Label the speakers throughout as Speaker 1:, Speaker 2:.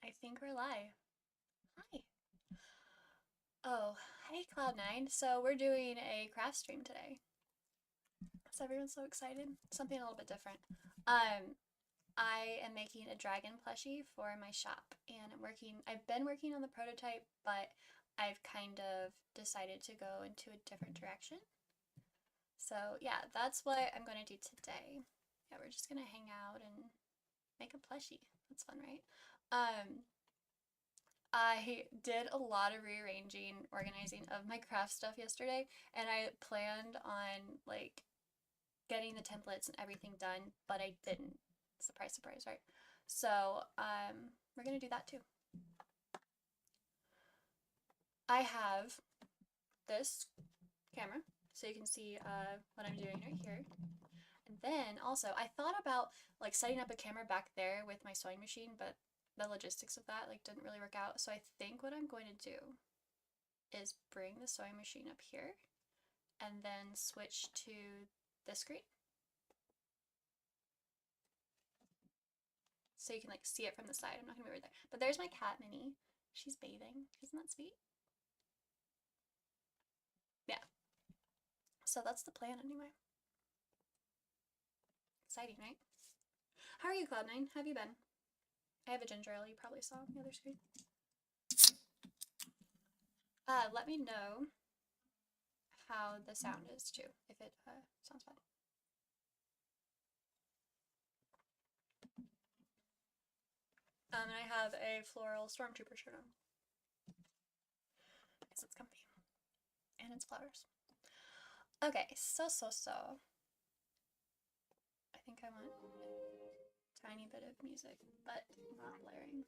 Speaker 1: I think we're live. Hi. Oh, hey Cloud9. So we're doing a craft stream today. So everyone's so excited. Something a little bit different. Um, I am making a dragon plushie for my shop, and I've been working on the prototype, but I've kind of decided to go into a different direction. So yeah, that's what I'm going to do today. Yeah, we're just going to hang out and make a plushie. That's fun, right? I did a lot of rearranging, organizing of my craft stuff yesterday, and I planned on like getting the templates and everything done, but I didn't. Surprise, surprise, right? So, we're gonna do that too. I have this camera, so you can see what I'm doing right here. And then also, I thought about like setting up a camera back there with my sewing machine, but the logistics of that like didn't really work out. So I think what I'm going to do is bring the sewing machine up here and then switch to this screen. So you can like see it from the side. I'm not gonna be right there. But there's my cat Minnie. She's bathing. Isn't that sweet? Yeah. So that's the plan anyway. Exciting, right? How are you, Cloud9? How have you been? I have a ginger ale you probably saw on the other screen. Let me know how the sound is too, if it sounds fun. And I have a floral stormtrooper shirt on. Because it's comfy. And it's flowers. Okay, so. I think I want a tiny bit of music, but not blaring.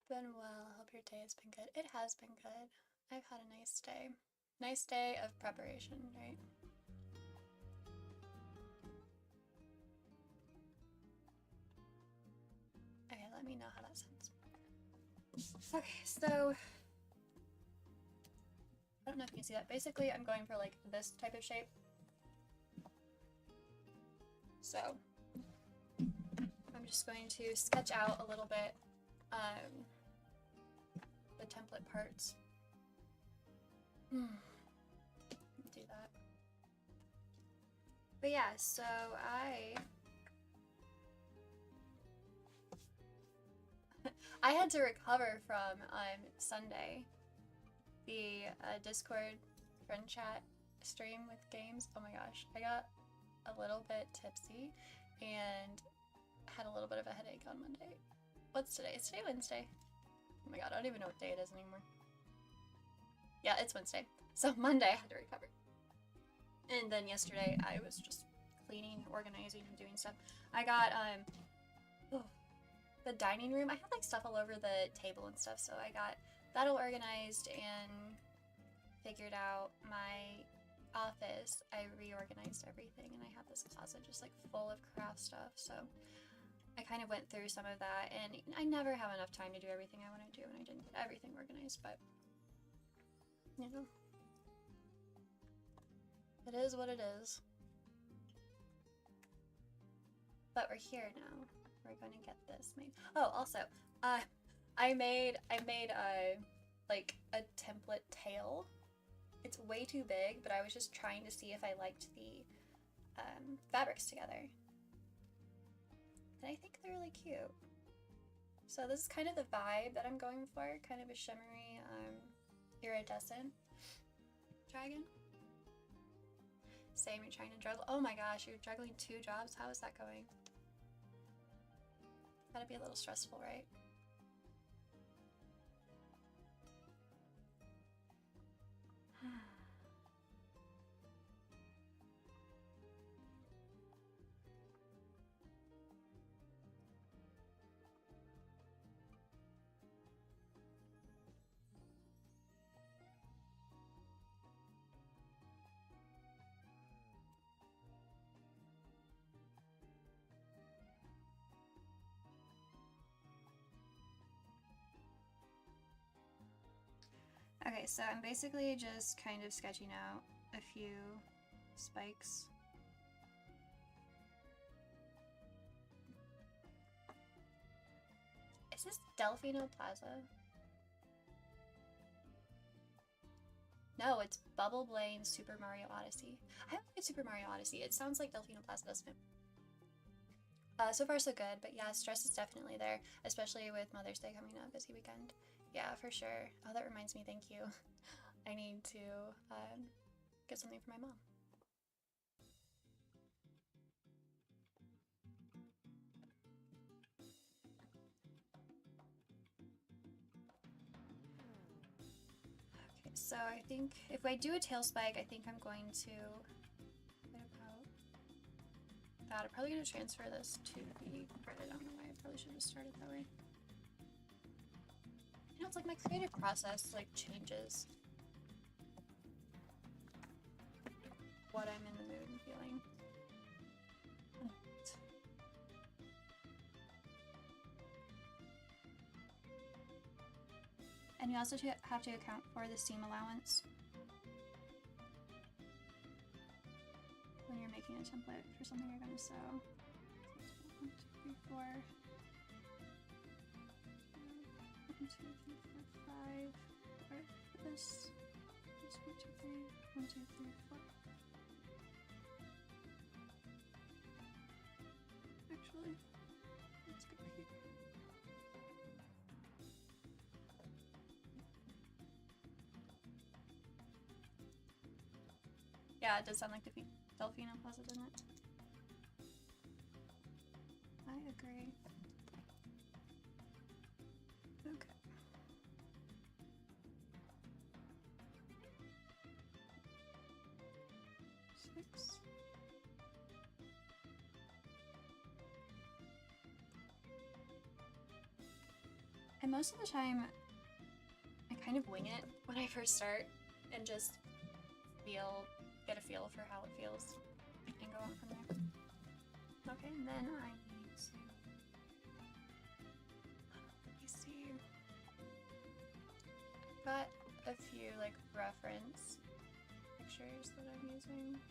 Speaker 1: Been well. Hope your day has been good. It has been good. I've had a nice day. Nice day of preparation, right? Okay, let me know how that sounds. Okay, so I don't know if you can see that. Basically, I'm going for like this type of shape. So I'm just going to sketch out a little bit the template parts. Do that. But yeah, so I had to recover from Sunday, the Discord friend chat stream with games. Oh my gosh, I got a little bit tipsy and had a little bit of a headache on Monday. What's today? Is today Wednesday? Oh my god, I don't even know what day it is anymore. Yeah, it's Wednesday. So Monday I had to recover. And then yesterday I was just cleaning, organizing, and doing stuff. I got the dining room. I had like stuff all over the table and stuff, so I got that all organized and figured out my office. I reorganized everything and I have this closet just like full of craft stuff, so I kind of went through some of that, and I never have enough time to do everything I want to do, and I didn't get everything organized, but you know, it is what it is. But we're here now. We're going to get this made. Oh, also, I made like a template tail. It's way too big, but I was just trying to see if I liked the fabrics together. And I think they're really cute. So this is kind of the vibe that I'm going for, kind of a shimmery, iridescent dragon. Same, you're trying to juggle. Oh my gosh, you're juggling 2 jobs? How is that going? Gotta be a little stressful, right? Okay, so I'm basically just kind of sketching out a few spikes. Is this Delfino Plaza? No, it's Bubble Blaine Super Mario Odyssey. I haven't played Super Mario Odyssey. It sounds like Delfino Plaza, doesn't it? So far so good, but yeah, stress is definitely there, especially with Mother's Day coming up, busy weekend. Yeah, for sure. Oh, that reminds me, thank you. I need to get something for my mom. Okay, so I think if I do a tail spike, I think I'm going to, what about that? I'm probably going to transfer this to the grid. I don't know why I probably should have started that way. You know, it's like my creative process like changes what I'm in the mood and feeling. And you also have to account for the seam allowance when you're making a template for something you're going to sew. 1, 2, 3, 4. 1, 2, 3, 4, 5. Or this. 1, 2, 3. 1, 2, 3, 4. Actually, let's go here. Yeah, it does sound like the Delfino Plaza, doesn't it? I agree. Okay. Six. And most of the time, I kind of wing it when I first start and just get a feel for how it feels and go on from there. Okay, and then I need to, let me see, got a few like reference pictures that I'm using.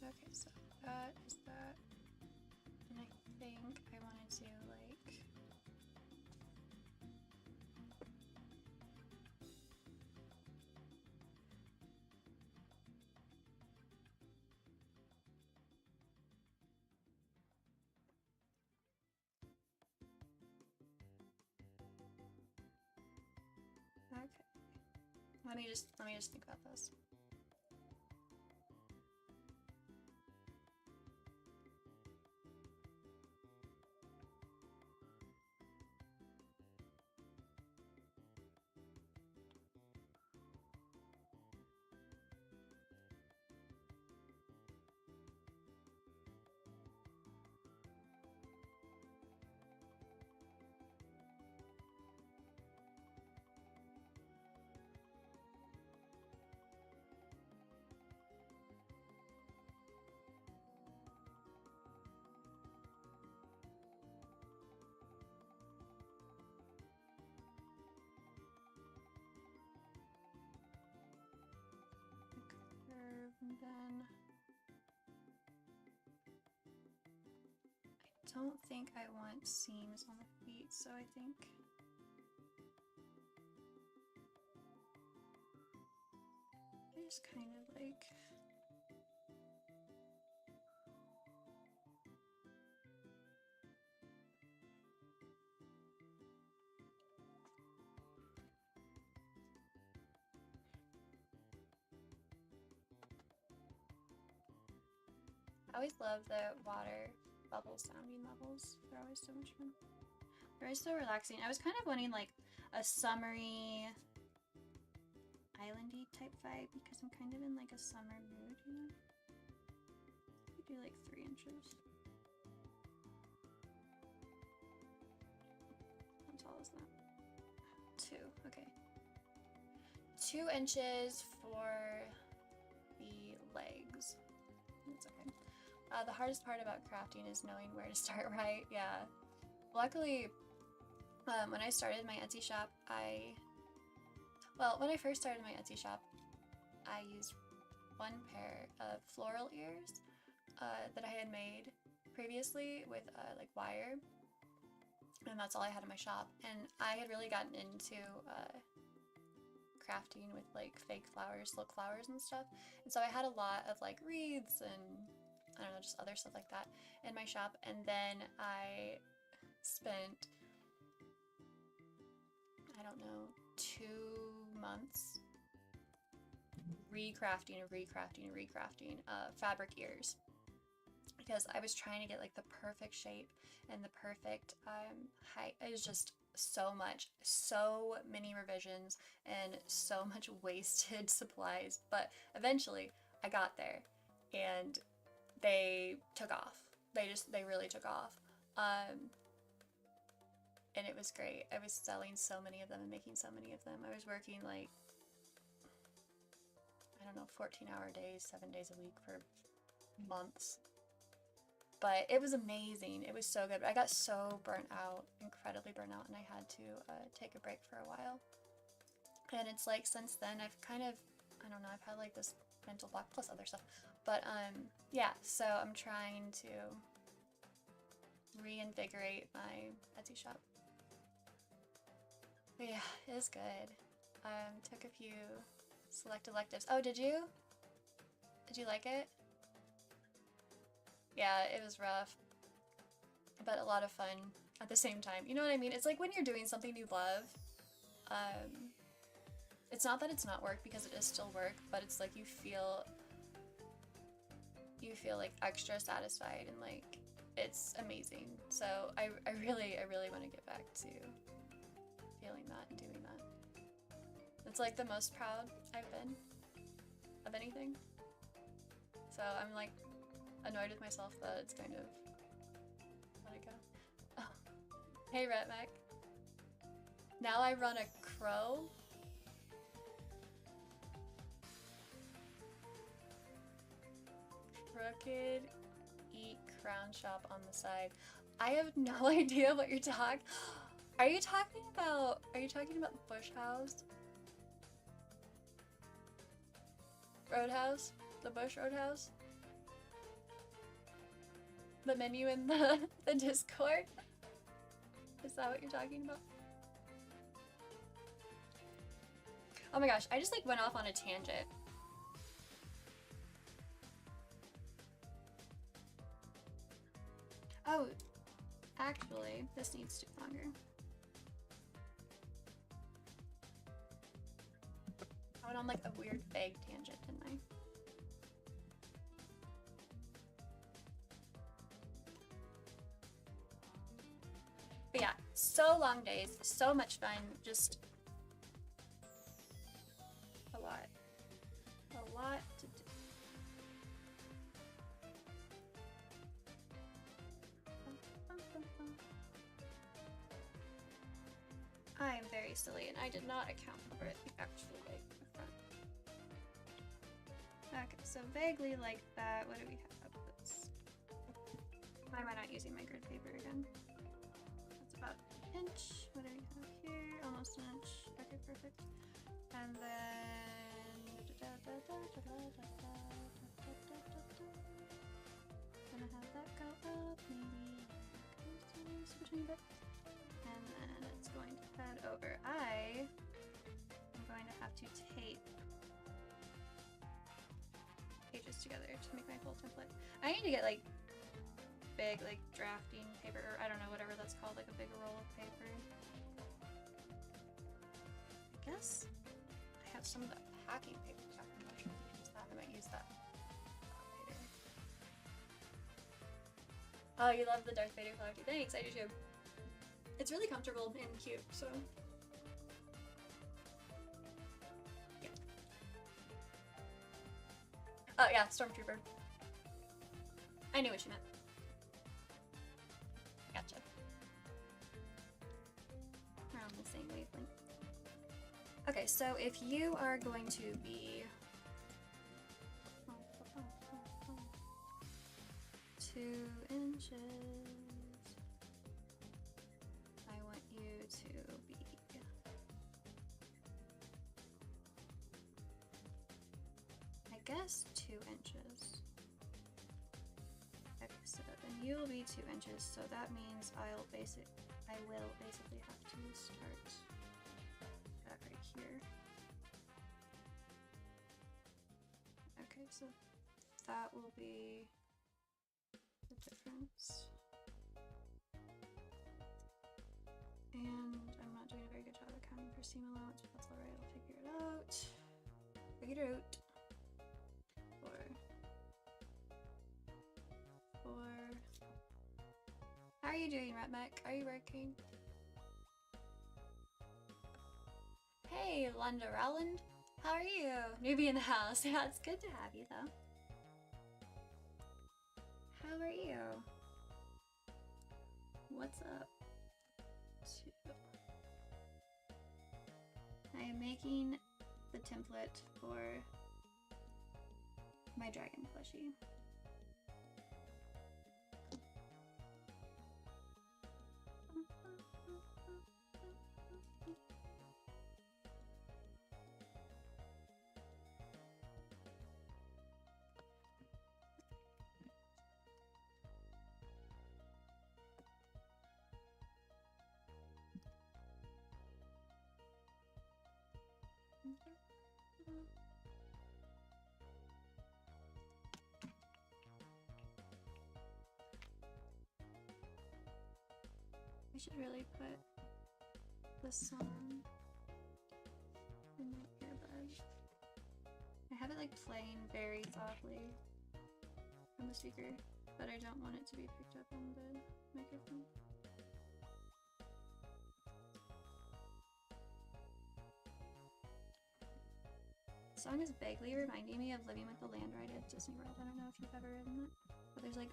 Speaker 1: Okay, so that is that, and I think I wanted to like, okay, let me just think about this. And then I don't think I want seams on the feet, so I think I just kind of like, I always love the water bubble sounding levels. They're always so much fun. They're always so relaxing. I was kind of wanting like a summery, islandy type vibe because I'm kind of in like a summer mood, you know? I do like 3 inches. How tall is that? 2, okay. 2 inches for the legs. That's okay. The hardest part about crafting is knowing where to start, right? Yeah. Luckily, When I started my Etsy shop, when I first started my Etsy shop, I used one pair of floral ears that I had made previously with like wire, and that's all I had in my shop. And I had really gotten into crafting with like fake flowers, silk flowers and stuff, and so I had a lot of like wreaths and I don't know, just other stuff like that in my shop. And then I spent, I don't know, 2 months recrafting fabric ears, because I was trying to get like the perfect shape and the perfect height. It was just so many revisions and so much wasted supplies, but eventually I got there and they took off. They really took off. And it was great. I was selling so many of them and making so many of them. I was working like, I don't know, 14-hour days, 7 days a week for months. But it was amazing. It was so good. I got so burnt out, incredibly burnt out, and I had to take a break for a while. And it's like since then I've kind of, I don't know, I've had like this mental block plus other stuff. But yeah, so I'm trying to reinvigorate my Etsy shop. But yeah, it is good. Took a few select electives. Oh, did you? Did you like it? Yeah, it was rough, but a lot of fun at the same time. You know what I mean? It's like when you're doing something you love, it's not that it's not work, because it is still work, but it's like you feel like extra satisfied and like it's amazing. So I really want to get back to feeling that and doing that. It's like the most proud I've been of anything. So I'm like annoyed with myself that it's kind of let it go. Oh. Hey Retmec. Now I run a crow. Crooked Eat Crown Shop on the side. I have no idea what you're talking. Are you talking about the Bush House? Roadhouse? The Bush Roadhouse? The menu in the Discord? Is that what you're talking about? Oh my gosh, I just like went off on a tangent. Oh, actually, this needs to be longer. I went on like a weird vague tangent, didn't I? But yeah, so long days, so much fun, just a lot to do. I am very silly and I did not account for it actually like in front. Okay, so vaguely like that. What do we have? Why am I not using my grid paper again? That's about an inch. What do we have here? Almost an inch. Okay, perfect. And then gonna have that go up, maybe between a bit. And then it's going to head over. I am going to have to tape pages together to make my full template. I need to get like big like drafting paper, or I don't know, whatever that's called, like a big roll of paper. I guess I have some of the packing paper stuff. I'm not sure if I can use that. I might use that later. Oh, you love the Darth Vader collector. Thanks, I do too. It's really comfortable and cute, so yeah. Oh yeah, Stormtrooper. I knew what you meant. Gotcha. We're on the same wavelength. Okay, so if you are going to be 2 inches, I want you to be, I guess, 2 inches. Okay, so then you will be 2 inches, so that means I will basically have to start that right here. Okay, so that will be the difference. And I'm not doing a very good job accounting for seam allowance, but that's alright, I'll figure it out. Figure it out. How are you doing, Retmec? Are you working? Hey, Lunda Rowland. How are you? Newbie in the house. Yeah, it's good to have you, though. How are you? What's up? I am making the template for my dragon plushie. I should really put the song in my earbud. I have it like playing very softly on the speaker, but I don't want it to be picked up on the microphone. The song is vaguely reminding me of Living with the Land Ride at Disney World. I don't know if you've ever written that, but there's like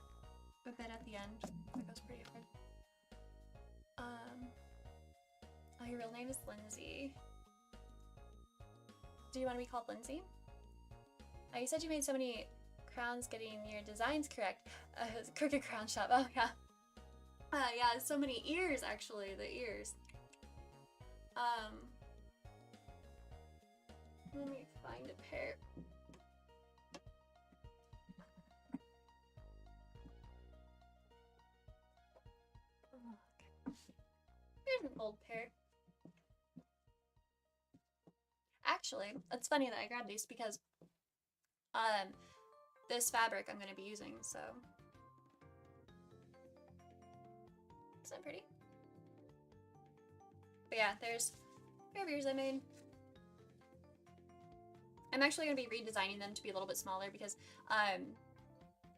Speaker 1: a bit at the end that goes pretty hard. Oh, your real name is Lindsay. Do you want to be called Lindsay? You said you made so many crowns getting your designs correct. Crooked Crown Shop. Oh, yeah. Yeah, so many ears, actually. The ears. Let me find a pair. Oh, okay. Here's an old pair. Actually, it's funny that I grabbed these because this fabric I'm going to be using, so isn't that pretty? But yeah, there's a pair of ears I made. I'm actually going to be redesigning them to be a little bit smaller because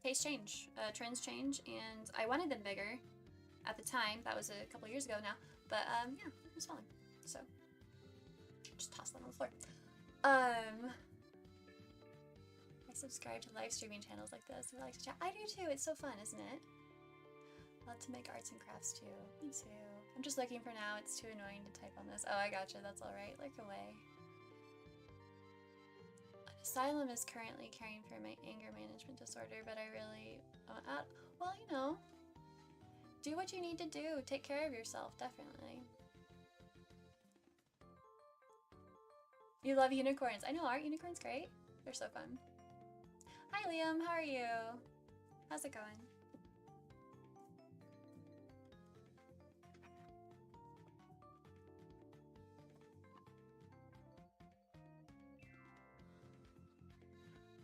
Speaker 1: tastes change, trends change, and I wanted them bigger at the time. That was a couple years ago now, but yeah, they're smaller. So just toss them on the floor. I subscribe to live streaming channels like this. I like to chat. I do too. It's so fun, isn't it? I love to make arts and crafts too. Me too. I'm just looking for now. It's too annoying to type on this. Oh, I gotcha. That's all right. Look away. Asylum is currently caring for my anger management disorder, but I really well, you know, do what you need to do. Take care of yourself, definitely. You love unicorns. I know, aren't unicorns great? They're so fun. Hi, Liam. How are you? How's it going?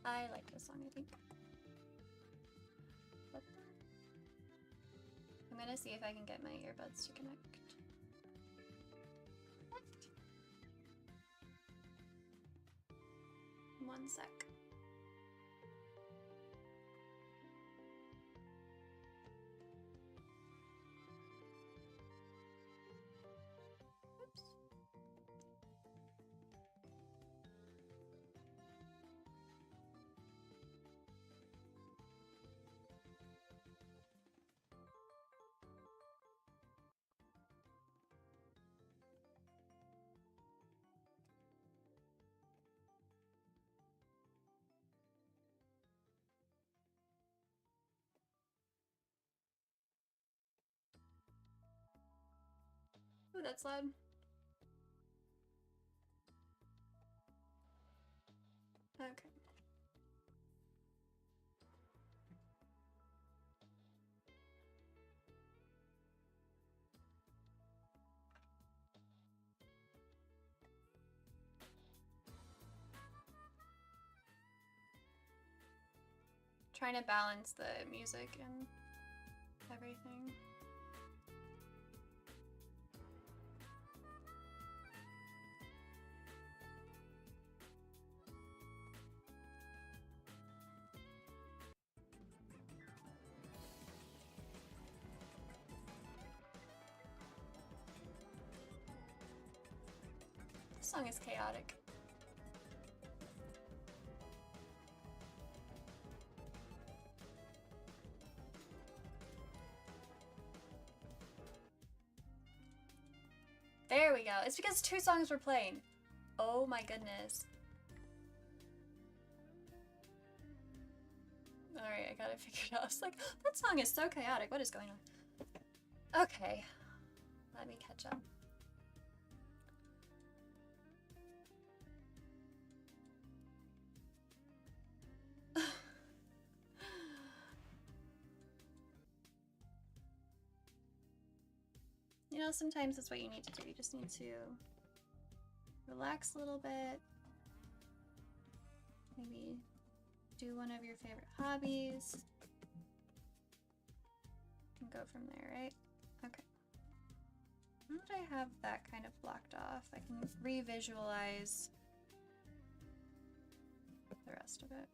Speaker 1: I like this song, I think. I'm gonna see if I can get my earbuds to connect. 1 sec. Oops. Ooh, that's loud. Okay. Trying to balance the music and everything. This song is chaotic. There we go. It's because 2 songs were playing. Oh my goodness. Alright, I gotta figure it out. I was like, that song is so chaotic. What is going on? Okay. Let me catch up. You know, sometimes that's what you need to do. You just need to relax a little bit. Maybe do one of your favorite hobbies. And go from there, right? Okay. Now that I have that kind of blocked off, I can re-visualize the rest of it.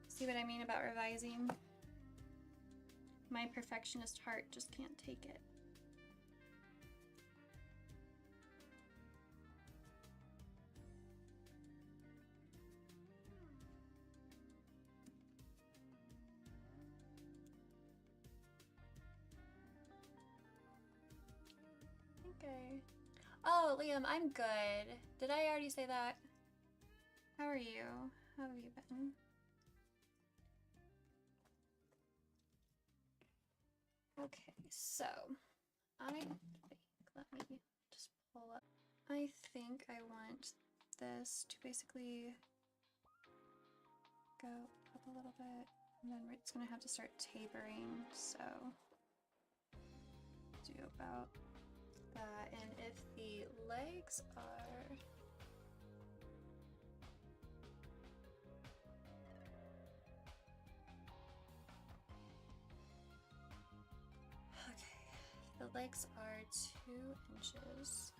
Speaker 1: See what I mean about revising? My perfectionist heart just can't take it. Okay. Oh, Liam, I'm good. Did I already say that? How are you? How have you been? Okay, so I think, let me just pull up. I think I want this to basically go up a little bit, and then it's gonna have to start tapering, so do about that. And if the legs are the legs are 2 inches.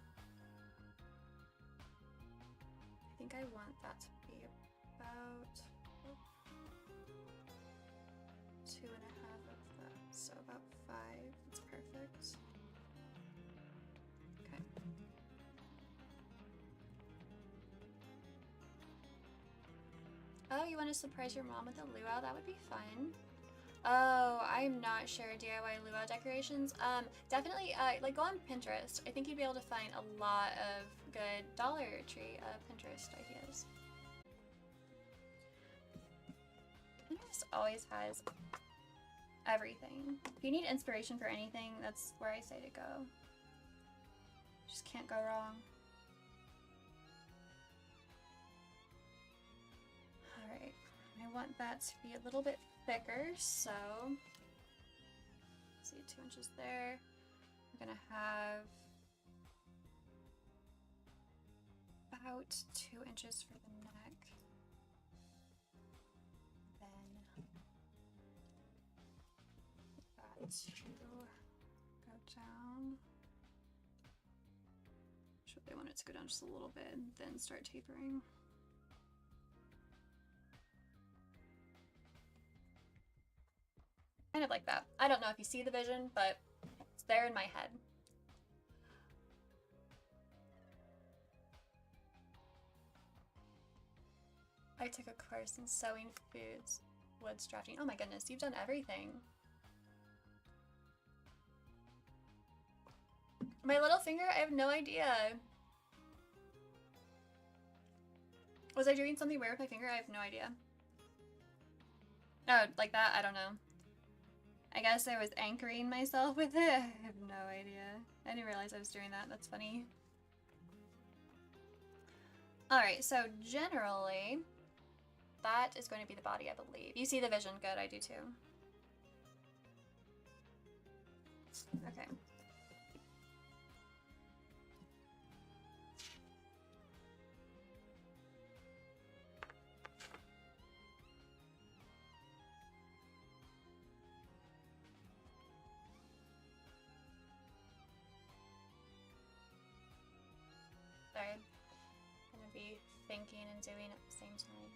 Speaker 1: I think I want that to be about 2.5 of that, so about 5. That's perfect. Okay. Oh, you want to surprise your mom with a luau? That would be fun. Oh, I'm not sure DIY luau decorations. Definitely, like go on Pinterest. I think you'd be able to find a lot of good Dollar Tree Pinterest ideas. Pinterest always has everything. If you need inspiration for anything, that's where I say to go. Just can't go wrong. Alright, I want that to be a little bit thicker, so see 2 inches there. I'm gonna have about 2 inches for the neck. Then that to go down. Should they want it to go down just a little bit and then start tapering. Kind of like that. I don't know if you see the vision, but it's there in my head. I took a course in sewing, foods, woods drafting. Oh my goodness, you've done everything. My little finger, I have no idea. Was I doing something weird with my finger? I have no idea. Oh, like that? I don't know. I guess I was anchoring myself with it. I have no idea. I didn't realize I was doing that. That's funny. Alright, so generally, that is going to be the body, I believe. You see the vision. Good, I do too. Okay. Sorry. I'm gonna be thinking and doing at the same time.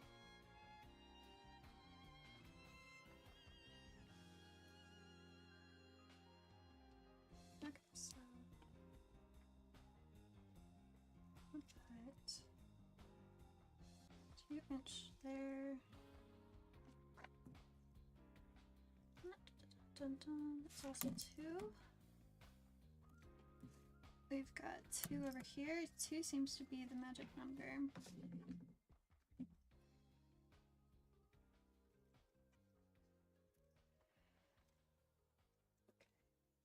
Speaker 1: Okay, so we'll put 2-inch there. Dun, dun, dun. It's also 2. We've got 2 over here. 2 seems to be the magic number.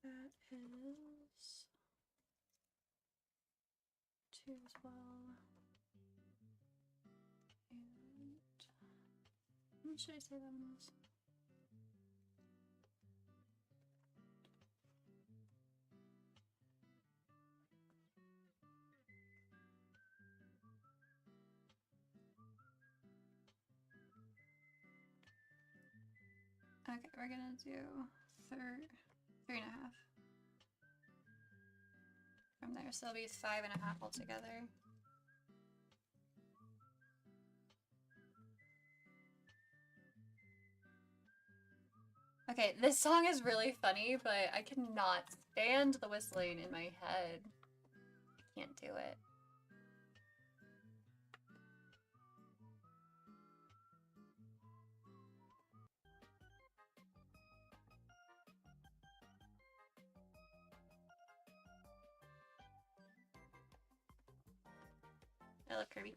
Speaker 1: That is 2 as well. And how much should I say that one was? Okay, we're gonna do 3.5 from there, so it'll be 5.5 altogether. Okay, this song is really funny, but I cannot stand the whistling in my head. I can't do it. I love Kirby.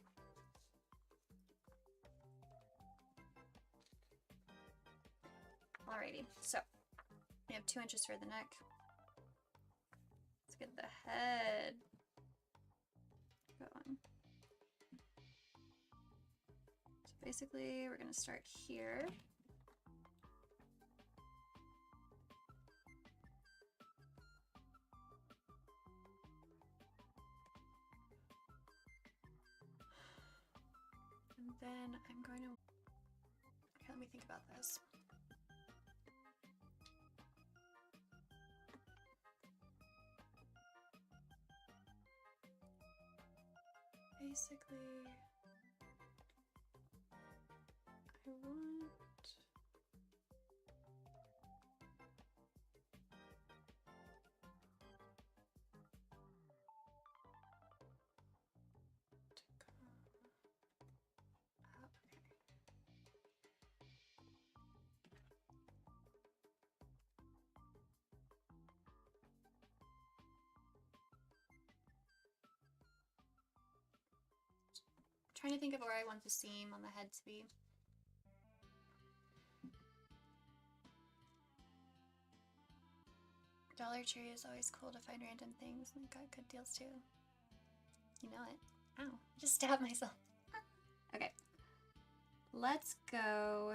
Speaker 1: Alrighty, so we have 2 inches for the neck. Let's get the head going. So basically, we're gonna start here. And then I'm going to... Okay, let me think about this. Basically, I want... Trying to think of where I want the seam on the head to be. Dollar Tree is always cool to find random things, and I got good deals too. You know it. Ow, I just stabbed myself. Okay, let's go.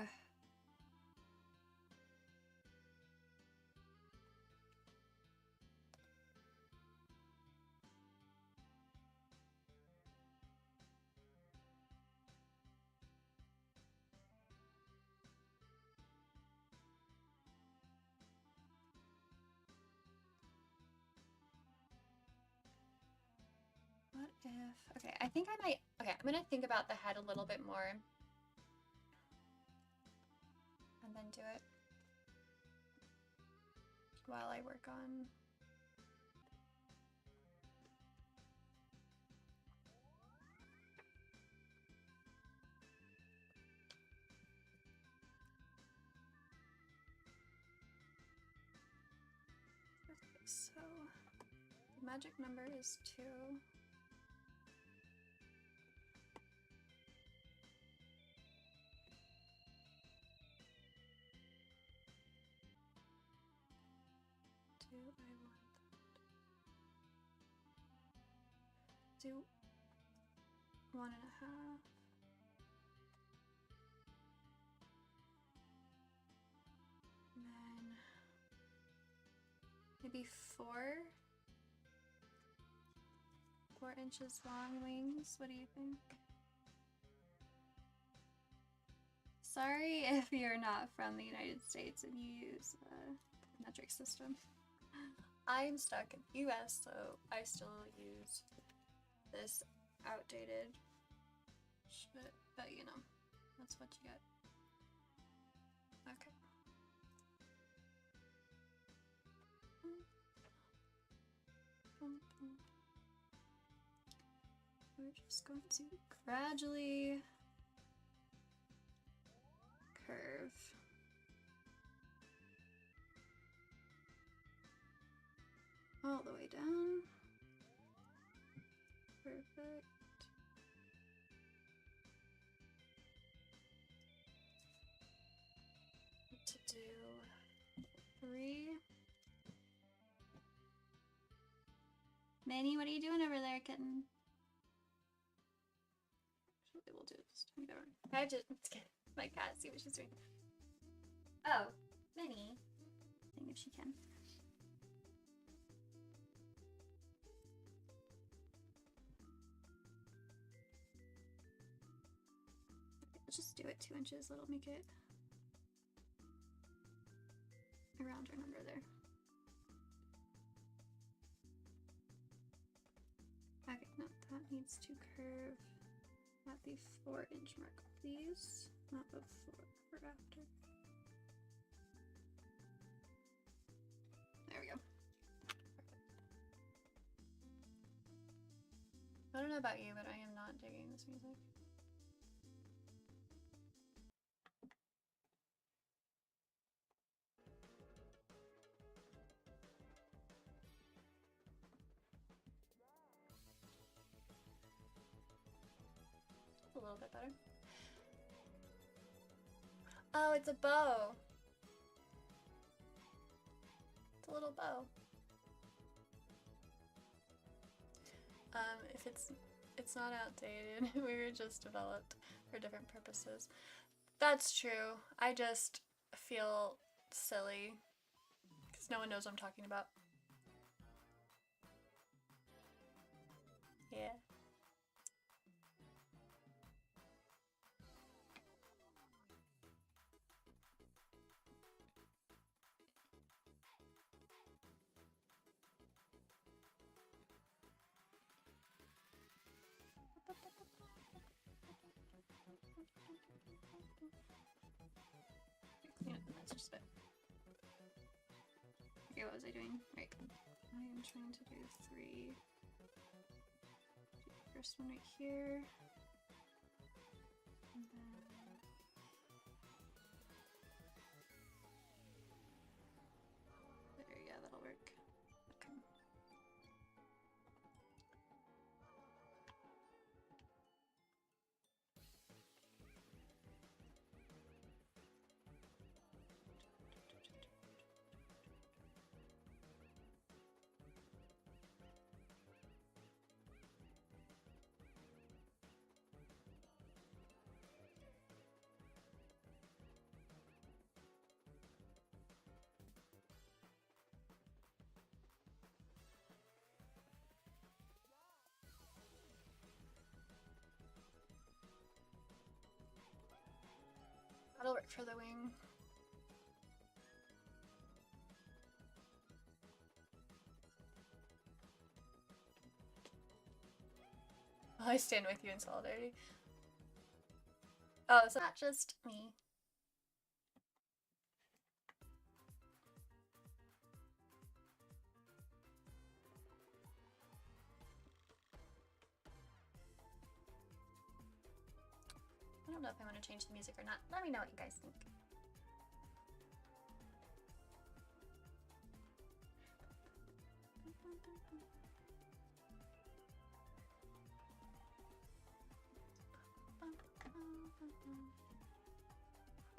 Speaker 1: What if... Okay, I think I might... Okay, I'm gonna think about the head a little bit more. And then do it while I work on... Okay, so... The magic number is 2. do 1.5. And then maybe 4 inches long wings. What do you think? Sorry if you're not from the United States and you use a metric system. I'm stuck in the US, so I still use this outdated shit, but you know, that's what you get. Okay. We're just going to gradually curve. All the way down. Perfect. To do 3. Manny, what are you doing over there, kitten? Actually, we'll do it this time. I have to get my cat, see what she's doing. Oh, Minnie. Seeing if she can. Let's just do it 2 inches. That'll make it around our number there. Okay, no, that needs to curve at the 4-inch mark, please. Not before or after. There we go. I don't know about you, but I am not digging this music. A little bit better. Oh, it's a bow. It's a little bow. If it's not outdated. We were just developed for different purposes. That's true. I just feel silly because no one knows what I'm talking about. Yeah. Clean up the mess just a bit. Okay, what was I doing? Right. I am trying to do 3. Do the first one right here. And then there, yeah, that'll work. Okay. That'll work for the wing. I stand with you in solidarity. Oh, it's not just me. I don't know if I want to change the music or not. Let me know what you guys think.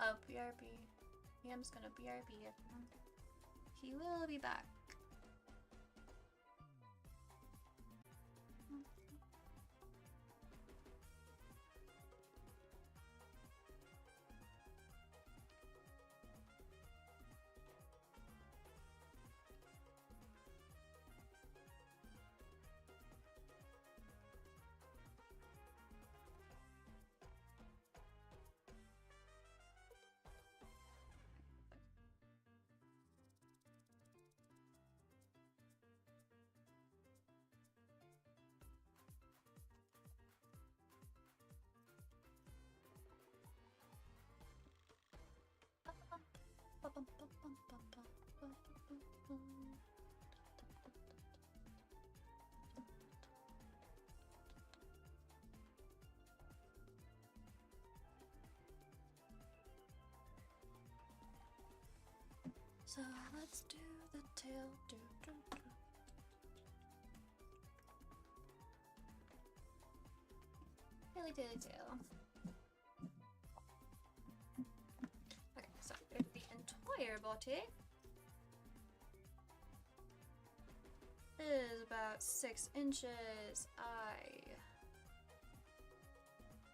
Speaker 1: Oh, BRB. Liam's gonna BRB everyone. He will be back. So let's do the tail. Taily taily tail. Okay, so if the entire body is about 6 inches, I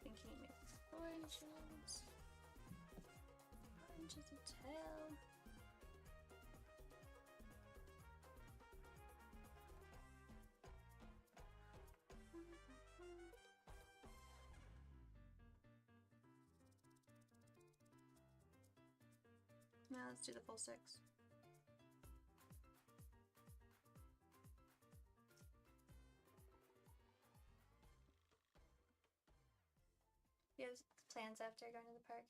Speaker 1: think you need 4 inches. 4 inches of tail. Now let's do the full 6. You have plans after going to the park?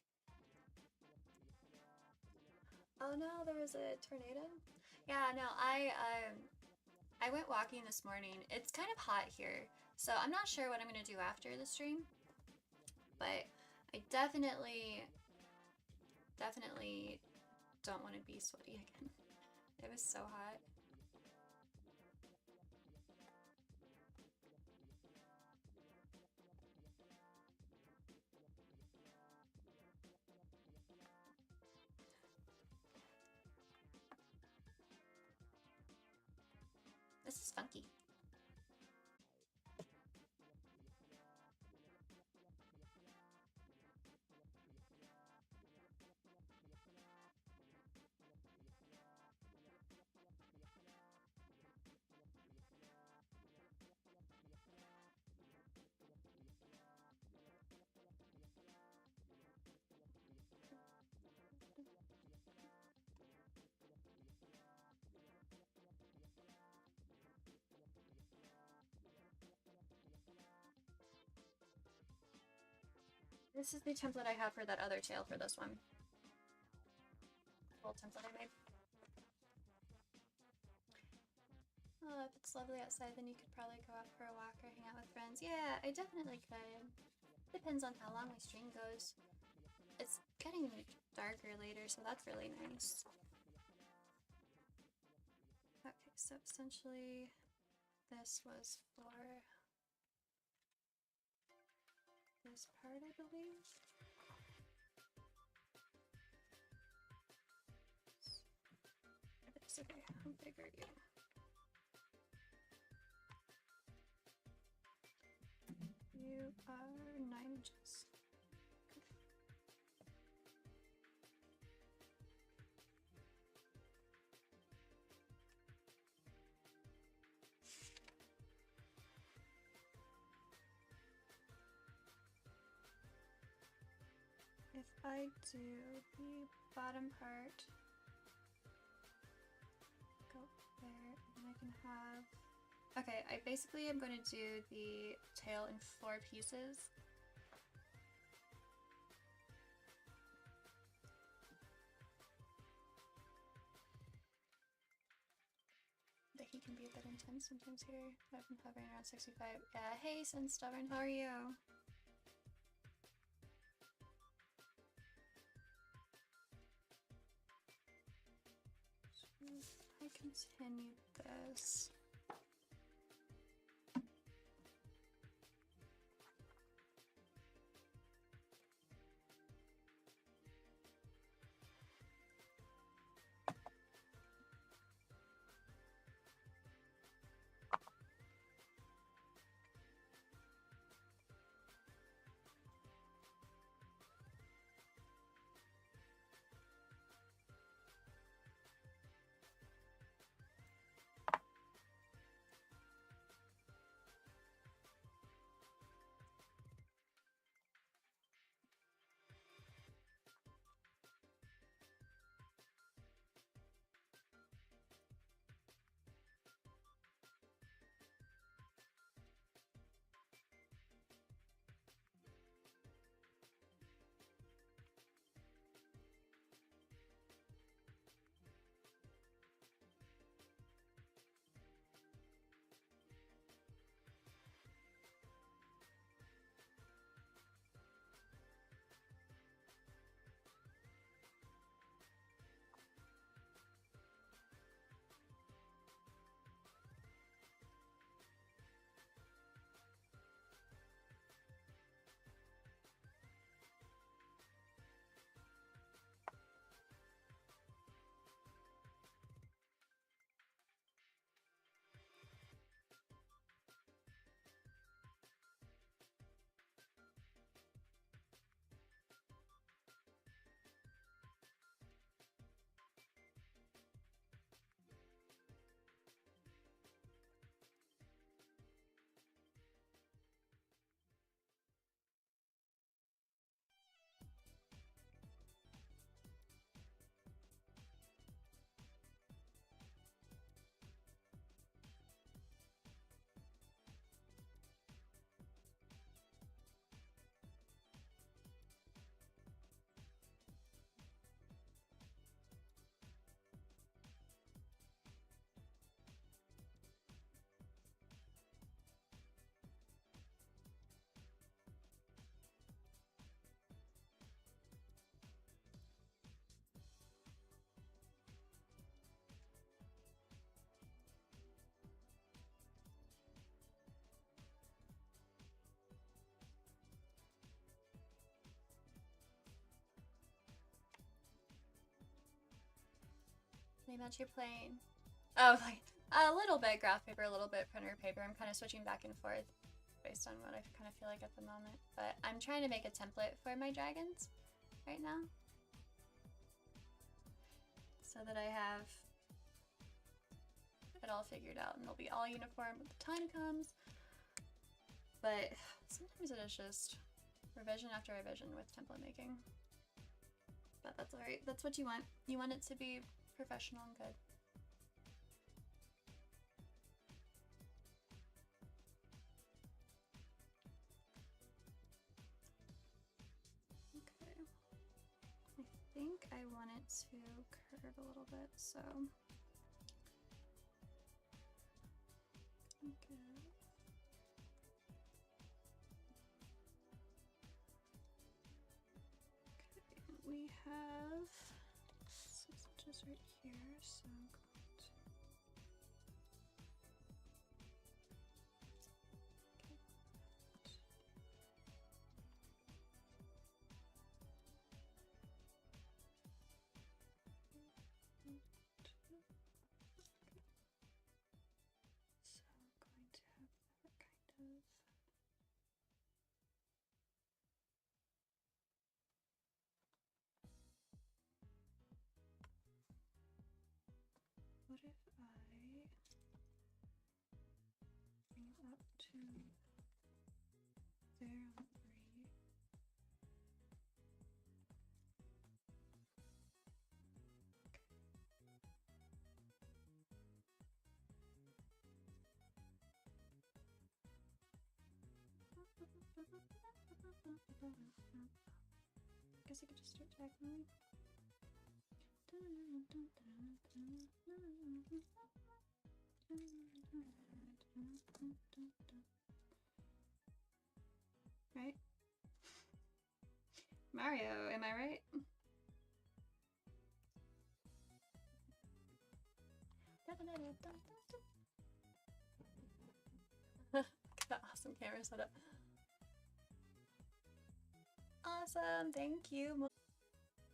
Speaker 1: Oh no, there was a tornado? Yeah, no, I went walking this morning. It's kind of hot here, so I'm not sure what I'm gonna do after the stream, but I definitely don't want to be sweaty again. It was so hot. This is funky. This is the template I have for that other tail for this one. Full template I made. Oh, if it's lovely outside, then you could probably go out for a walk or hang out with friends. Yeah, I definitely could. Depends on how long my stream goes. It's getting darker later, so that's really nice. Okay, so essentially this was for this part, I believe. It's okay, how big are you? You are 9 inches. If I do the bottom part, go there, and I can have... Okay, I basically am going to do the tail in 4 pieces. The heat can be a bit intense sometimes here. I've been hovering around 65. Yeah, hey, Sun Stubborn, how are you? I continue this. Funny that you're playing. Oh, like a little bit graph paper, a little bit printer paper. I'm kind of switching back and forth based on what I kind of feel like at the moment. But I'm trying to make a template for my dragons right now, so that I have it all figured out and they'll be all uniform when the time comes. But sometimes it is just revision after revision with template making. But that's alright. That's what you want. You want it to be professional and good. Okay. I think I want it to curve a little bit, so. Okay. We have 6 inches right here, so I'm going to. What if I bring it up to there on 3? I guess I could just start tagging. Right? Mario, am I right? That awesome camera setup. Awesome, thank you.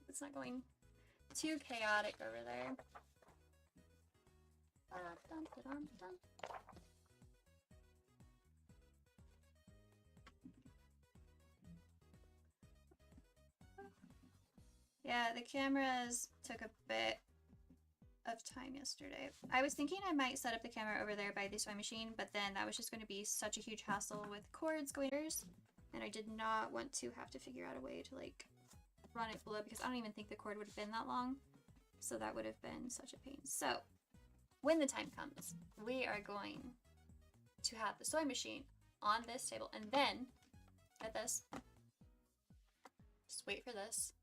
Speaker 1: It's not going too chaotic over there. Yeah, the cameras took a bit of time yesterday. I was thinking I might set up the camera over there by the sewing machine, but then that was just going to be such a huge hassle with cords going, and I did not want to have to figure out a way to like run it below, because I don't even think the cord would have been that long, so that would have been such a pain. So when the time comes, we are going to have the sewing machine on this table, and then get this, just wait for this.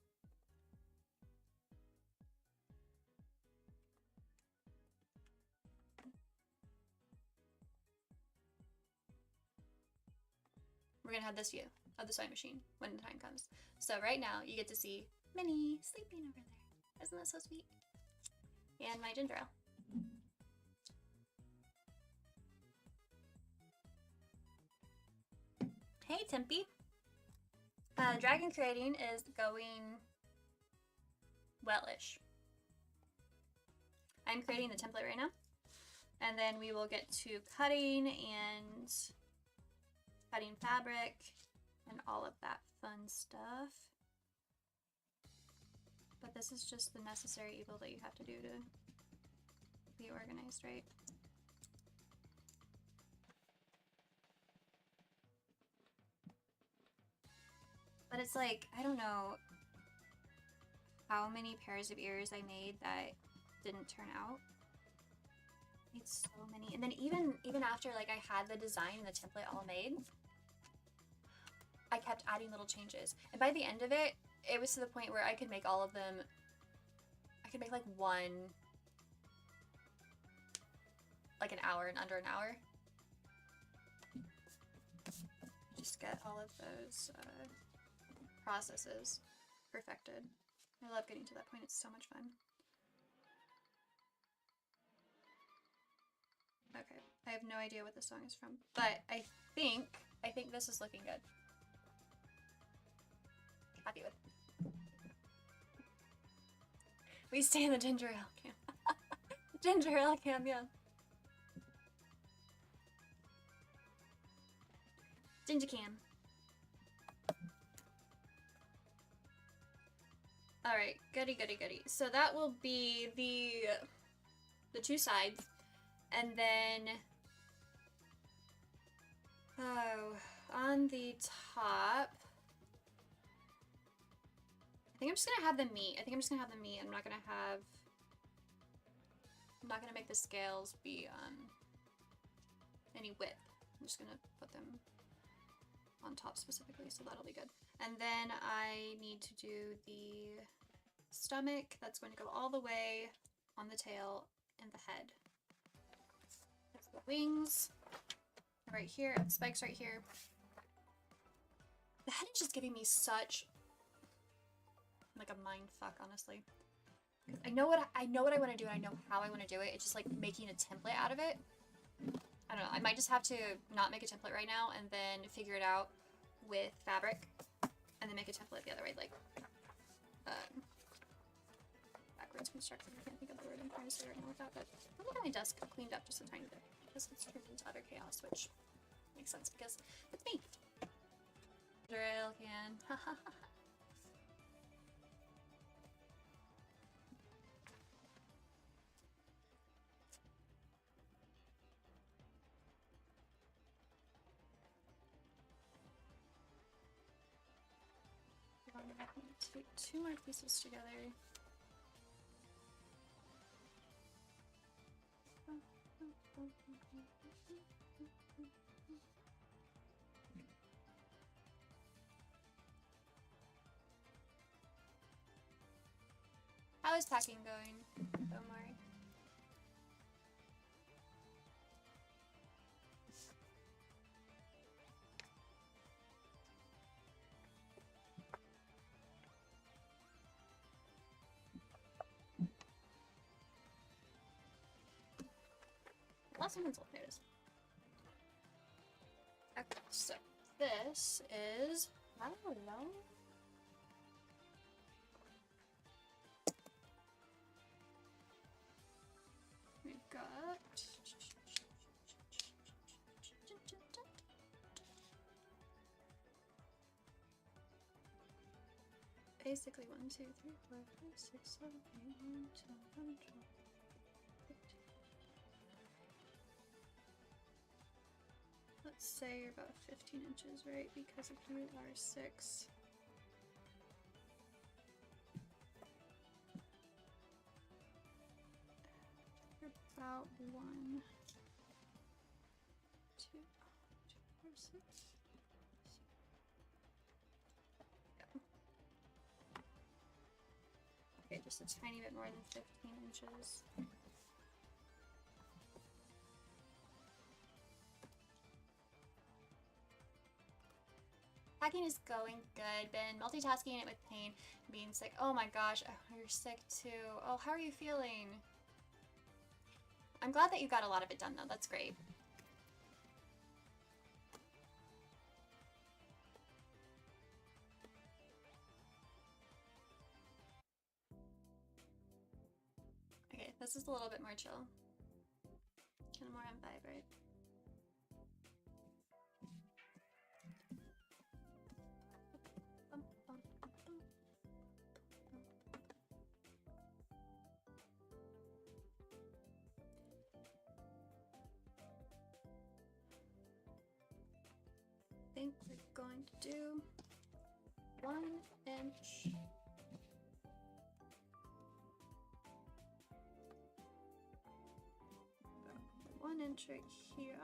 Speaker 1: We're gonna have this view of the sewing machine when the time comes. So right now you get to see Minnie sleeping over there. Isn't that so sweet? And my ginger ale. Hey Tempe. Dragon creating is going well-ish. I'm creating the template right now, and then we will get to cutting and cutting fabric and all of that fun stuff. But this is just the necessary evil that you have to do to be organized, right? But it's like, I don't know how many pairs of ears I made that didn't turn out. I made so many. And then even after like I had the design and the template all made, I kept adding little changes. And by the end of it, it was to the point where I could make all of them, I could make like one, like an hour and under an hour. Just get all of those processes perfected. I love getting to that point. It's so much fun. Okay, I have no idea what this song is from, but I think this is looking good. Happy with. We stay in the ginger ale camp. Ginger ale can, yeah. Ginger can. Alright, goody goody goody. So that will be the two sides. And then on the top, I think I'm just gonna have the meat. I'm not gonna make the scales be any width. I'm just gonna put them on top specifically, so that'll be good. And then I need to do the stomach. That's going to go all the way on the tail and the head. That's the wings right here, and the spikes right here. The head is just giving me such like a mind fuck, honestly. I know what I want to do, and I know how I want to do it. It's just like making a template out of it. I don't know. I might just have to not make a template right now and then figure it out with fabric, and then make a template the other way, like backwards construction. I can't think of the word I'm trying to say right now with that, but let me get my desk cleaned up just a tiny bit because it's turned into utter chaos, which makes sense because it's me. Drill can. Take two more pieces together. How is packing going, Omari? Last one's there it is. Okay, so this is, I don't know. We've got basically 1, 2, 3, 4, 5, 6, 7, 8, 9, 10, 11, 12. Let's say you're about 15 inches, right? Because if you are 6. You're about 1, 2, 4, 6. Yeah. Okay, just a tiny bit more than 15 inches. Packing is going good. Been multitasking it with pain, being sick. Oh my gosh, oh, you're sick too. Oh, how are you feeling? I'm glad that you got a lot of it done though. That's great. Okay, this is a little bit more chill. Kind of more on vibe, right? I think we're going to do 1 inch. About 1 inch right here.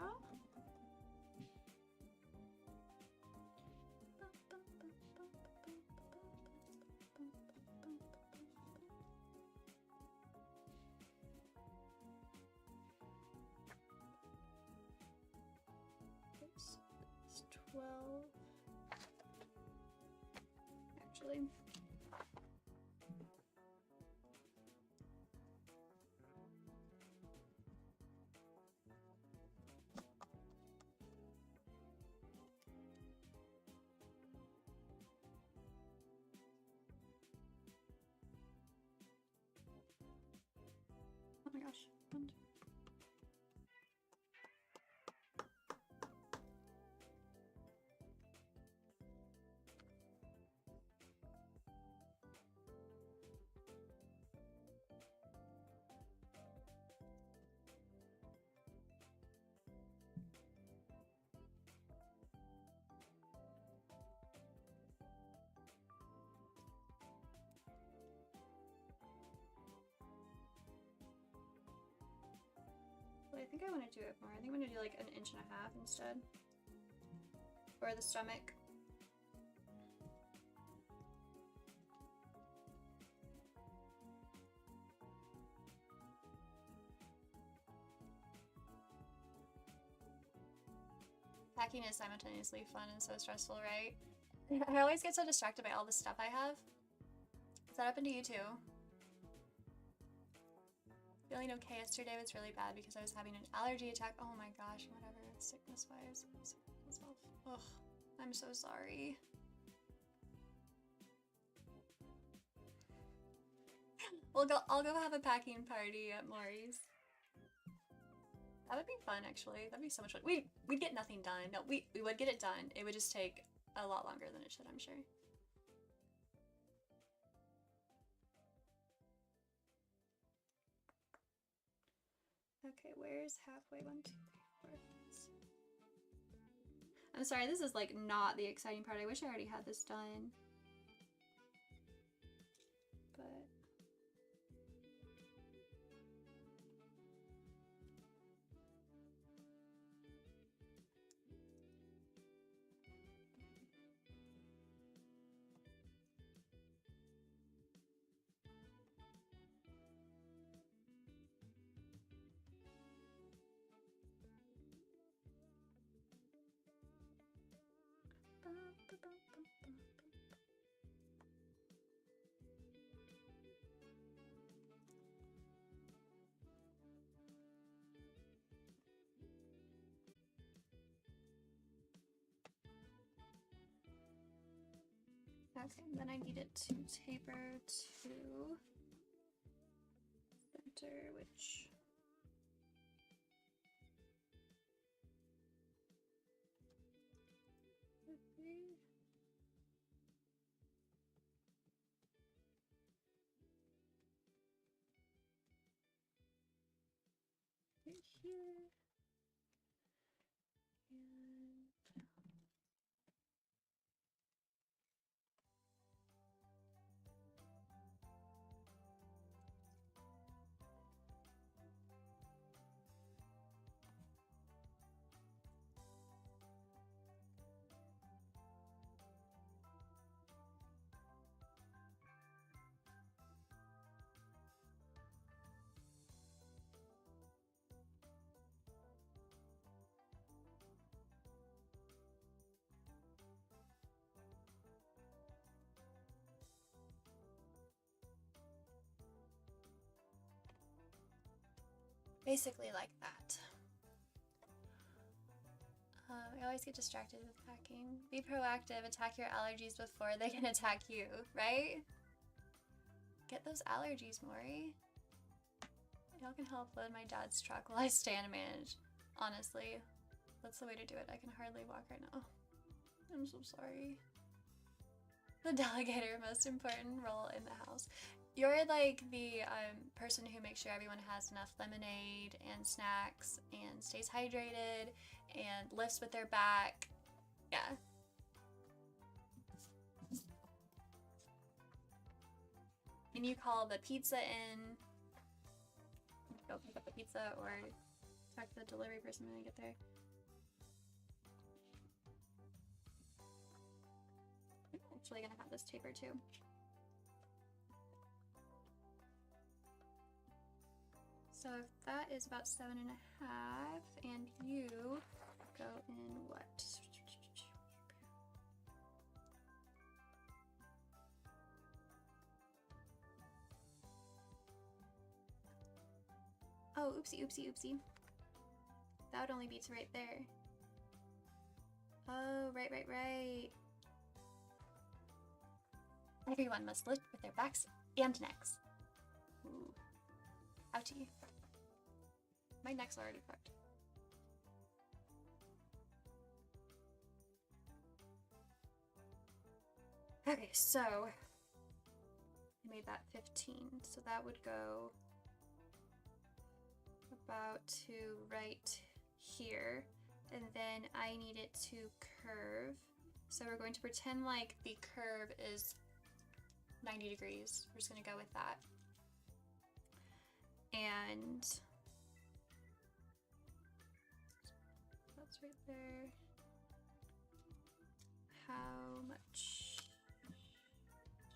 Speaker 1: It's 12. Actually. Oh my gosh. think I want to do it more. I think I'm going to do like 1.5 inches instead. For the stomach. Packing is simultaneously fun and so stressful, right? I always get so distracted by all the stuff I have. Does that happen to you too? Feeling okay yesterday was really bad because I was having an allergy attack. Oh my gosh, whatever. Sickness wise. Ugh, I'm so sorry. I'll go have a packing party at Maury's. That would be fun, actually. That'd be so much fun. We'd get nothing done. No, we would get it done. It would just take a lot longer than it should, I'm sure. Okay, where's halfway? 1, 2, 3, 4, 5, 6. I'm sorry, this is like not the exciting part. I wish I already had this done. But okay, then I need it to taper to center, which would be right here. Basically like that. I always get distracted with packing. Be proactive, attack your allergies before they can attack you, right? Get those allergies, Maury. Y'all can help load my dad's truck while I stand and manage. Honestly, that's the way to do it. I can hardly walk right now. I'm so sorry. The delegator, most important role in the house. You're like the person who makes sure everyone has enough lemonade and snacks and stays hydrated and lifts with their back. Yeah. And you call the pizza in. Go pick up the pizza or talk to the delivery person when I get there. I'm actually gonna have this taper too. So if that is about 7.5, and you go in what? Oh, oopsie, oopsie, oopsie. That would only be to right there. Oh, right, right, right. Everyone must lift with their backs and necks. Ooh. Ouchie. My neck's already fucked. Okay, so I made that 15, so that would go about to right here, and then I need it to curve. So we're going to pretend like the curve is 90 degrees. We're just gonna go with that. And right there. How much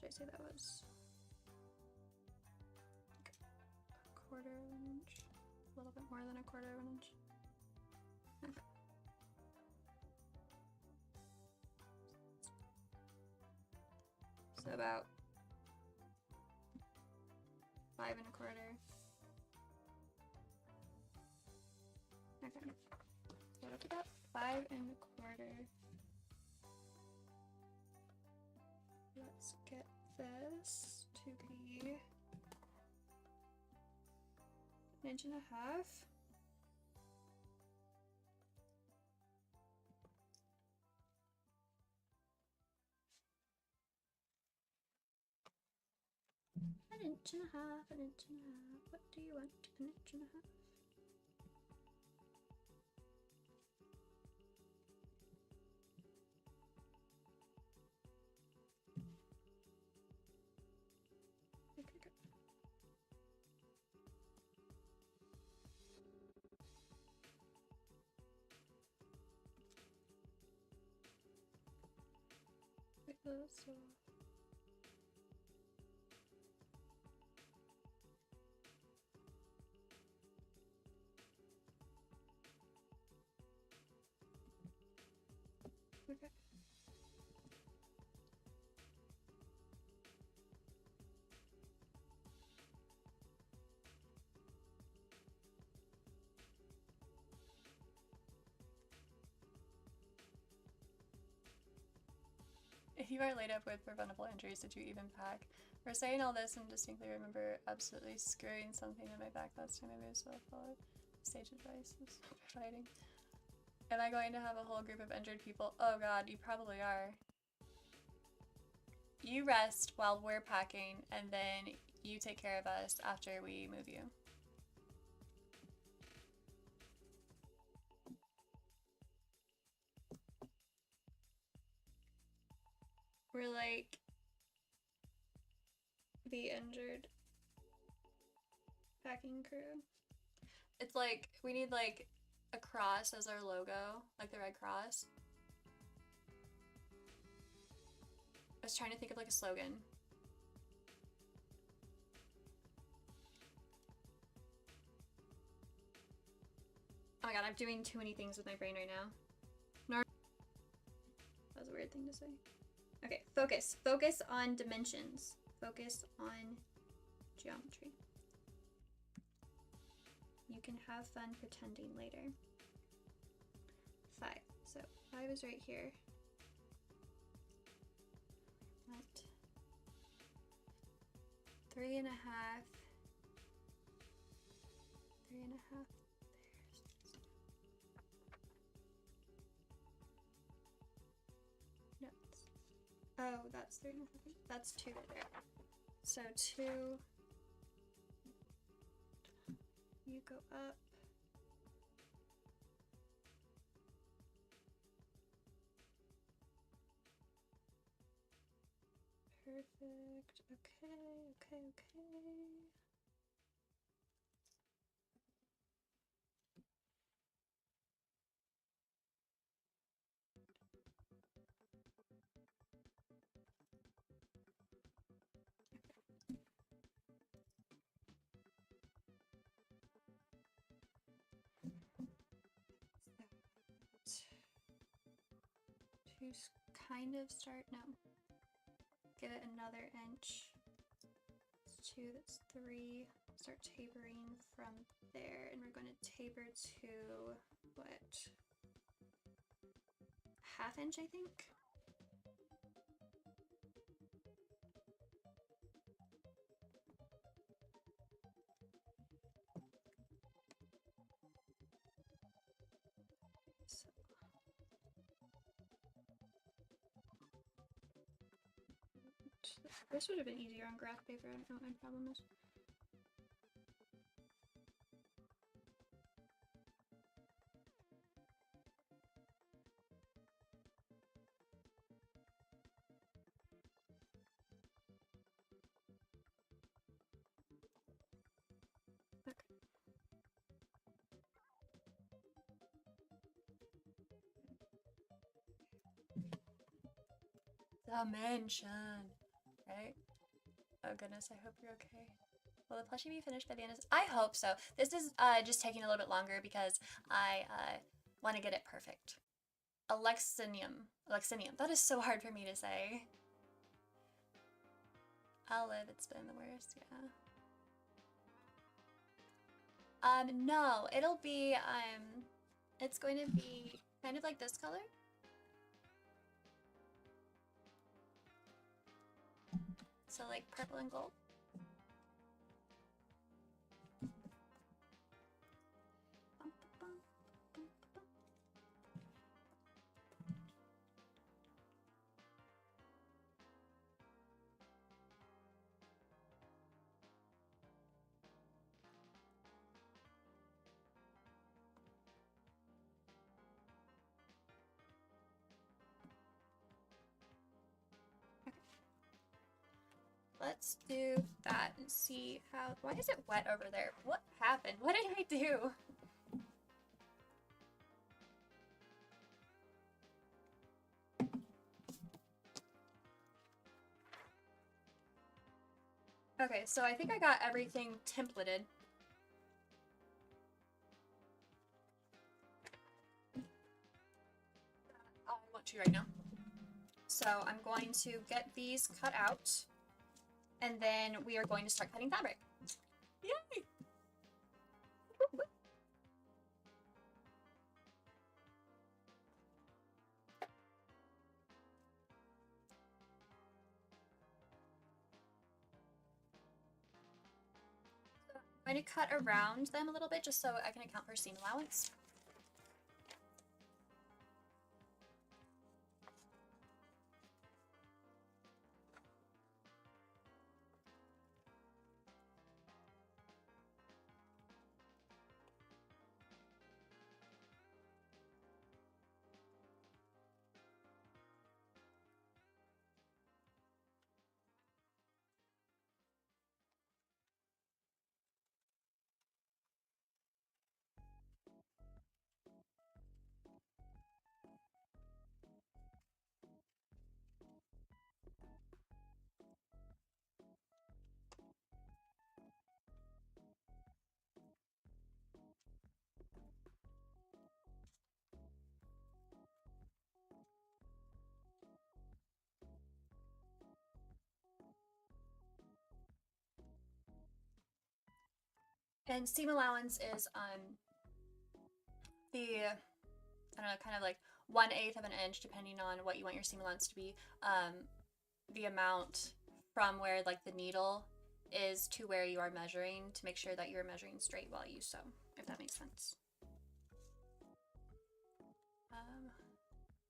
Speaker 1: did I say that was? Like a quarter of an inch? A little bit more than a quarter of an inch. Okay. So about 5 1/4. Okay. So that's about 5 1/4. Let's get this to be 1.5 inches. An inch and a half, an inch and a half. What do you want? An inch and a half. Okay, good. Like this. Okay. If you are laid up with preventable injuries, did you even pack? We're saying all this and distinctly remember absolutely screwing something in my back last time I moved, so I followed sage advice is providing. Am I going to have a whole group of injured people? Oh god, you probably are. You rest while we're packing, and then you take care of us after we move you. We're like the injured packing crew. It's like, we need like a cross as our logo, like the Red Cross. I was trying to think of like a slogan. Oh my god, I'm doing too many things with my brain right now. That was a weird thing to say. Okay, focus. Focus on dimensions. Focus on geometry. You can have fun pretending later. 5. So 5 is right here. What? 3 1/2. 3 1/2. No. Oh, that's 3 1/2. That's 2 right there. So 2. You go up. Perfect. Okay. To kind of start, no. Give it another inch. That's 2, that's 3. Start tapering from there, and we're going to taper to what? 1/2 inch, I think. So. This would have been easier on graph paper. I don't know what my problem is. Okay. Dimension. Right? Oh goodness, I hope you're okay. Will the plushie be finished by the end of... I hope so. This is just taking a little bit longer because I want to get it perfect. Alexinium. Alexinium. That is so hard for me to say. I'll live. It's been the worst, yeah. No, it'll be, it's going to be kind of like this color. So like purple and gold. Let's do that and see how... Why is it wet over there? What happened? What did I do? Okay, so I think I got everything templated. I want to right now. So I'm going to get these cut out, and then we are going to start cutting fabric. Yay! I'm going to cut around them a little bit just so I can account for seam allowance. And seam allowance is the, I don't know, kind of like 1/8 of an inch, depending on what you want your seam allowance to be. The amount from where like the needle is to where you are measuring to make sure that you're measuring straight while you sew, if that makes sense.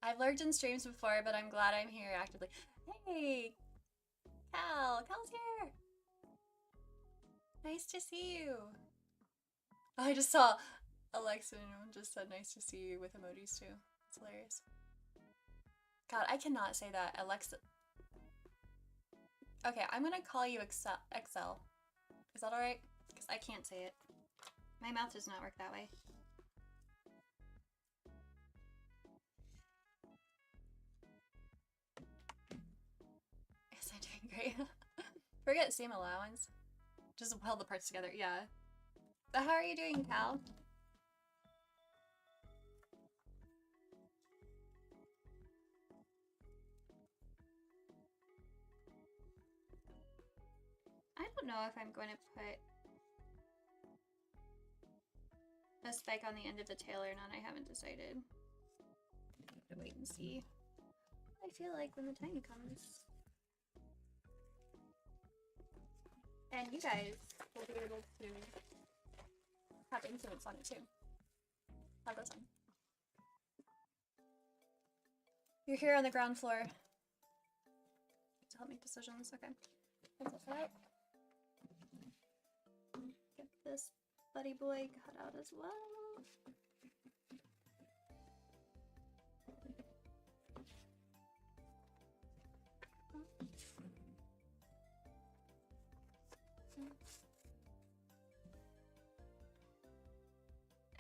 Speaker 1: I've lurked in streams before, but I'm glad I'm here actively. Hey, Cal! Cal's here! Nice to see you! Oh, I just saw Alexa just said nice to see you with emojis too. It's hilarious. God, I cannot say that. Alexa. Okay, I'm gonna call you Excel. Is that alright? Because I can't say it. My mouth does not work that way. Yes, I'm doing great. Forget seam allowance. Just weld the parts together, yeah. But how are you doing, Cal? I don't know if I'm going to put a spike on the end of the tail or not. I haven't decided. I have to wait and see. I feel like when the time comes. And you guys will be able to have influence on it too. How goes on? You're here on the ground floor to help make decisions. Okay. Pencil cut out. Get this buddy boy cut out as well.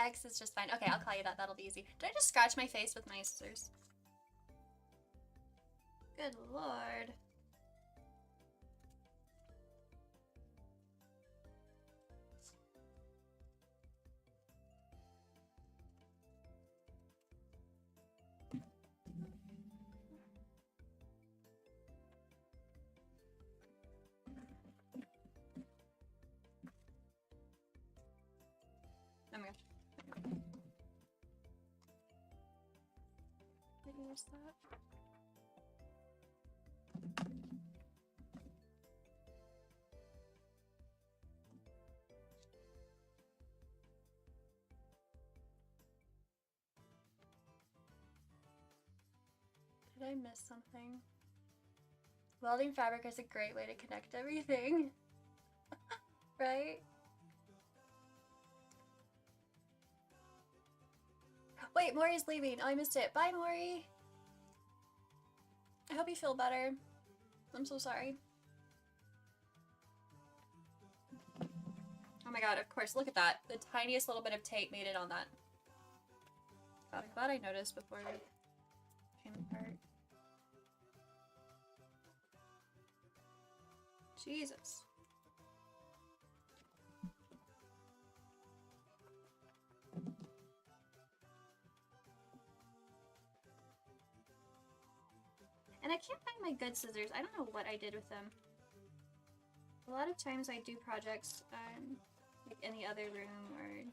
Speaker 1: X is just fine. Okay, I'll call you that. That'll be easy. Did I just scratch my face with my scissors? Good lord. Oh my gosh. There's that. Did I miss something? Welding fabric is a great way to connect everything. Right? Wait, Maury's leaving. Oh, I missed it. Bye, Maury. I hope you feel better. I'm so sorry. Oh my god, of course, look at that. The tiniest little bit of tape made it on that. God, I'm glad I noticed before it came apart. Jesus. And I can't find my good scissors. I don't know what I did with them. A lot of times I do projects like in the other room, or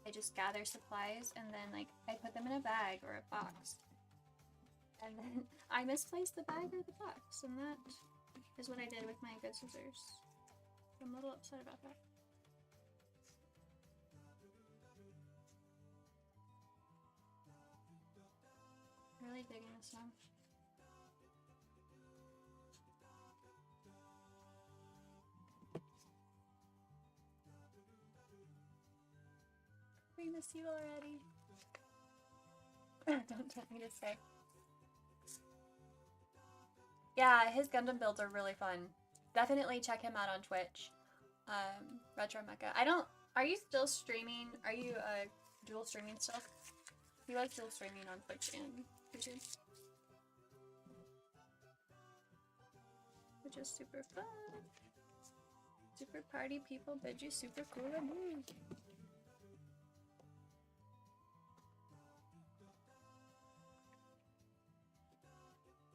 Speaker 1: I just gather supplies and then like I put them in a bag or a box. And then I misplaced the bag or the box, and that is what I did with my good scissors. I'm a little upset about that. Really digging this one. We miss you already. Don't tell me to say. Yeah, his Gundam builds are really fun. Definitely check him out on Twitch. Retro Mecha. Are you still streaming? Are you dual streaming still? He was dual streaming on Twitch and YouTube. Which is super fun. Super party people, bid you super cool and me.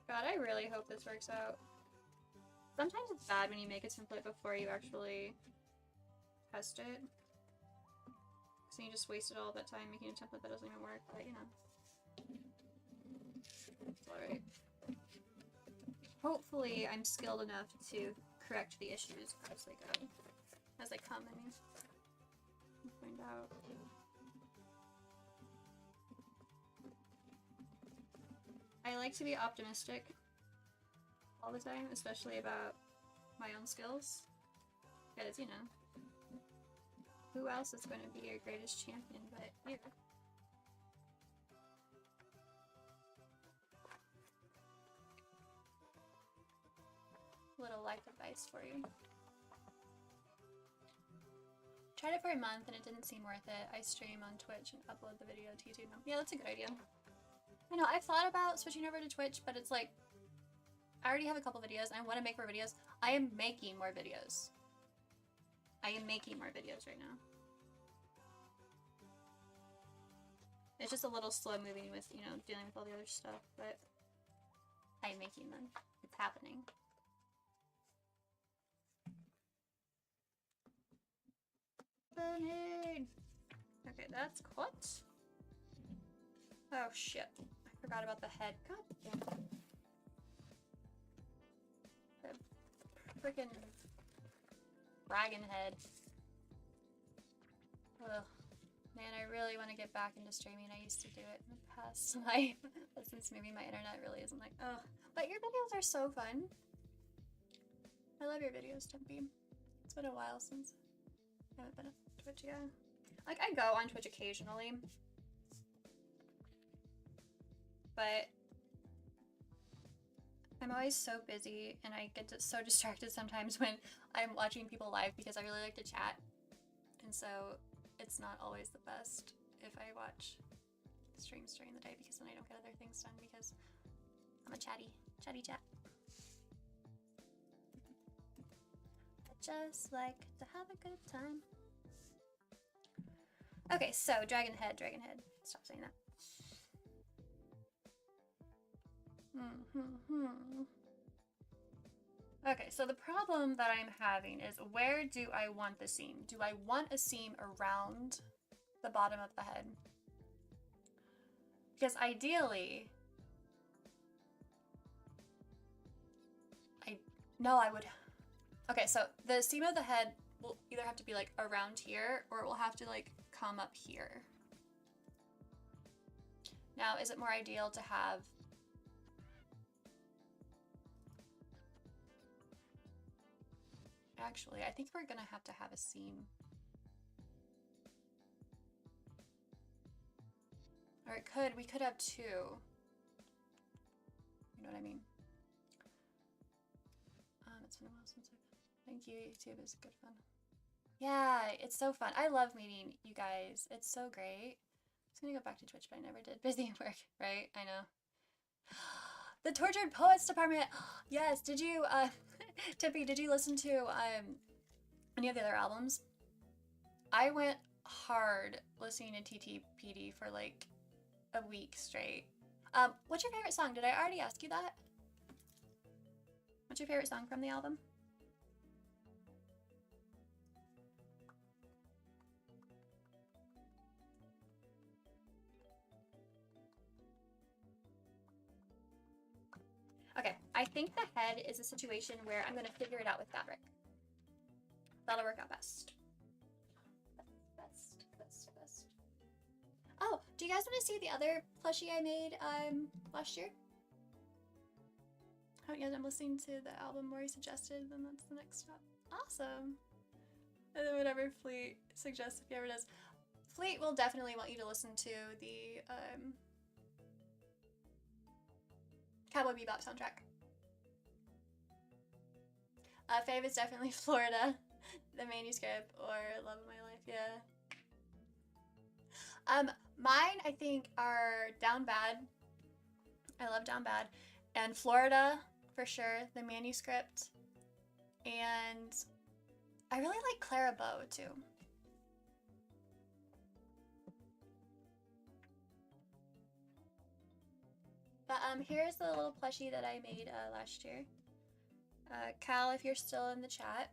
Speaker 1: God, I really hope this works out. Sometimes it's bad when you make a template before you actually test it. So you just wasted all that time making a template that doesn't even work, but you know. It's alright. Hopefully I'm skilled enough to correct the issues as they go. As they come, I mean. We'll find out. I like to be optimistic all the time, especially about my own skills. Because, you know, who else is going to be your greatest champion but you? Little life advice for you. Tried it for a month and it didn't seem worth it. I stream on Twitch and upload the video to YouTube. Yeah, that's a good idea. I know, I've thought about switching over to Twitch, but it's like, I already have a couple videos and I want to make more videos. I am making more videos. I am making more videos right now. It's just a little slow moving with, you know, dealing with all the other stuff, but I am making them. It's happening. Okay, that's what? Oh shit. I forgot about the head. God damn it. The freaking dragon head. Ugh. Man, I really want to get back into streaming. I used to do it in the past life. But since maybe my internet really isn't like, ugh. But your videos are so fun. I love your videos, Tempe. It's been a while since I haven't been on Twitch yet. Like, I go on Twitch occasionally. But I'm always so busy and I get so distracted sometimes when I'm watching people live because I really like to chat. And so it's not always the best if I watch streams during the day because then I don't get other things done because I'm a chatty chat. I just like to have a good time. Okay, so dragon head. Stop saying that. Okay, so the problem that I'm having is, where do I want the seam? Do I want a seam around the bottom of the head? Because ideally, I would. Okay, so the seam of the head will either have to be like around here, or it will have to like come up here. Now, is it more ideal to have actually, I think we're gonna have to have a seam. Or we could have two. You know what I mean? It's been a while since thank you, YouTube is good fun. Yeah, it's so fun. I love meeting you guys. It's so great. I was gonna go back to Twitch, but I never did. Busy at work, right? I know. The Tortured Poets Department. Yes, did you, Tippy, did you listen to any of the other albums? I went hard listening to TTPD for like a week straight. What's your favorite song? Did I already ask you that? What's your favorite song from the album? Okay, I think the head is a situation where I'm gonna figure it out with fabric. That'll work out best. Best. Oh, do you guys want to see the other plushie I made last year? Haven't you guys been listening to the album Maury suggested? Then that's the next step. Awesome. And then whatever Fleet suggests, if he ever does. Fleet will definitely want you to listen to the Cowboy Bebop soundtrack. Fave is definitely Florida, the manuscript, or Love of My Life, yeah. Mine, I think, are Down Bad. I love Down Bad. And Florida, for sure, the manuscript. And I really like Clara Bow, too. But here's the little plushie that I made last year. Cal, if you're still in the chat.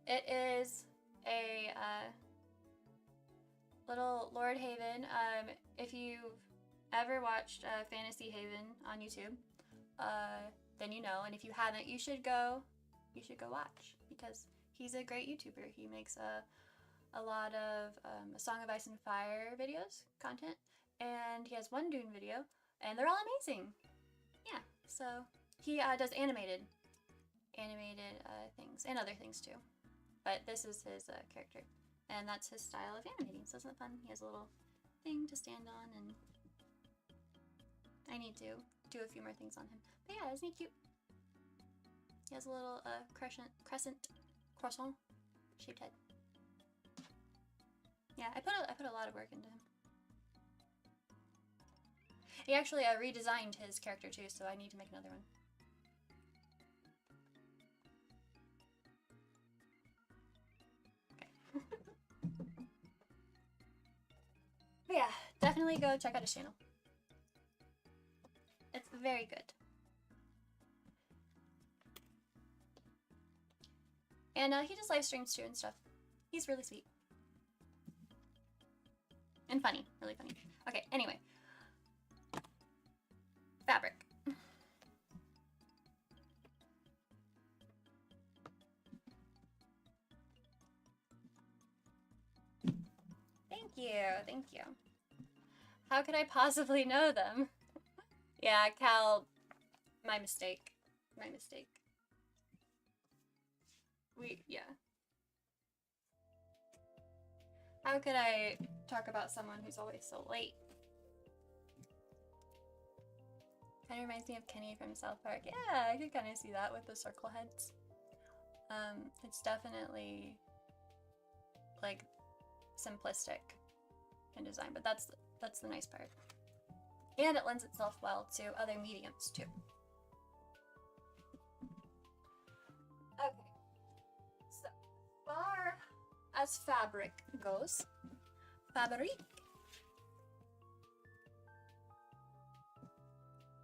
Speaker 1: It is a little Lord Haven. If you've ever watched Fantasy Haven on YouTube, then you know. And if you haven't, you should go watch, because he's a great YouTuber. He makes a lot of A Song of Ice and Fire videos, content, and he has one Dune video, and they're all amazing. Yeah, so he does animated things and other things too, but this is his character, and that's his style of animating. So isn't it fun? He has a little thing to stand on, and I need to do a few more things on him. But yeah, isn't he cute? He has a little croissant shaped head. Yeah, I put a lot of work into him. He actually redesigned his character too, so I need to make another one. Okay. But yeah, definitely go check out his channel. It's very good. And he does live streams too and stuff. He's really sweet. And funny, really funny. Okay, anyway. Fabric. Thank you. How could I possibly know them? Yeah, Cal, my mistake. Yeah. How could I talk about someone who's always so late? Kind of reminds me of Kenny from South Park. Yeah, I could kind of see that with the circle heads. It's definitely like simplistic in design, but that's the nice part. And it lends itself well to other mediums too. Okay, so far as fabric goes,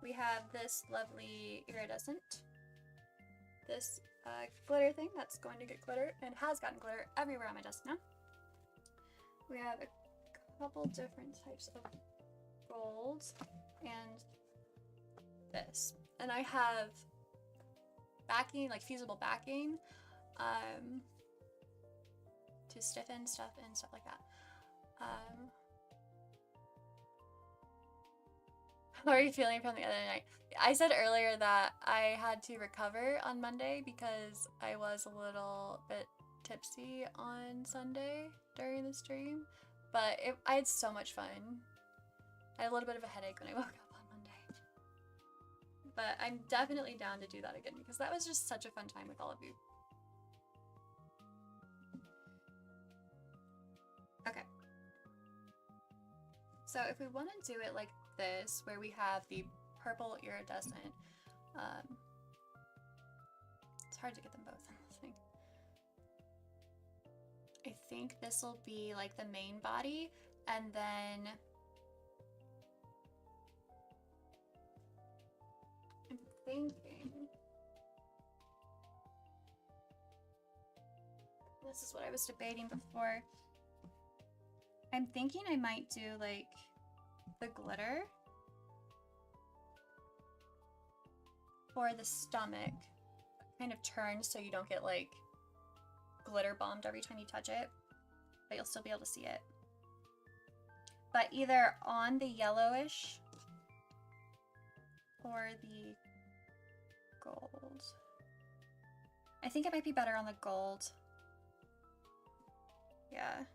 Speaker 1: we have this lovely iridescent, this glitter thing that's going to get glitter and has gotten glitter everywhere on my desk now. We have a couple different types of gold and this. And I have backing, like fusible backing, to stiffen stuff and stuff like that. How are you feeling from the other night? I said earlier that I had to recover on Monday because I was a little bit tipsy on Sunday during the stream, but I had so much fun. I had a little bit of a headache when I woke up on Monday. But I'm definitely down to do that again because that was just such a fun time with all of you. Okay. So if we want to do it like this, where we have the purple iridescent, it's hard to get them both in the thing. I think this will be like the main body, and then I'm thinking this is what I was debating before. I'm thinking I might do like the glitter for the stomach, kind of turned so you don't get like glitter bombed every time you touch it, but you'll still be able to see it. But either on the yellowish or the gold. I think it might be better on the gold. Yeah.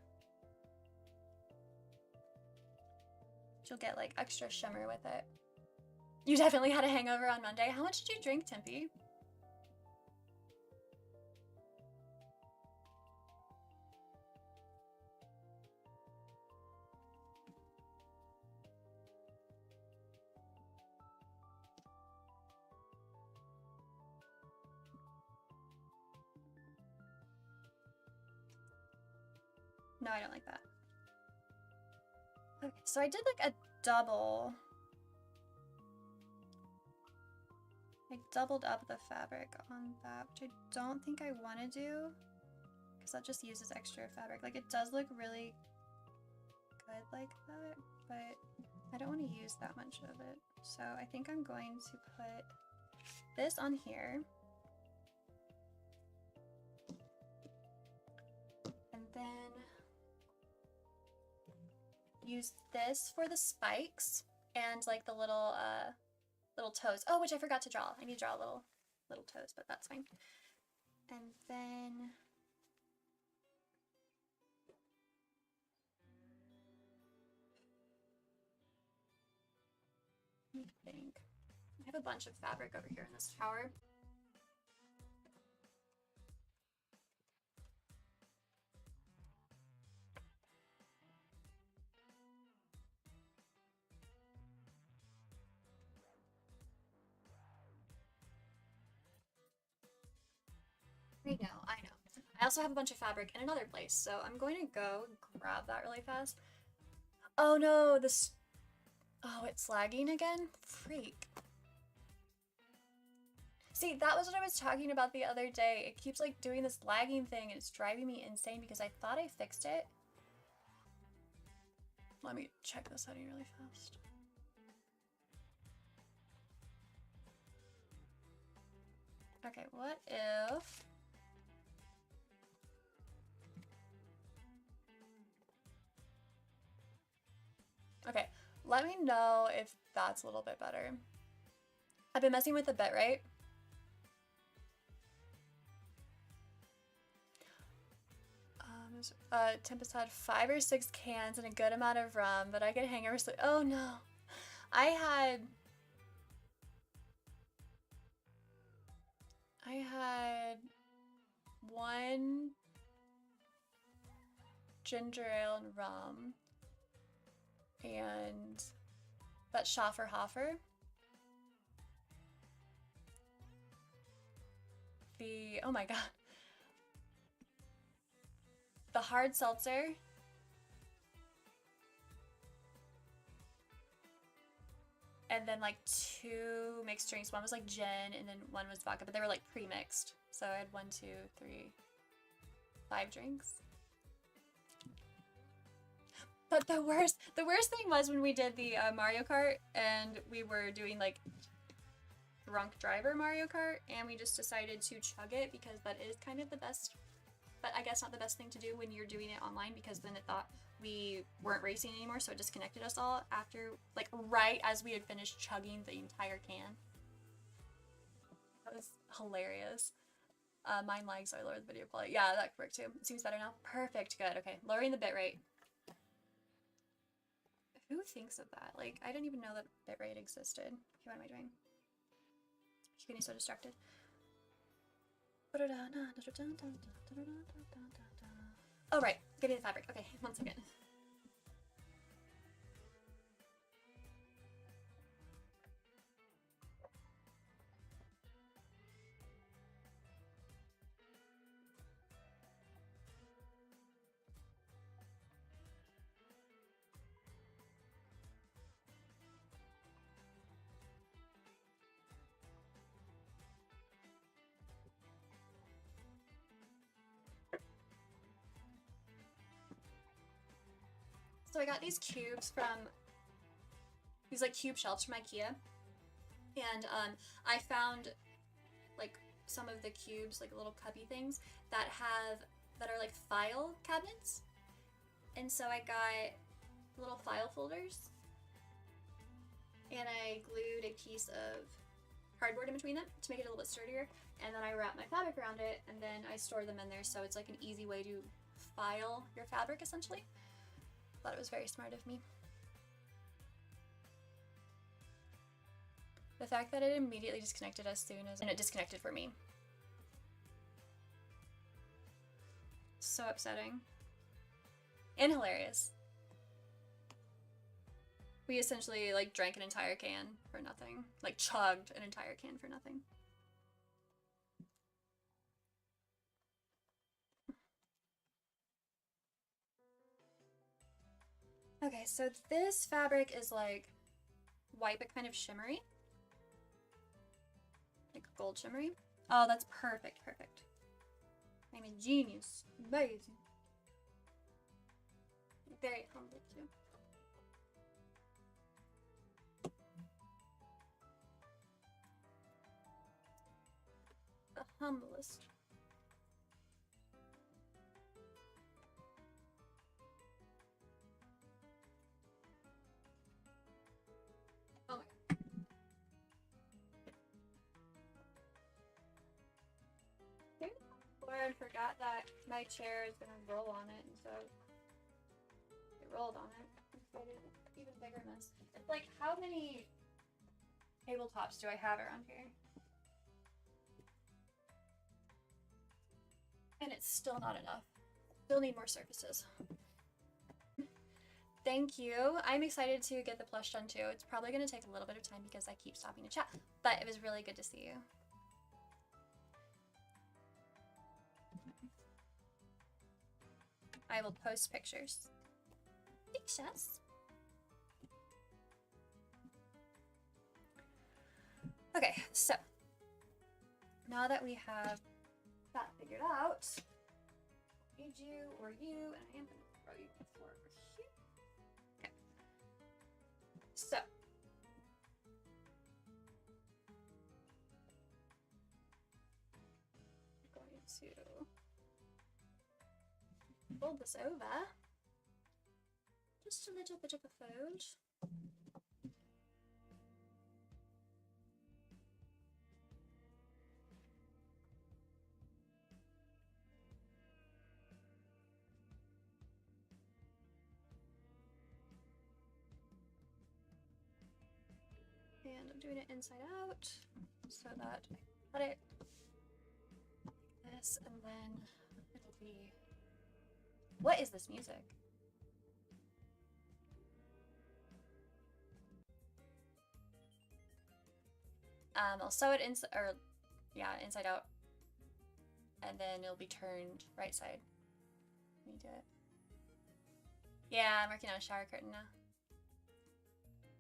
Speaker 1: You'll get like extra shimmer with it. You definitely had a hangover on Monday. How much did you drink, Timpy? No, I don't like that. Okay, so I did like a double. I doubled up the fabric on that, which I don't think I want to do because that just uses extra fabric. Like it does look really good like that, but I don't want to use that much of it. So I think I'm going to put this on here. And then use this for the spikes and like the little toes. Oh, which I forgot to draw. I need to draw little toes, but that's fine. And then let me think. I have a bunch of fabric over here in this tower. I know. I also have a bunch of fabric in another place, so I'm going to go grab that really fast. Oh no, this... Oh, it's lagging again? Freak. See, that was what I was talking about the other day. It keeps like doing this lagging thing and it's driving me insane because I thought I fixed it. Let me check this setting really fast. Okay, what if... Okay, let me know if that's a little bit better. I've been messing with the bitrate. Tempest had 5 or 6 cans and a good amount of rum, but I get hangover so... Oh no. I had 1 ginger ale and rum, That's Schaffer Hofer. The, oh my god. The hard seltzer. And then like 2 mixed drinks. One was like gin and then one was vodka, but they were like pre-mixed. So I had 1, 2, 3, 5 drinks. But the worst thing was when we did the Mario Kart and we were doing like drunk driver Mario Kart and we just decided to chug it because that is kind of the best, but I guess not the best thing to do when you're doing it online, because then it thought we weren't racing anymore, so it disconnected us all after, like, right as we had finished chugging the entire can. That was hilarious. Mine lags, so I lowered the video quality. Yeah, that worked too. It seems better now. Perfect, good, okay. Lowering the bitrate. Who thinks of that? Like, I didn't even know that bitrate existed. Okay, what am I doing? He's getting so distracted. Oh, right. Getting the fabric. Okay, 1 second. So I got these cubes from, these like cube shelves from IKEA, and I found like some of the cubes, like little cubby things that are like file cabinets, and so I got little file folders, and I glued a piece of cardboard in between them to make it a little bit sturdier, and then I wrapped my fabric around it, and then I store them in there, so it's like an easy way to file your fabric essentially. Thought it was very smart of me. The fact that it immediately disconnected as soon as, and it disconnected for me. So upsetting. And hilarious. We essentially like drank an entire can for nothing. Like chugged an entire can for nothing. Okay, so this fabric is like white but kind of shimmery. Like gold shimmery. Oh, that's perfect, perfect. I'm a genius. Amazing. Very humble too. The humblest. Oh my god. I forgot that my chair is gonna roll on it, and so it rolled on it. So it is an even bigger mess. It's like, how many tabletops do I have around here? And it's still not enough. Still need more surfaces. Thank you. I'm excited to get the plush done too. It's probably going to take a little bit of time because I keep stopping to chat, but it was really good to see you. I will post pictures. Pictures. Okay, so now that we have that figured out, I need you or you, and I am going to throw you on the floor over here. Okay. So I'm going to fold this over. Just a little bit of a fold. And I'm doing it inside out so that I cut it like this, and then it'll be... What is this music? I'll sew it inside out, and then it'll be turned right side. Let me do it. Yeah, I'm working on a shower curtain now.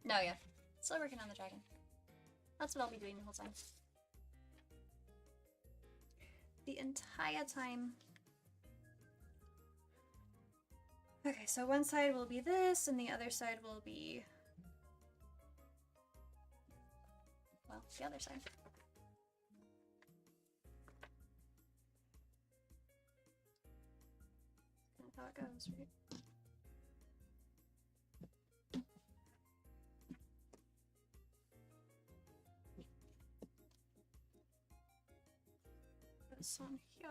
Speaker 1: No, yeah. Still working on the dragon. That's what I'll be doing the whole time. The entire time. Okay, so one side will be this, and the other side will be... well, the other side. That's kind of how it goes, right? This on here.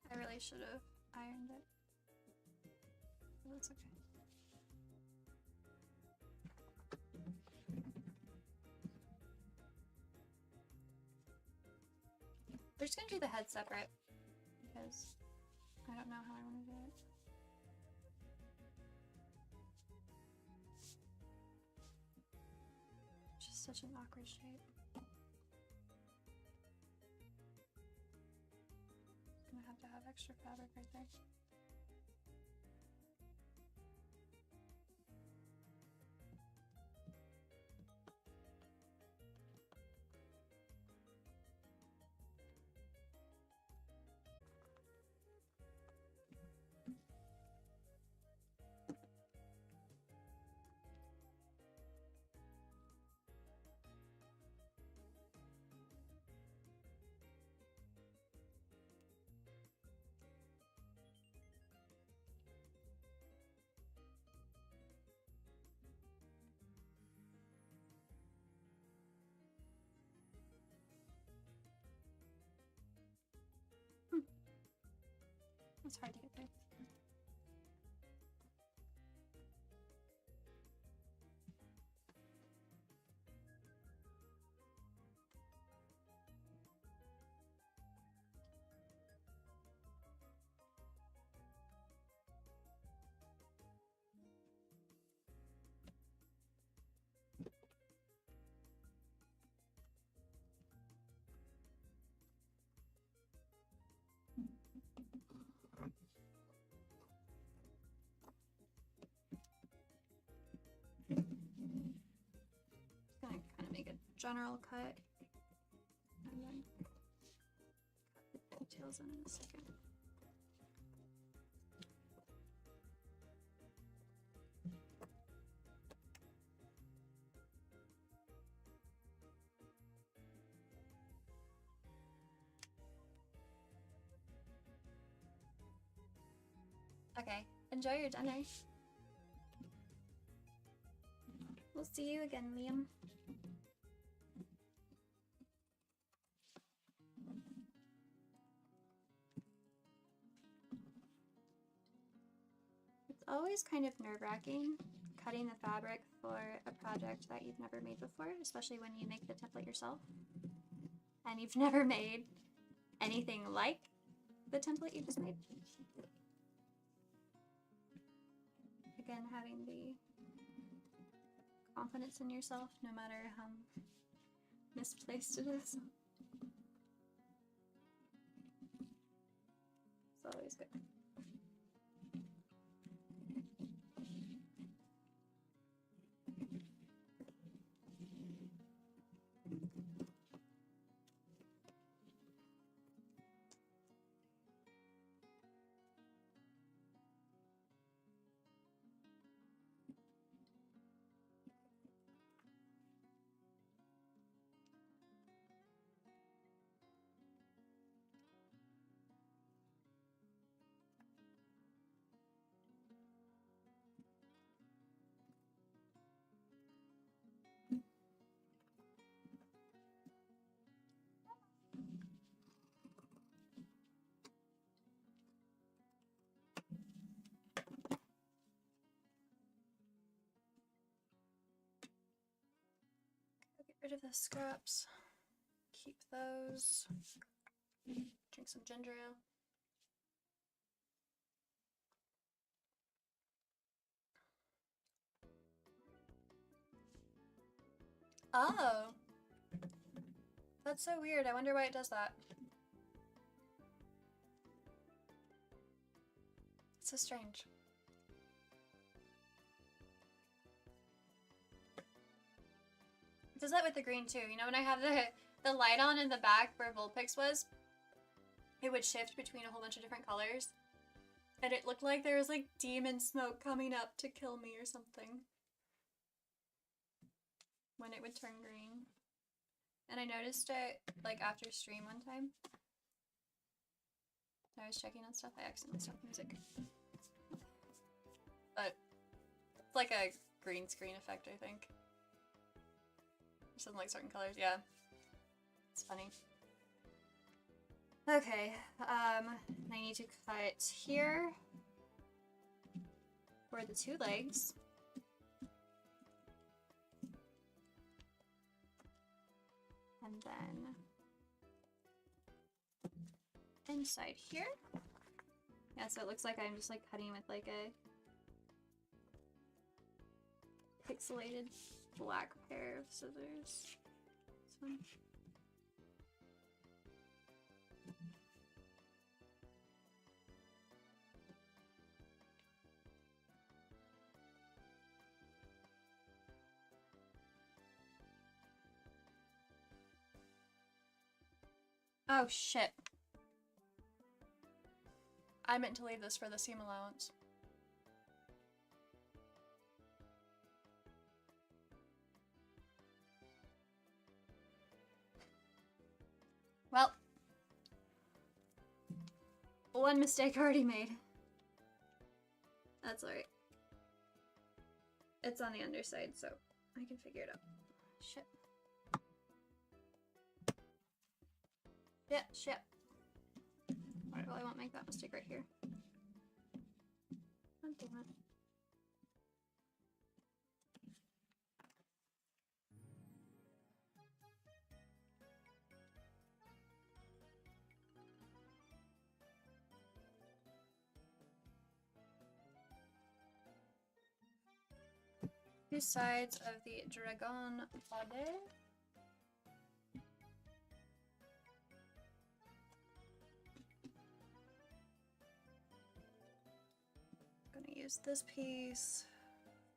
Speaker 1: I really should have ironed it. But that's okay. We're just gonna do the head separate because I don't know how I want to do it. It's just such an awkward shape. Gonna have to have extra fabric right there. It's hard to get through. Just gonna kind of make a general cut and then cut the details in a second. Okay, enjoy your dinner. We'll see you again, Liam. It's always kind of nerve-wracking cutting the fabric for a project that you've never made before, especially when you make the template yourself and you've never made anything like the template you just made. Again, having the confidence in yourself, no matter how misplaced it is. It's always good. Get rid of the scraps. Keep those. Drink some ginger ale. Oh. That's so weird. I wonder why it does that. It's so strange. It does that with the green too. You know, when I have the light on in the back where Vulpix was, it would shift between a whole bunch of different colors. And it looked like there was like demon smoke coming up to kill me or something. When it would turn green. And I noticed it like after stream one time. I was checking on stuff, I accidentally stopped music. But it's like a green screen effect, I think. Or something like certain colors, yeah. It's funny. Okay, I need to cut here for the 2 legs. And then inside here. Yeah, so it looks like I'm just like cutting with like a pixelated black pair of scissors. This one. Oh shit. I meant to leave this for the seam allowance. Well, one mistake already made. That's alright. It's on the underside, so I can figure it out. Shit. Yeah, shit. Alright, well I won't make that mistake right here. Oh, damn it. Two sides of the dragon body. I'm gonna use this piece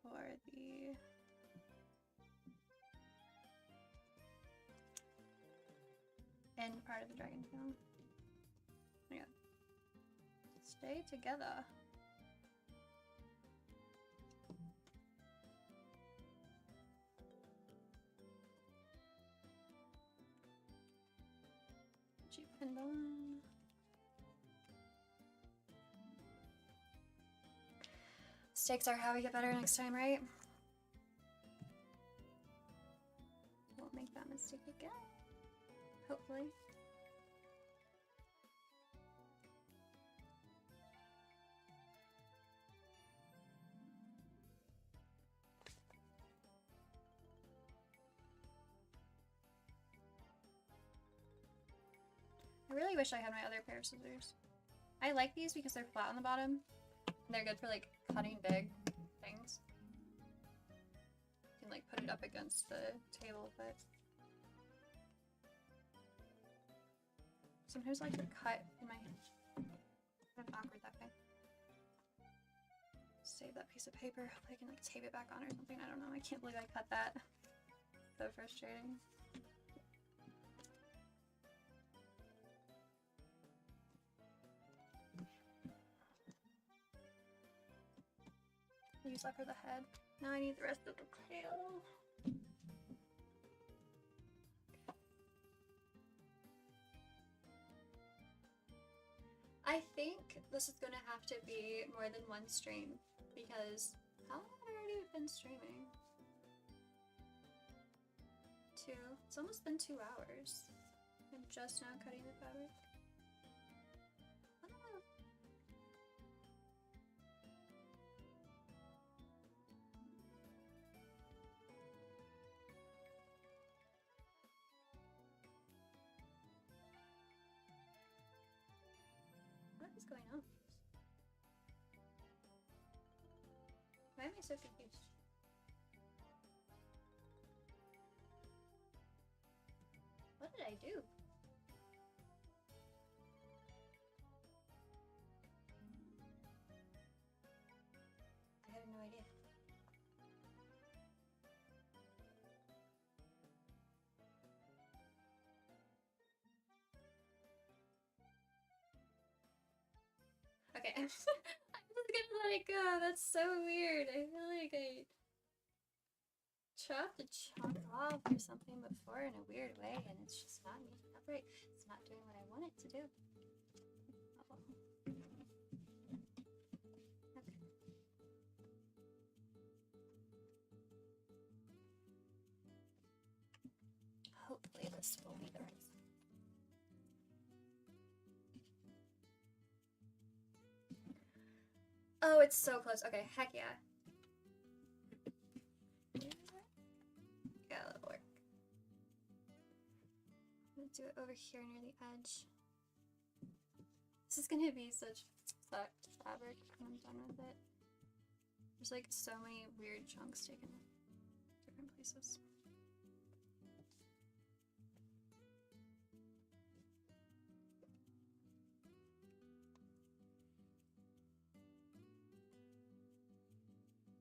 Speaker 1: for the end part of the dragon tail. Yeah. Stay together. Cheap pendulum. Stakes are how we get better next time, right? Won't make that mistake again. Hopefully. I really wish I had my other pair of scissors. I like these because they're flat on the bottom. And they're good for like cutting big things. You can like put it up against the table, but sometimes I like to cut in my hand. Kind of awkward that way. Save that piece of paper. Hopefully I can like tape it back on or something. I don't know. I can't believe I cut that. So frustrating. Use that for the head. Now I need the rest of the tail. I think this is gonna have to be more than one stream because how long have I already been streaming? 2. It's almost been 2 hours. I'm just now cutting the fabric. What is going on? Why am I so confused? I do. I have no idea. Okay, I'm just gonna let it go. That's so weird. I feel like I chopped a chunk off or something before in a weird way, and it's just not meeting up right. It's not doing what I want it to do. Oh, well. Okay. Hopefully this will be the right size. Oh, it's so close. Okay, heck yeah. Yeah, that'll work. I'm gonna do it over here near the edge. This is gonna be such sucked fabric when I'm done with it. There's like so many weird chunks taken different places.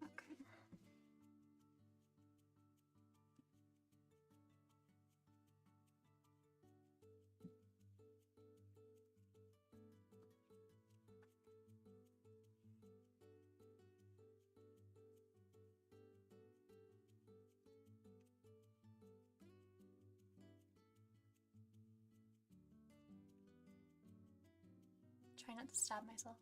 Speaker 1: Okay. Try not to stab myself.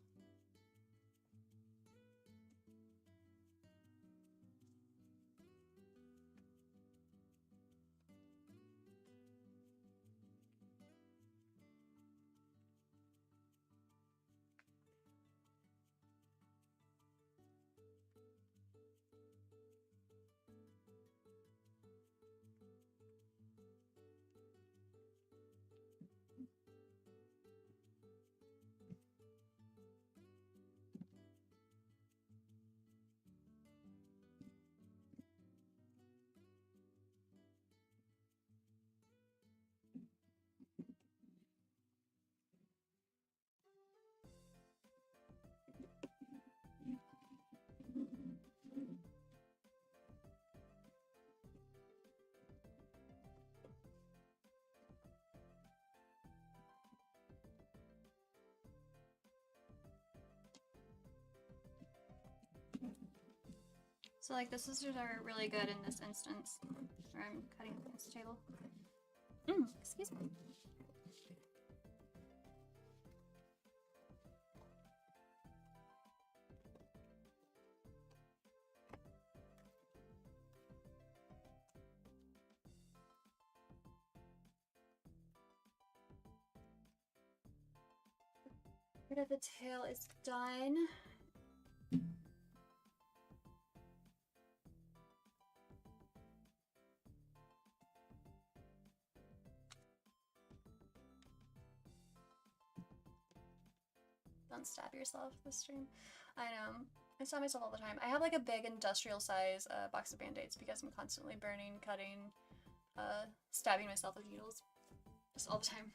Speaker 1: So like the scissors are really good in this instance, where I'm cutting against the table. Excuse me. Rid of the tail is done. Don't stab yourself this stream. I know. I stab myself all the time. I have like a big industrial size box of band-aids because I'm constantly burning, cutting, stabbing myself with needles. Just all the time.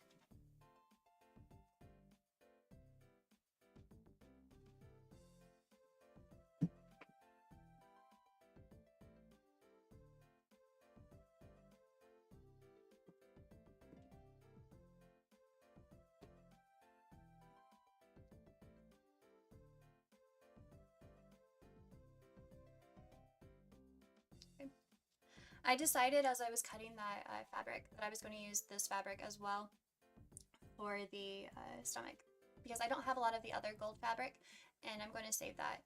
Speaker 1: I decided as I was cutting that fabric that I was going to use this fabric as well for the stomach because I don't have a lot of the other gold fabric and I'm going to save that.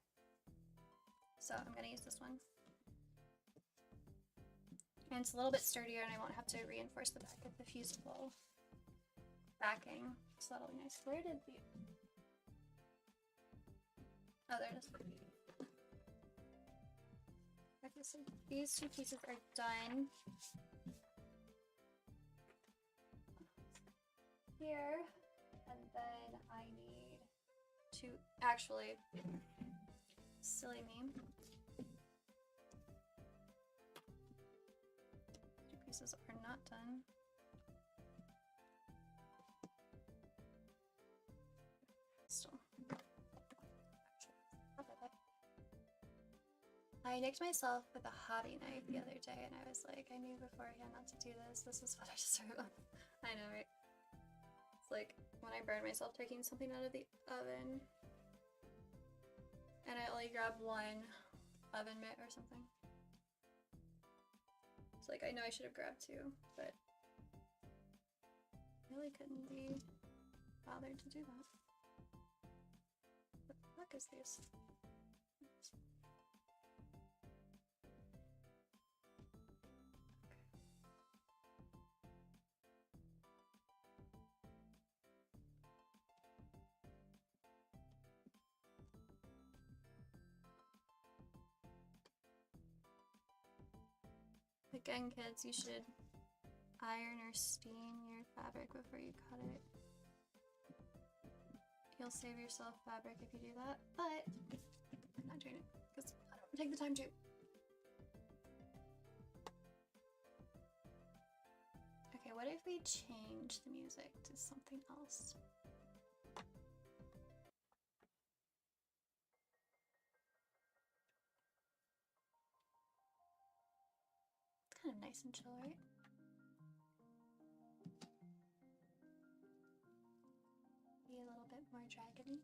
Speaker 1: So I'm going to use this one. And it's a little bit sturdier and I won't have to reinforce the back with the fusible backing. So that'll be nice. Where did the... Oh, there it is. Okay, so these two pieces are done. Here, and then I need to actually, silly me, two pieces are not done. I nicked myself with a hobby knife the other day, and I was like, I knew beforehand not to do this. This is what I deserve. I know, right? It's like when I burned myself taking something out of the oven, and I only grabbed one oven mitt or something. It's like, I know I should have grabbed two, but I really couldn't be bothered to do that. What the fuck is this? Again, kids, you should iron or steam your fabric before you cut it. You'll save yourself fabric if you do that, but I'm not doing it because I don't take the time to. Okay, what if we change the music to something else? It's kind of nice and chill, right? Be a little bit more dragony.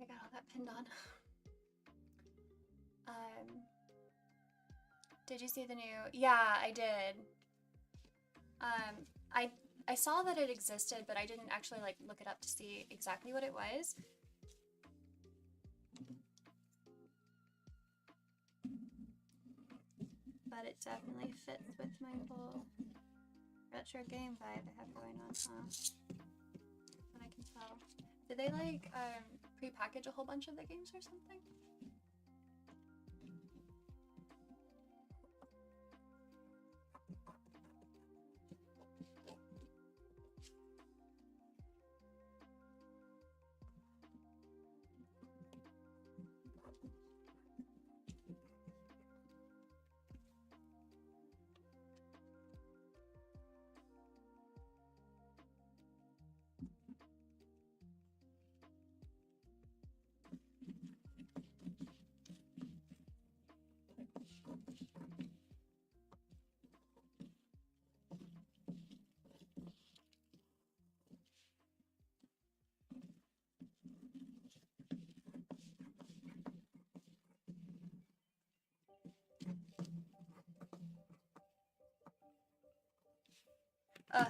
Speaker 1: I got all that pinned on. Did you see the new? Yeah, I did. I saw that it existed, but I didn't actually like look it up to see exactly what it was. But it definitely fits with my whole retro game vibe I have going on, huh? What I can tell. Did they like pre-package a whole bunch of the games or something?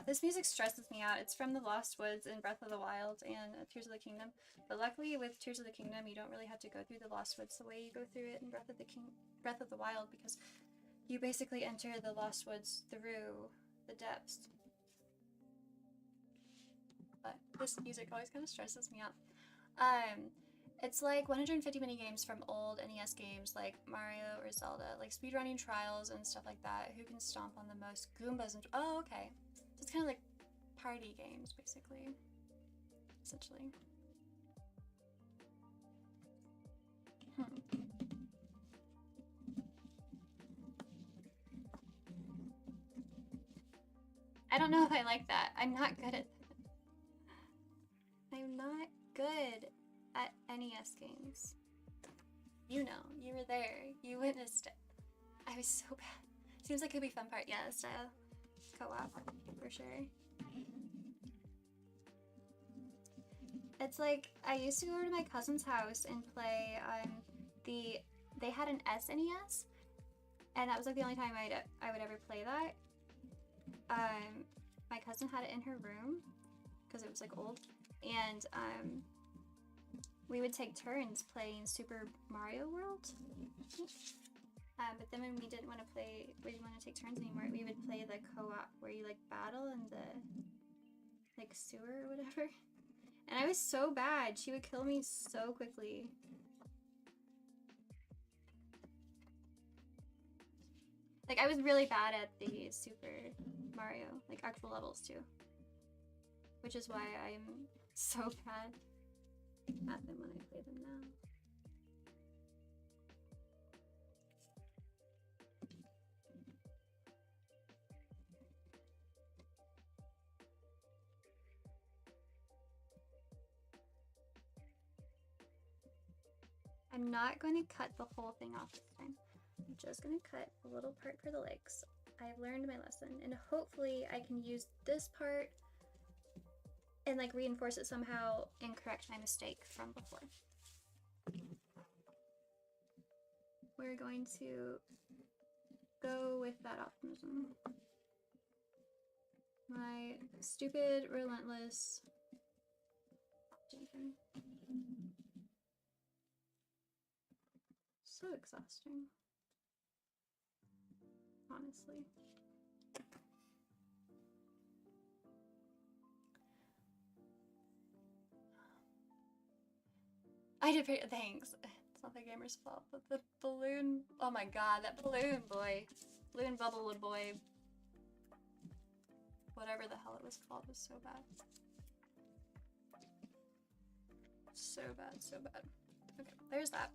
Speaker 1: This music stresses me out. It's from The Lost Woods and Breath of the Wild and Tears of the Kingdom. But luckily with Tears of the Kingdom, you don't really have to go through the Lost Woods the way you go through it in Breath of the Wild, because you basically enter the Lost Woods through the depths. But this music always kind of stresses me out. It's like 150 mini games from old NES games like Mario or Zelda, like speedrunning trials and stuff like that. Who can stomp on the most Goombas and oh, okay. So it's kind of like party games, basically. Essentially. I don't know if I like that. I'm not good at I'm not good at NES games. You know, you were there. You witnessed it. I was so bad. Seems like it could be a fun part. Yeah, style co-op for sure. It's like I used to go to my cousin's house and play they had an SNES, and that was like the only time I would ever play that. My cousin had it in her room because it was like old, and we would take turns playing Super Mario World. But then when we didn't want to take turns anymore, we would play the co-op where you like battle in the like sewer or whatever. And I was so bad. She would kill me so quickly. Like I was really bad at the Super Mario, like actual levels too. Which is why I'm so bad at them when I play them now. I'm not going to cut the whole thing off this time. I'm just going to cut a little part for the legs. I've learned my lesson, and hopefully I can use this part and like reinforce it somehow and correct my mistake from before. We're going to go with that optimism. My stupid, relentless optimism. So exhausting. Honestly. I did pretty, thanks. It's not the gamer's fault, but the balloon, oh my god, that balloon boy. Balloon bubblewood boy. Whatever the hell it was called was so bad. So bad, so bad. Okay, there's that.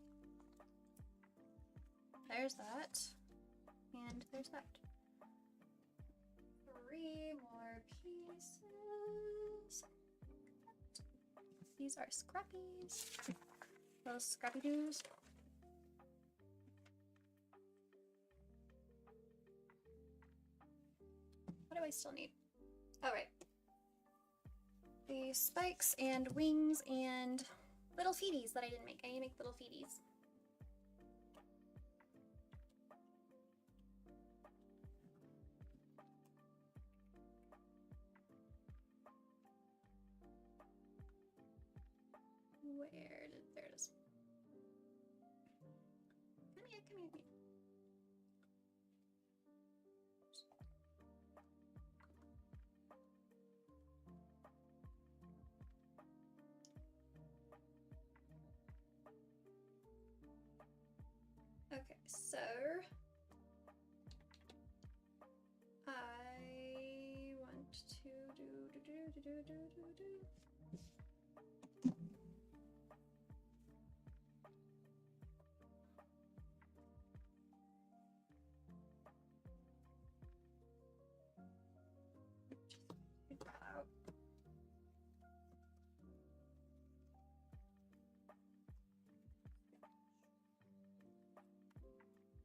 Speaker 1: There's that. And there's that. 3 more pieces. These are scrappies. Little scrappy doos. What do I still need? Oh, right. The spikes and wings and little feeties that I didn't make. I need to make little feeties. There it is. Come here, come here, come here. Okay, so I want to do.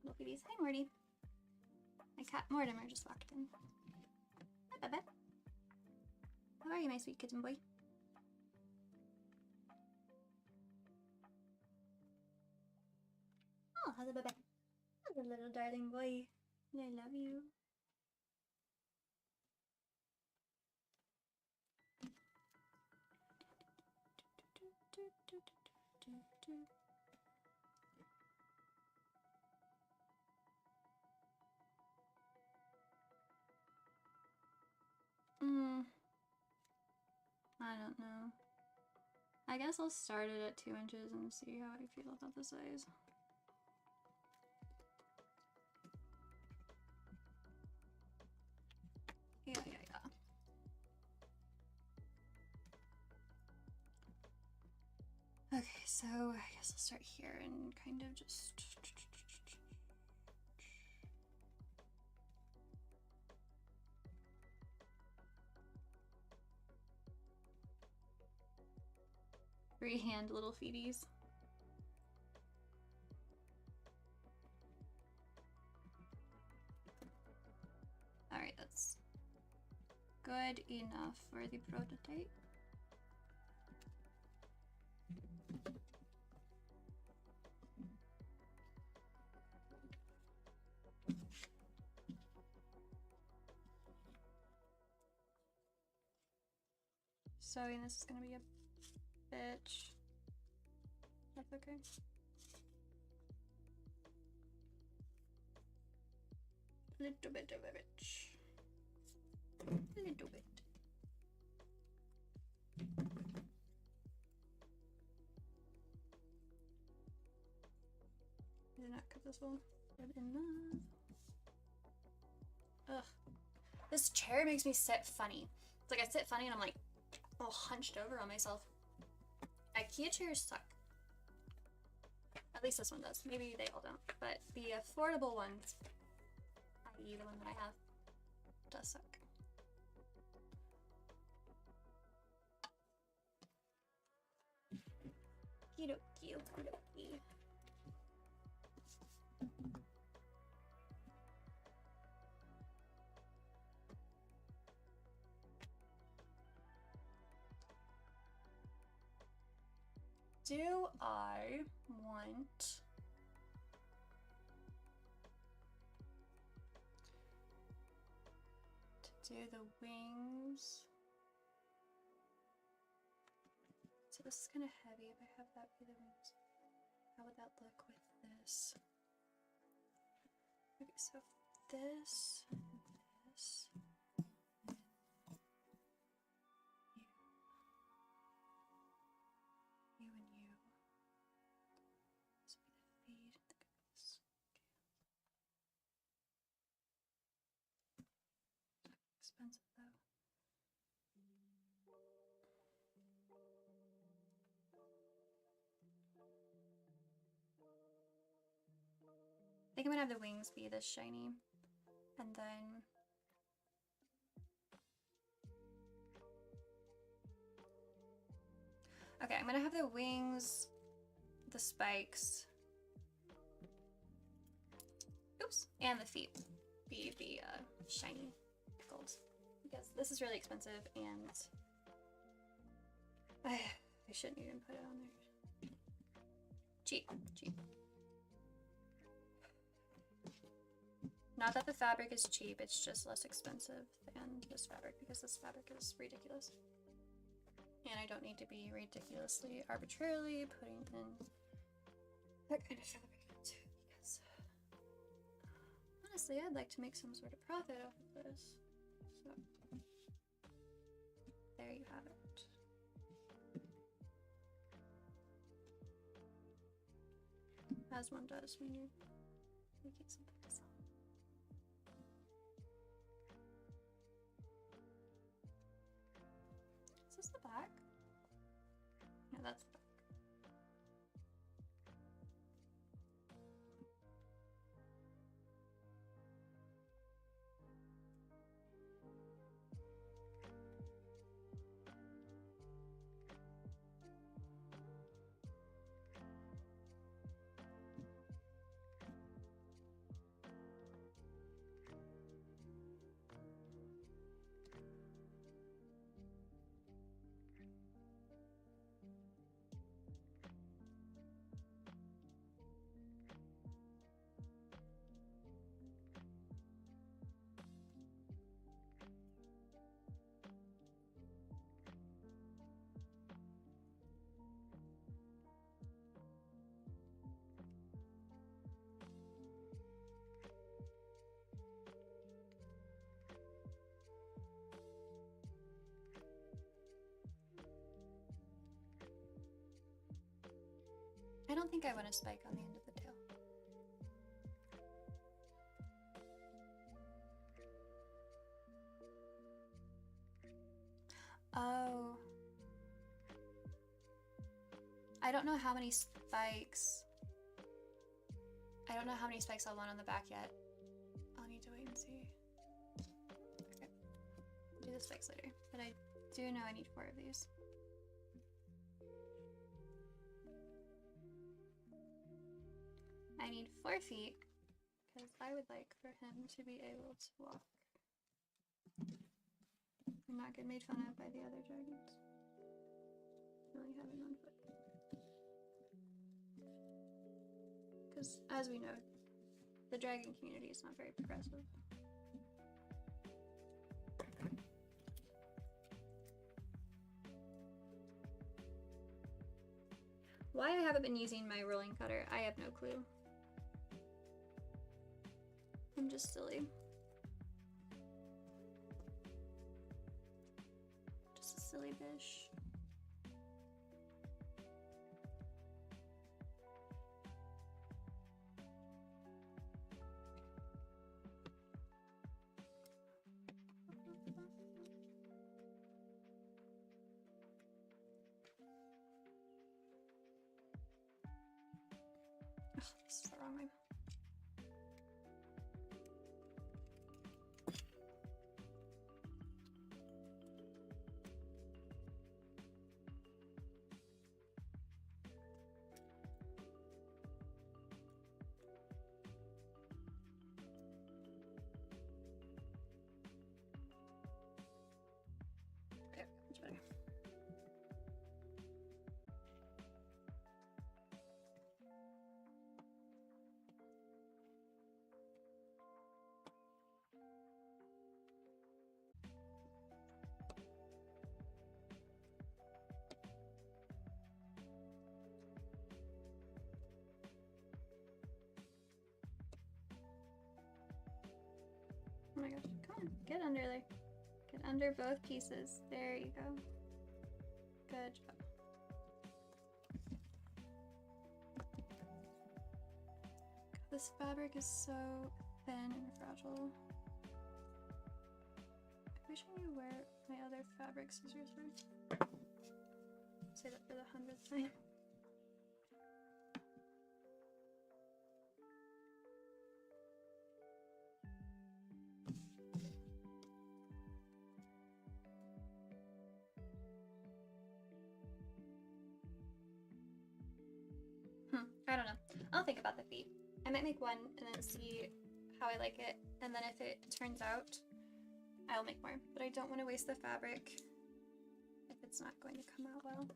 Speaker 1: Little babies. Hi, Morty. My cat Mortimer just walked in. Hi, Bubba. How are you, my sweet kitten boy? Oh, how's a Bubba? How's a little darling boy? I love you. I don't know. I guess I'll start it at 2 inches and see how I feel about the size. Yeah. Okay, so I guess I'll start here and kind of just... freehand little feeties. Alright, that's good enough for the prototype. Sewing this is gonna be a bitch. That's okay. Little bit of a bitch. A little bit. Did not cut this well. Good enough. Ugh. This chair makes me sit funny. It's like I sit funny and I'm like all hunched over on myself. IKEA chairs suck. At least this one does. Maybe they all don't. But the affordable ones, i.e. the one that I have, does suck. Okie dokie. Do I want to do the wings? So this is kind of heavy if I have that be the wings. How would that look with this? Okay, so this and this. You and you. This will be the feet. Look at this. Okay. Expensive though. I think I'm gonna have the wings be this shiny, and then okay, I'm gonna have the wings, the spikes, oops, and the feet be the shiny gold, because this is really expensive and I shouldn't even put it on there. Cheap. Not that the fabric is cheap, it's just less expensive than this fabric because this fabric is ridiculous. And I don't need to be ridiculously arbitrarily putting in that kind of fabric into it because honestly I'd like to make some sort of profit off of this. So there you have it. As one does when you're making something to sell. Is this the back? Yeah, that's the back. don't think I want a spike on the end of the tail. Oh. I don't know how many spikes. I don't know how many spikes I'll want on the back yet. I'll need to wait and see. Okay. I'll do the spikes later. But I do know I need 4 of these. I need 4 feet because I would like for him to be able to walk and not get made fun of by the other dragons. Only having 1 foot. Because, as we know, the dragon community is not very progressive. Why I haven't been using my rolling cutter, I have no clue. I'm just silly. Just a silly bitch. Ugh, this is the wrong way. Okay, much better. Oh my gosh, come on, get under there. Get under both pieces. There you go. Good job. God, this fabric is so thin and fragile. I wish I knew where my other fabric scissors were. Say that for the 100th time. I don't know. I'll think about the feet. I might make one and then see how I like it. And then if it turns out, I'll make more. But I don't want to waste the fabric if it's not going to come out well.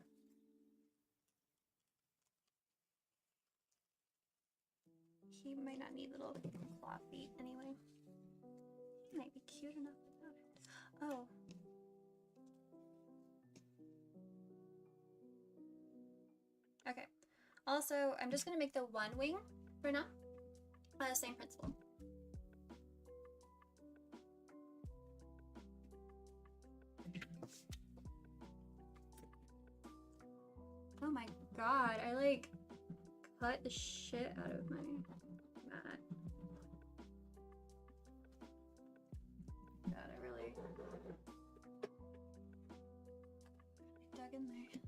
Speaker 1: He might not need little claw feet anyway. He might be cute enough without it. Oh. Okay. Also, I'm just going to make the one wing for now. Same principle. Oh my god, I like cut the shit out of my mat. God, I really dug in there.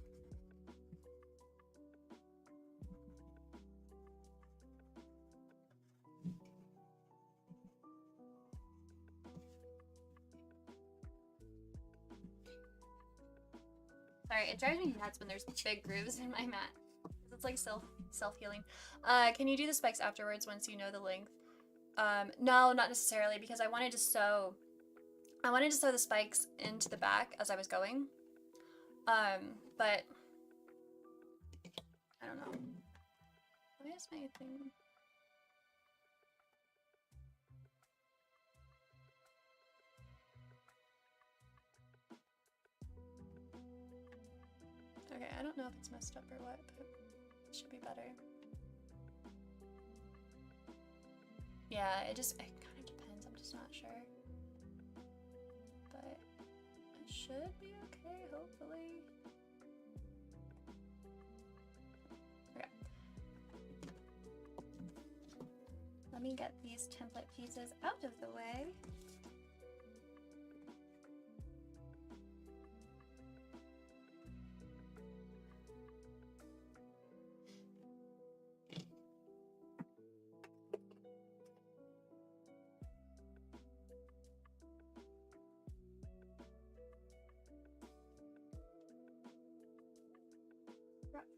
Speaker 1: Sorry, it drives me nuts when there's big grooves in my mat. It's like self-healing. Can you do the spikes afterwards once you know the length? No, not necessarily, because I wanted to sew the spikes into the back as I was going. But I don't know. Why is my thing? Okay, I don't know if it's messed up or what, but it should be better. Yeah, it kind of depends. I'm just not sure. But it should be okay, hopefully. Okay. let me get these template pieces out of the way.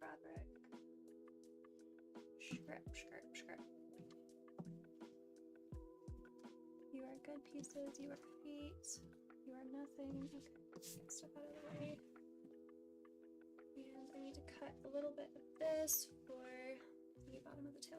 Speaker 1: Fabric. Scrap. You are good pieces, you are feet, you are nothing. Okay, get stuff out of the way. And I need to cut a little bit of this for the bottom of the tail.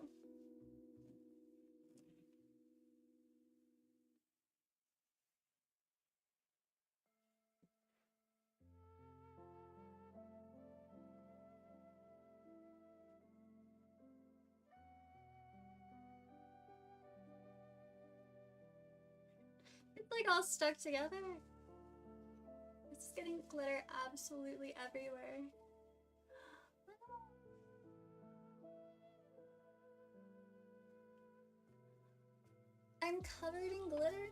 Speaker 1: It's like all stuck together. It's getting glitter absolutely everywhere. I'm covered in glitter.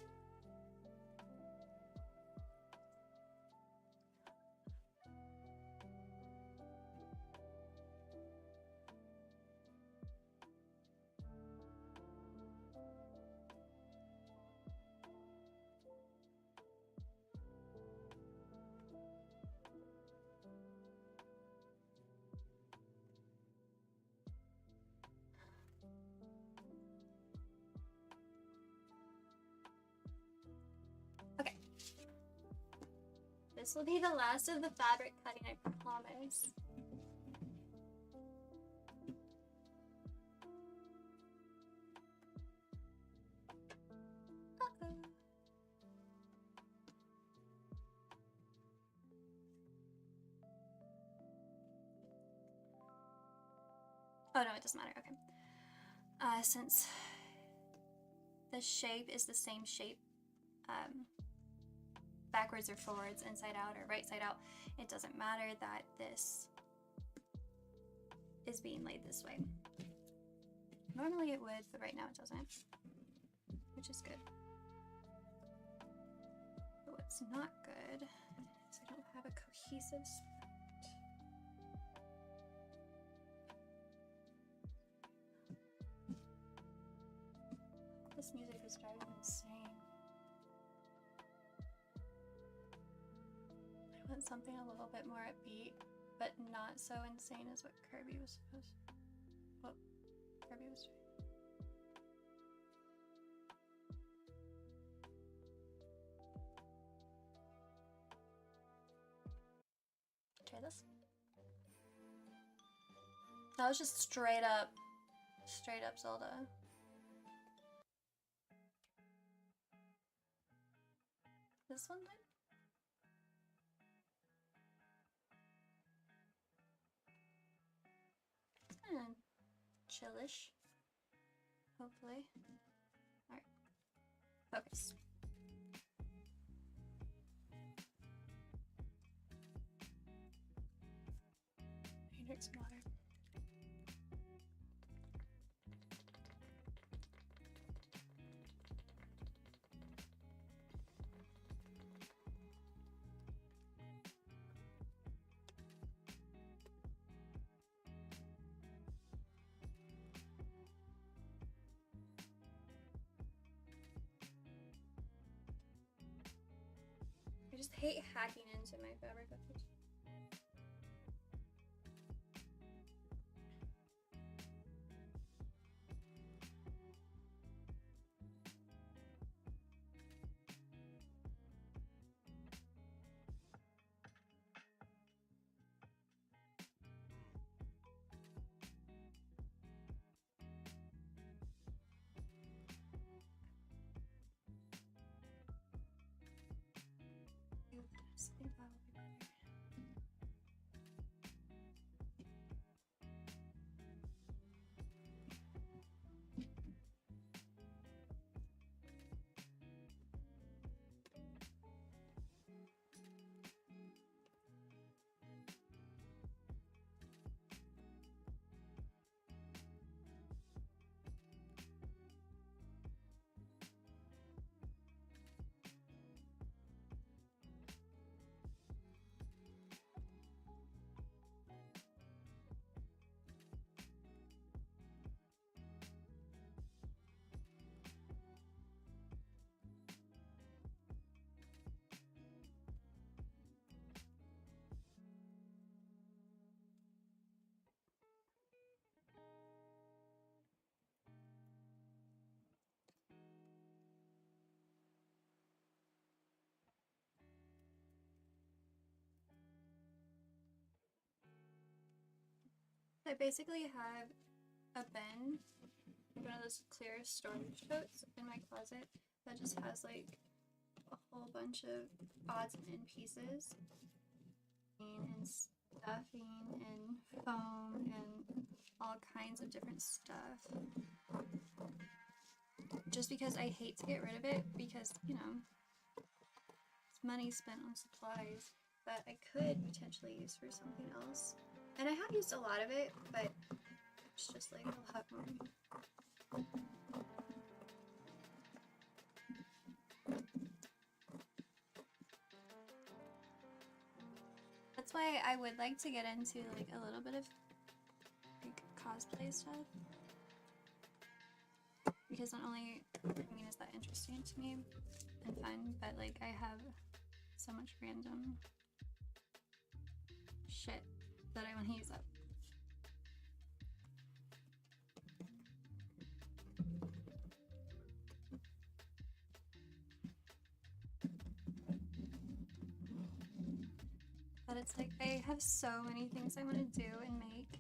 Speaker 1: This will be the last of the fabric cutting, I promise. Uh-oh. Oh no, it doesn't matter, okay. Since the shape is the same shape, backwards or forwards, inside out or right side out, it doesn't matter that this is being laid this way. Normally it would, but right now it doesn't, which is good. But what's not good is I don't have a cohesive spot. This music is driving me insane. I want something a little bit more upbeat, but not so insane as what Kirby was supposed to. What Kirby was doing. Try this. That was just straight up Zelda. This one did? It's kind of chillish. Hopefully. Alright. Focus. I need to drink some water. I just hate hacking into my fabric. Something that would be better. I basically have a bin, one of those clear storage totes in my closet that just has like a whole bunch of odds and end pieces and stuffing and foam and all kinds of different stuff. Just because I hate to get rid of it because, you know, it's money spent on supplies that I could potentially use for something else. And I have used a lot of it, but it's just like a lot more. That's why I would like to get into like a little bit of like cosplay stuff. Because not only, I mean, is that interesting to me and fun, but like I have so much random shit that I want to use up. But it's like I have so many things I want to do and make.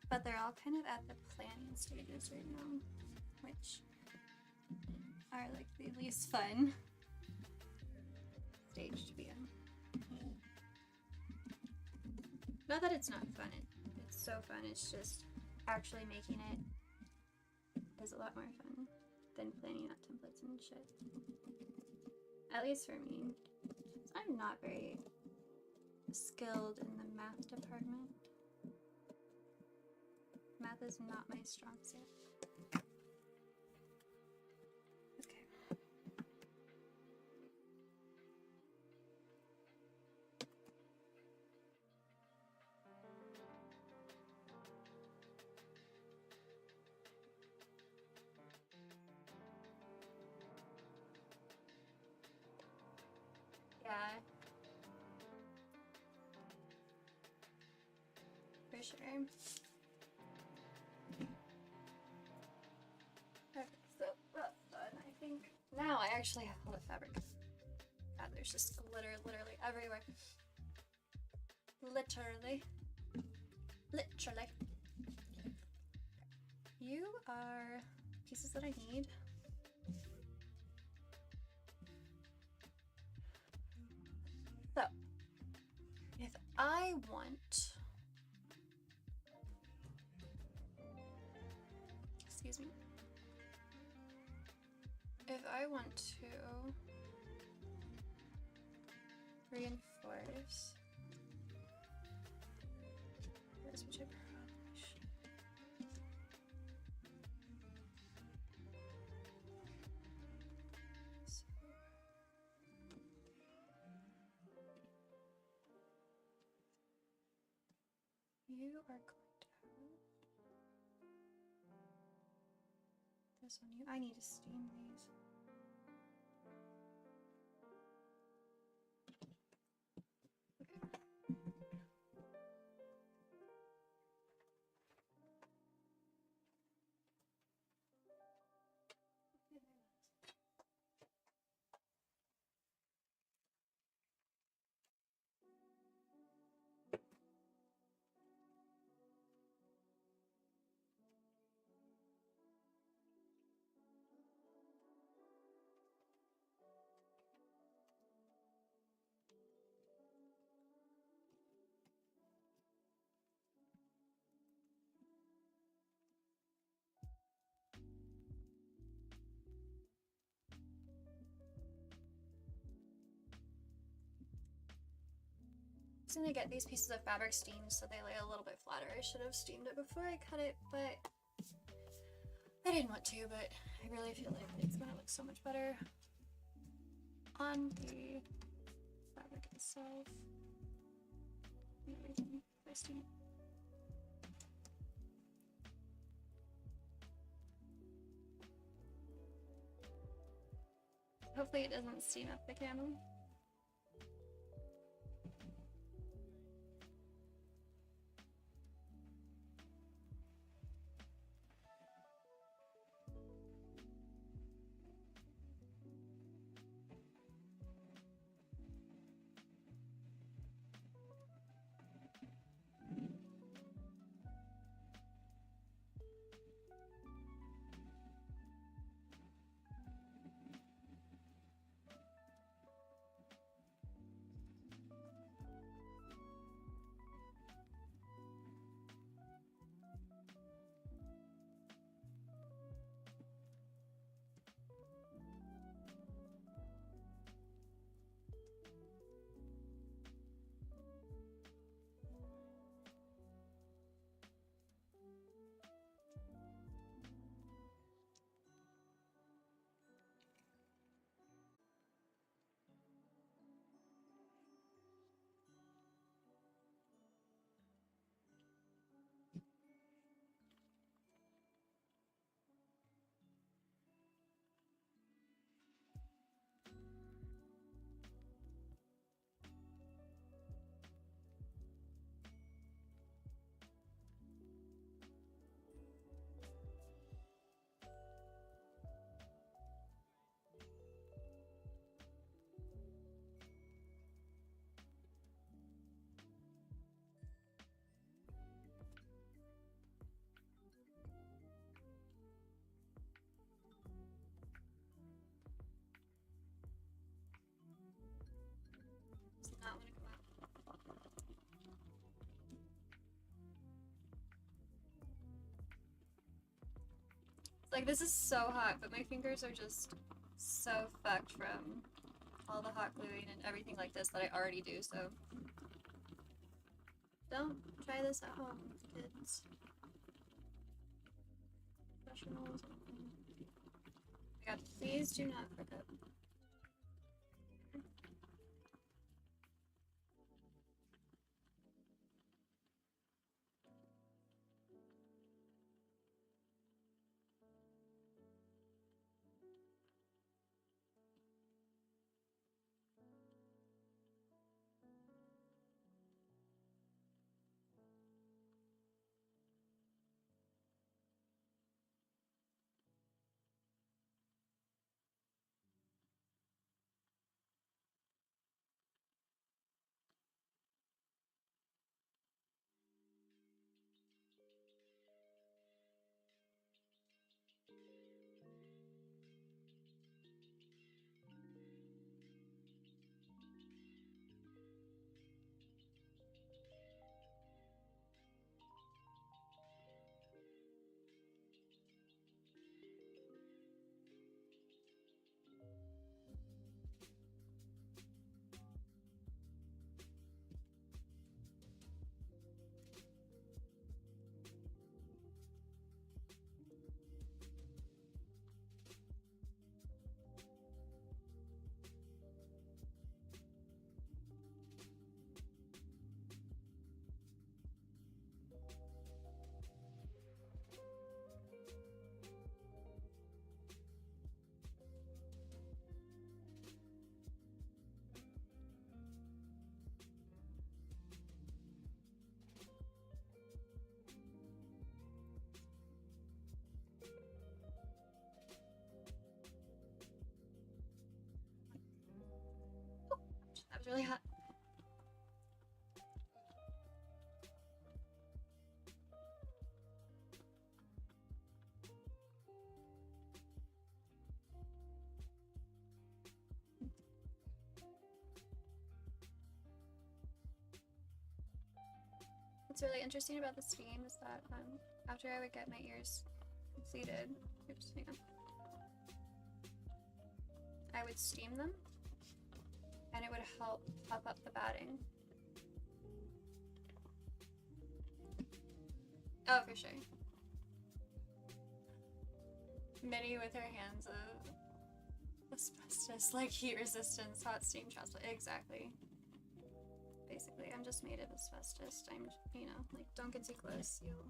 Speaker 1: But they're all kind of at the planning stages right now, which are like the least fun stage to be in. Not that it's not fun, it's so fun, it's just actually making it is a lot more fun than planning out templates and shit. At least for me. I'm not very skilled in the math department. Math is not my strong suit. Okay. Yeah. For sure. Okay, so that's done, I think. Now I actually have all the fabric. God, there's just glitter literally everywhere. Literally. Literally. You are pieces that I need. So, if I want, excuse me, if I want to reinforce, which I probably should. So, you are going to have this on you. I need to steam these. I'm just gonna get these pieces of fabric steamed so they lay a little bit flatter. I should have steamed it before I cut it, but I didn't want to, but I really feel like it's gonna look so much better on the fabric itself and everything if I steam it. Hopefully it doesn't steam up the camera. Like, this is so hot, but my fingers are just so fucked from all the hot gluing and everything like this that I already do, so don't try this at home, kids. Professionals. My god, please do not fuck up. That was really hot. What's really interesting about this game is that after I would get my ears completed, oops, hang on, I would steam them, and it would help pop up the batting. Oh, for sure. Minnie with her hands of asbestos, like heat resistance, hot steam chocolate. Exactly. Basically, I'm just made of asbestos. I'm, you know, like, don't get too close. You'll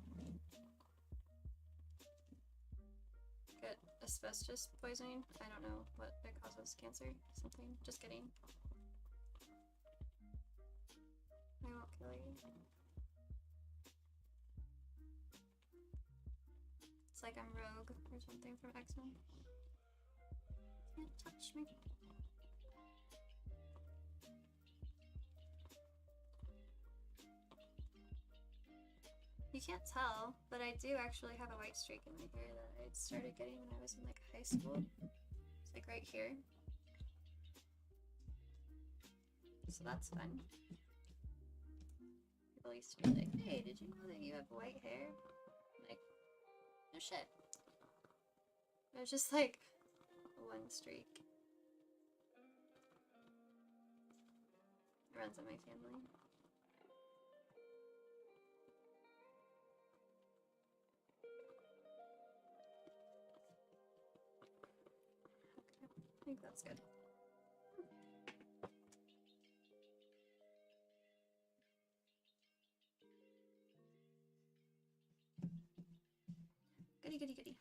Speaker 1: get asbestos poisoning. I don't know what it causes, cancer, something. Just kidding. I won't kill you. It's like I'm Rogue or something from X-Men. Can't touch me. You can't tell, but I do actually have a white streak in my hair that I started getting when I was in like high school. It's like right here. So that's fun. People used to be like, hey, did you know that you have white hair? I'm like, no shit. It was just like one streak. It runs in my family. I think that's good. Goody, goody, goody.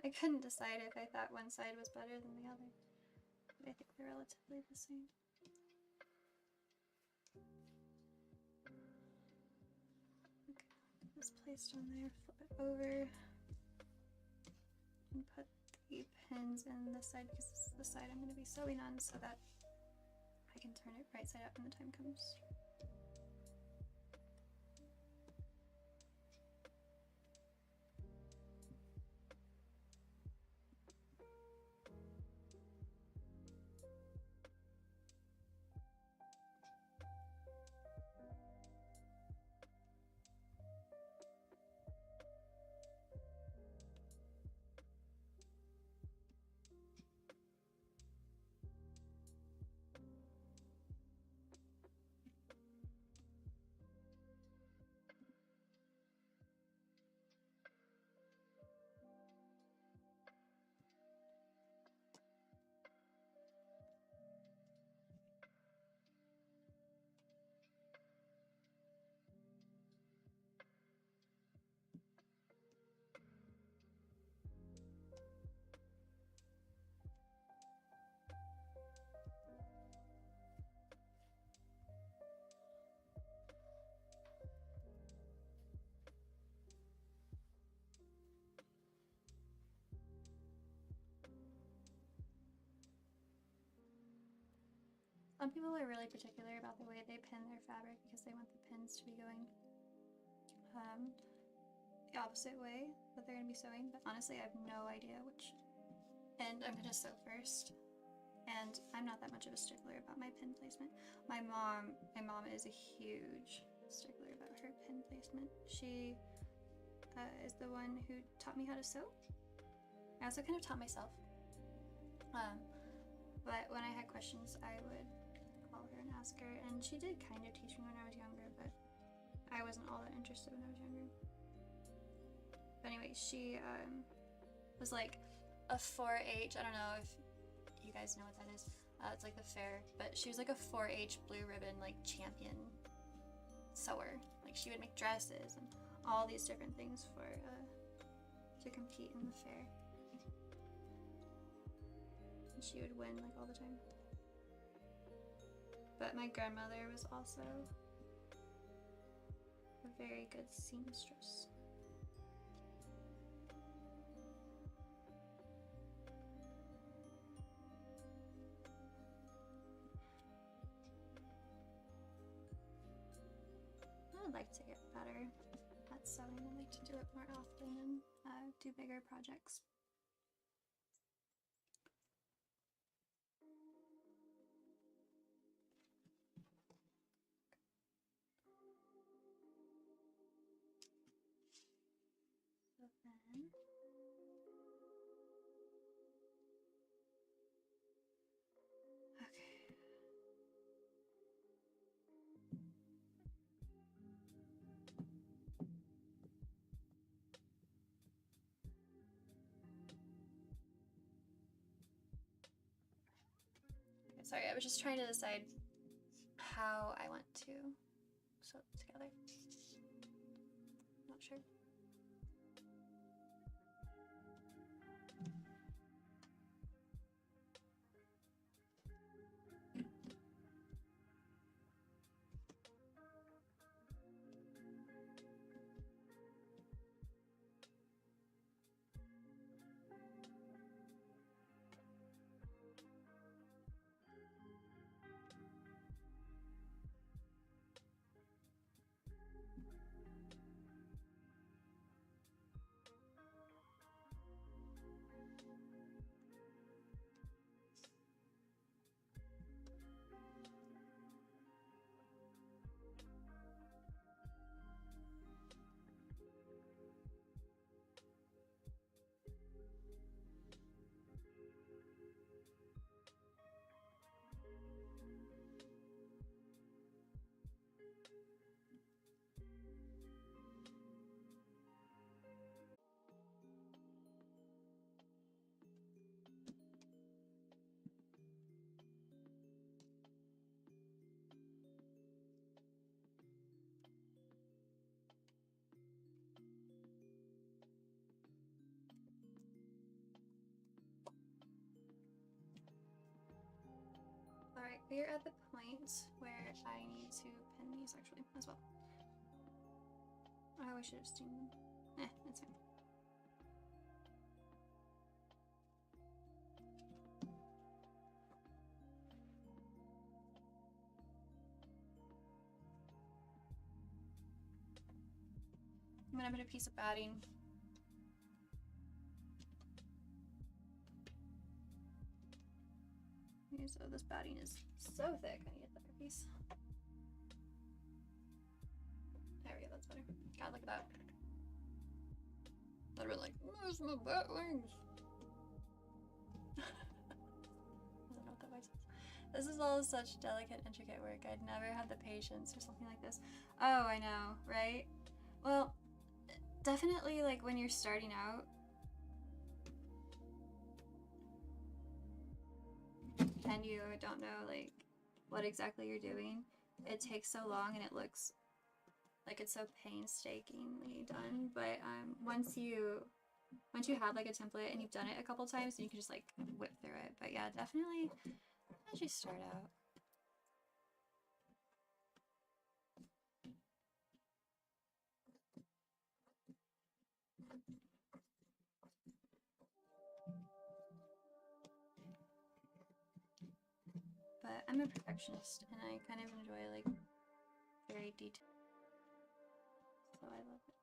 Speaker 1: I couldn't decide if I thought one side was better than the other. But I think they're relatively the same. this placed on there, flip it over, and put the pins in this side because this is the side I'm going to be sewing on so that I can turn it right side up when the time comes. Some people are really particular about the way they pin their fabric because they want the pins to be going the opposite way that they're going to be sewing, but honestly I have no idea which end I'm going to sew first, and I'm not that much of a stickler about my pin placement. My mom is a huge stickler about her pin placement. She is the one who taught me how to sew. I also kind of taught myself, but when I had questions I would call her and ask her, and she did kind of teach me when I was younger, but I wasn't all that interested when I was younger. But anyway, she was like a 4-H, I don't know if you guys know what that is, it's like the fair, but she was like a 4-H blue ribbon like champion sewer. Like she would make dresses and all these different things for to compete in the fair, and she would win like all the time. But my grandmother was also a very good seamstress. I would like to get better at sewing. I'd like to do it more often and do bigger projects. So then, okay. Sorry, I was just trying to decide how I want to sew it together. Not sure. Alright, we're at the point where I need to pin these actually as well. I probably should have seen them. That's fine. I'm gonna put a piece of batting. Okay, so this batting is so thick, I need a thicker piece. There we go, that's better. God, look at that. I'd be like, where's my bat wings? I don't know what that voice is. This is all such delicate, intricate work. I'd never had the patience for something like this. Oh, I know, right? Well, definitely, like, when you're starting out, and you don't know, like, what exactly you're doing, it takes so long and it looks like it's so painstakingly done. But once you have, like, a template and you've done it a couple times, you can just, like, whip through it. But yeah, definitely as you start out. But I'm a perfectionist, and I kind of enjoy, like, very detailed. So I love it.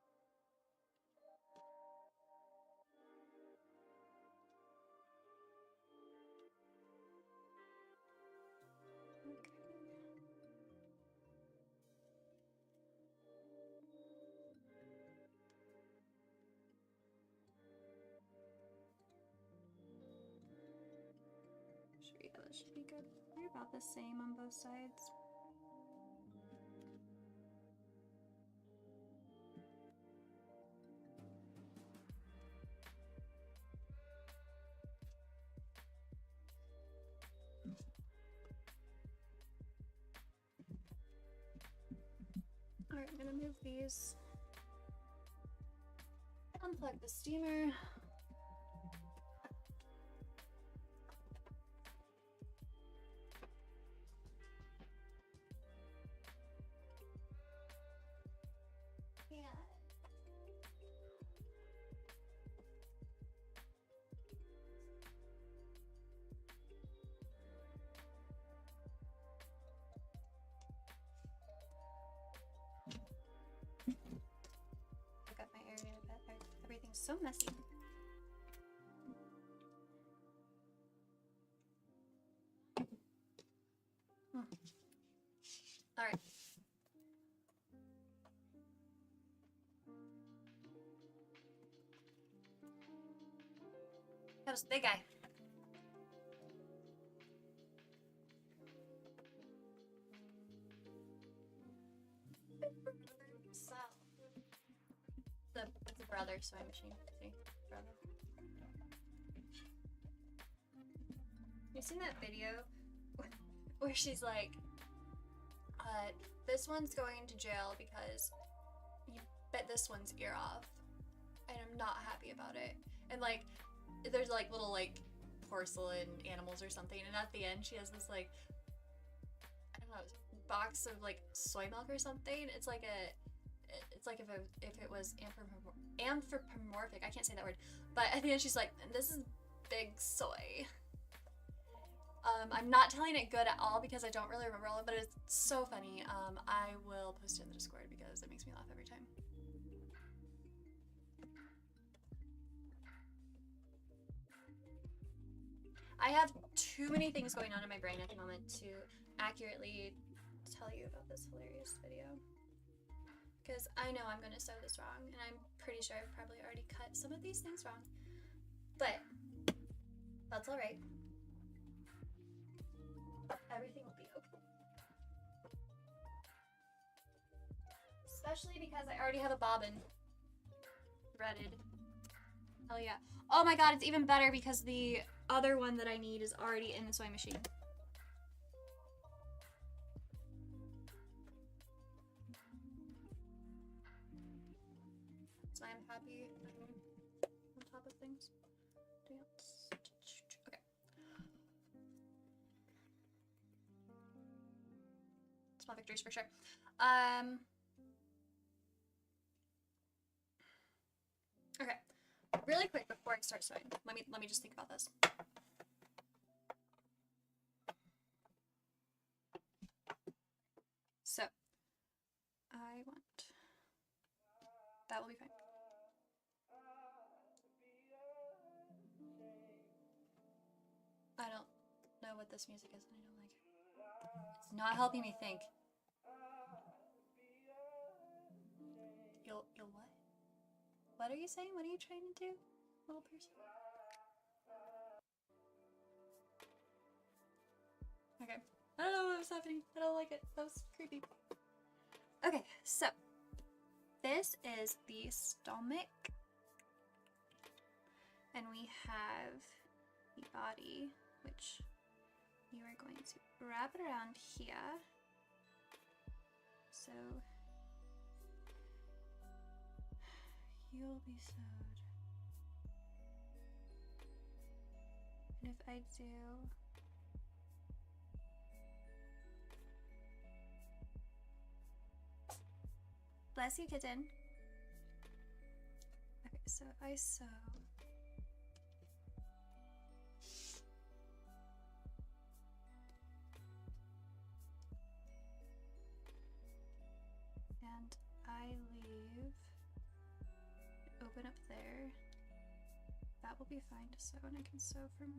Speaker 1: Okay. Sure, yeah, that should be good. They're about the same on both sides. Alright, I'm gonna move these. Unplug the steamer. Yeah. Pick up my area a bit. Everything's so messy. Alright. That was the big guy. So, it's a brother sewing machine. See? Brother. You seen that video where she's like, this one's going to jail because you bit this one's ear off, and I'm not happy about it. And like, there's like little like porcelain animals or something, and at the end she has this like, I don't know, box of like soy milk or something. It's like if it was anthropomorphic. I can't say that word, but at the end she's like, this is big soy. I'm not telling it good at all because I don't really remember all of it, but it's so funny. I will post it in the Discord because it makes me laugh every time. I have too many things going on in my brain at the moment to accurately tell you about this hilarious video. Because I know I'm going to sew this wrong, and I'm pretty sure I've probably already cut some of these things wrong. But that's alright. Everything will be okay. Especially because I already have a bobbin threaded. Hell yeah. Oh my god, it's even better because the other one that I need is already in the sewing machine. So I'm happy I'm on top of things. Okay. Small victories for sure. really quick before I start sewing, let me just think about this. So, I want, that will be fine. I don't know what this music is and I don't like it. It's not helping me think. You'll what? What are you saying? What are you trying to do, little person? Okay. I don't know what was happening. I don't like it. That was creepy. Okay, so this is the stomach. And we have the body, which you are going to wrap it around here. So you'll be sewed. And if I do bless you, kitten. Okay, so if I sew and I leave, open up there, that will be fine to sew, and I can sew from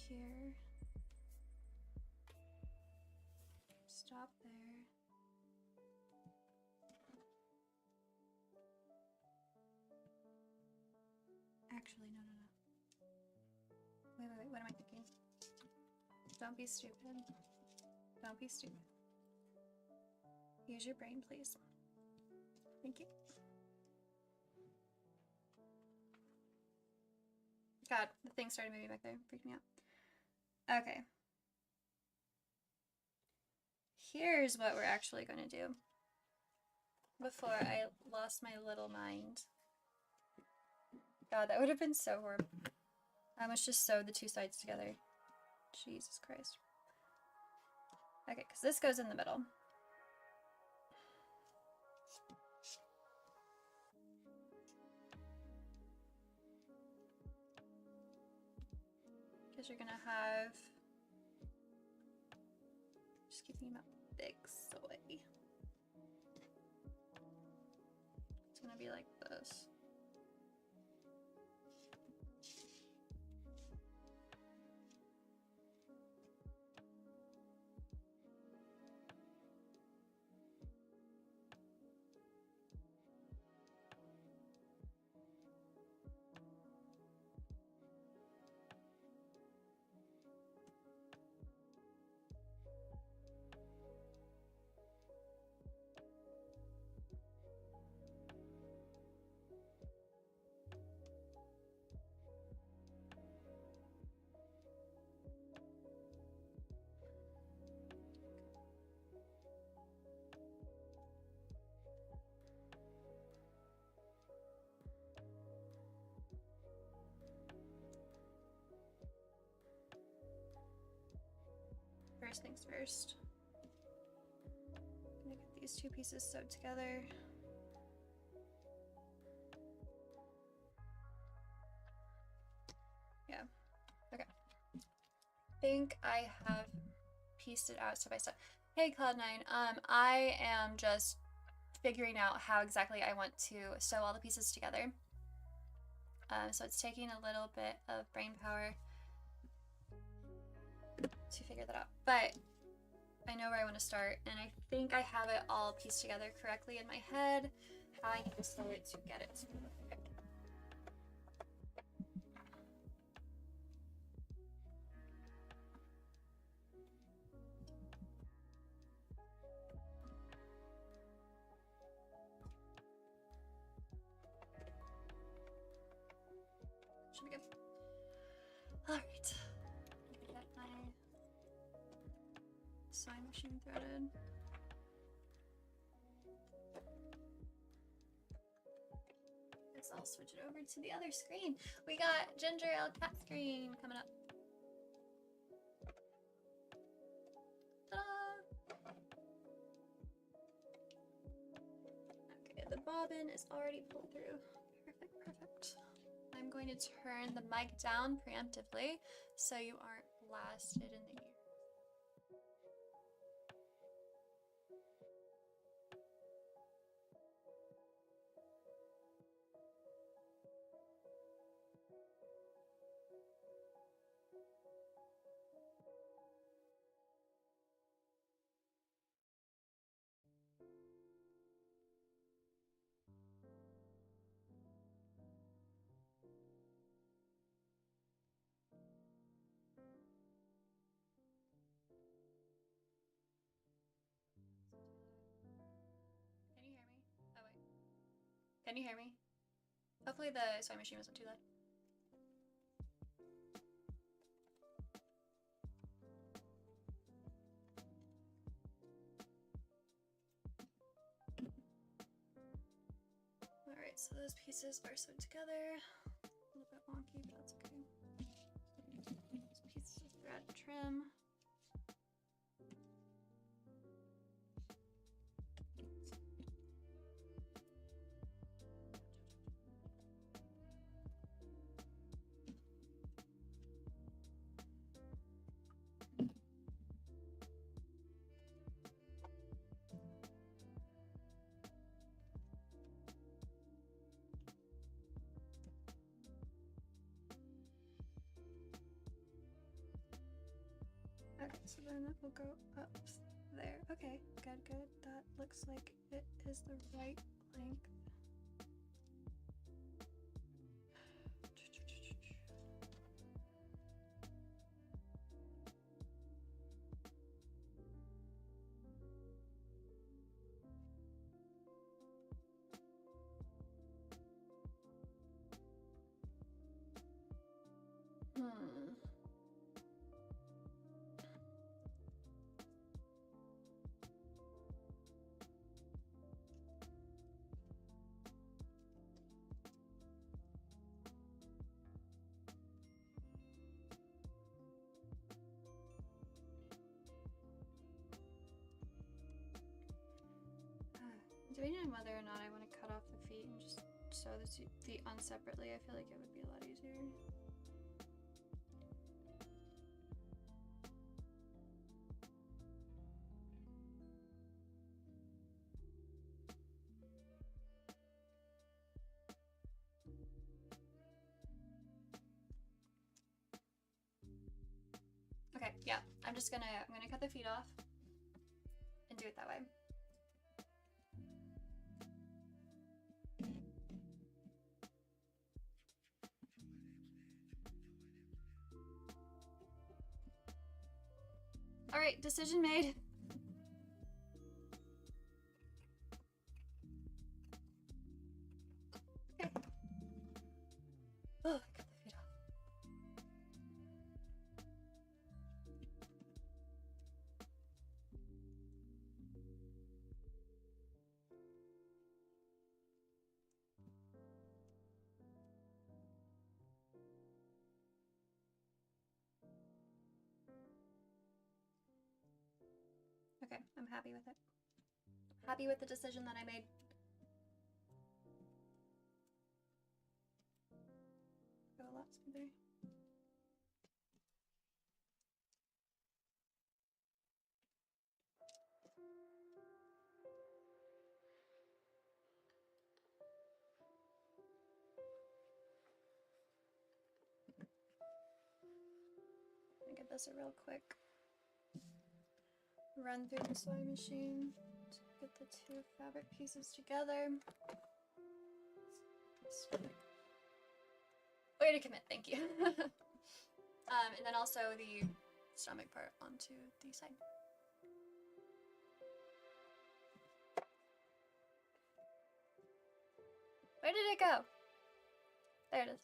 Speaker 1: here, stop there, actually no, wait, what am I thinking? Don't be stupid, don't be stupid. Use your brain, please. Thank you. God, the thing started moving back there. Freaked me out. Okay. Here's what we're actually going to do. Before I lost my little mind. God, that would have been so horrible. I almost just sewed the two sides together. Jesus Christ. Okay, because this goes in the middle. Because you're gonna have, just keeping them out big soy. It's gonna be like this. First things first. I'm gonna get these two pieces sewed together. Yeah. Okay. I think I have pieced it out step by step. Hey Cloud9, I am just figuring out how exactly I want to sew all the pieces together. So it's taking a little bit of brain power to figure that out, but I know where I want to start, and I think I have it all pieced together correctly in my head, how I need to sew it to get it. Okay. Should be good. All right. Get my sewing machine threaded. Guess I'll switch it over to the other screen. We got Ginger Ale Cat screen coming up. Ta-da! Okay, the bobbin is already pulled through. I'm going to turn the mic down preemptively so you aren't blasted in the ear. Can you hear me? Oh wait. Can you hear me? Hopefully the sewing machine wasn't too loud. Alright, so those pieces are sewed together. A little bit wonky, but that's okay. These pieces of thread trim. Okay, so then it will go up there. Okay, good, good. That looks like it is the right length. Hmm. Debating on whether or not I want to cut off the feet and just sew the feet on separately. I feel like it would be a lot easier. Okay, yeah, I'm gonna cut the feet off and do it that way. All right, decision made. Okay. Oh, cut the feet off. Okay, I'm happy with it. Happy with the decision that I made. Go a lot smoother. I'm gonna give this a real quick run through the sewing machine to get the two fabric pieces together. Way to commit, thank you. And then also the stomach part onto the side. Where did it go? There it is.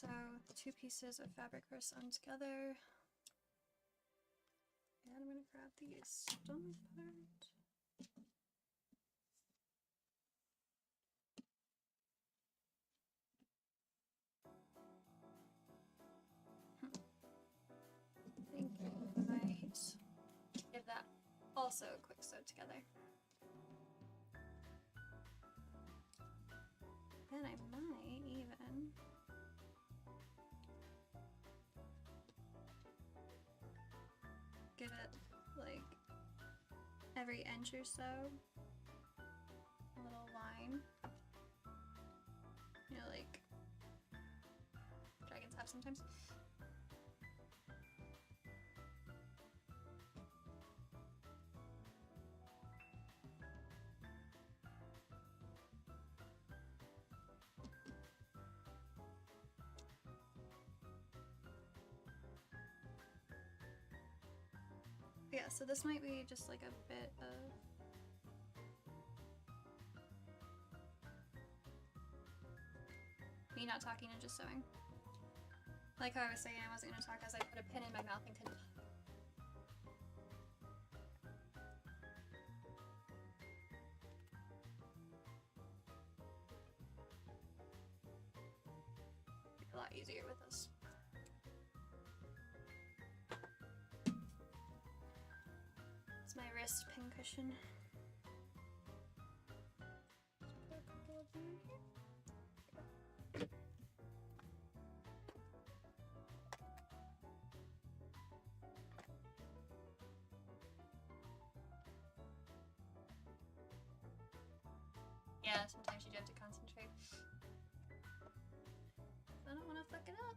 Speaker 1: So the two pieces of fabric are sewn together. And I'm going to grab the stump part. I think I might give that also a quick sew together. And I might even give it like every inch or so a little line. You know, like dragons have sometimes. Yeah, so this might be just like a bit of me not talking and just sewing. Like how I was saying I wasn't going to talk as I put a pin in my mouth and couldn't. A lot easier with this. It's my wrist pin cushion. Just put a couple of them in here. Yeah, sometimes you do have to concentrate. I don't want to fuck it up.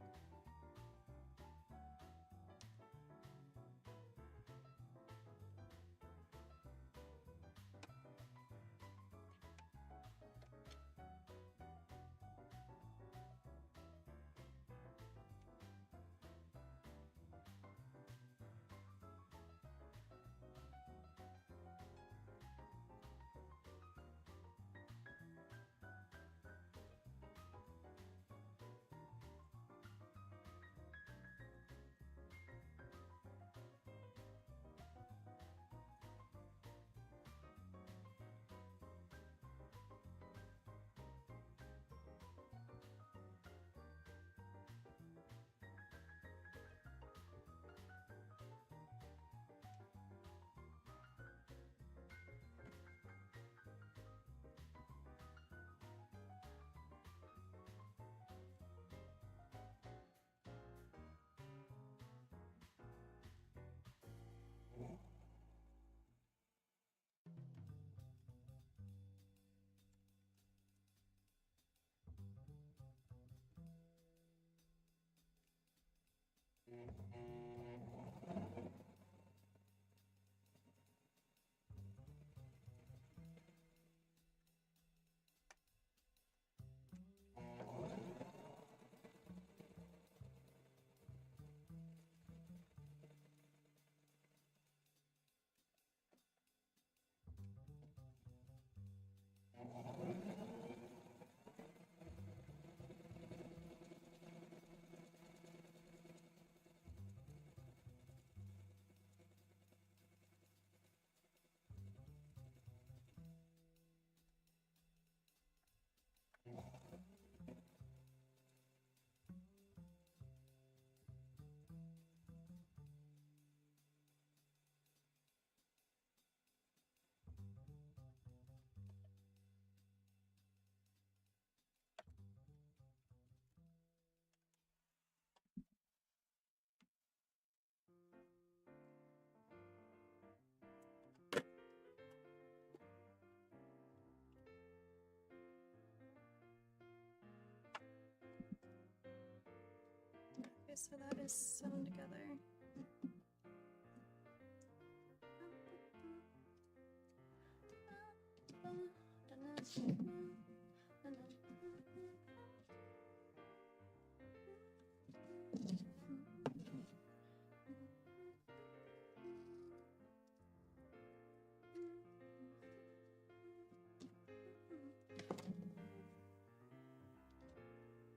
Speaker 1: Okay, so that is sewn together.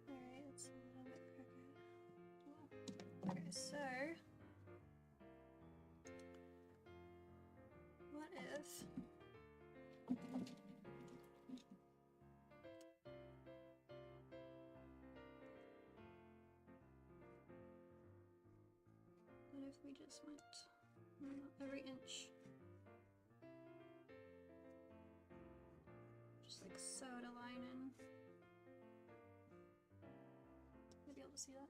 Speaker 1: Alright, it's a little bit if we just went every inch? Just like sewed a line in. Maybe able to see that?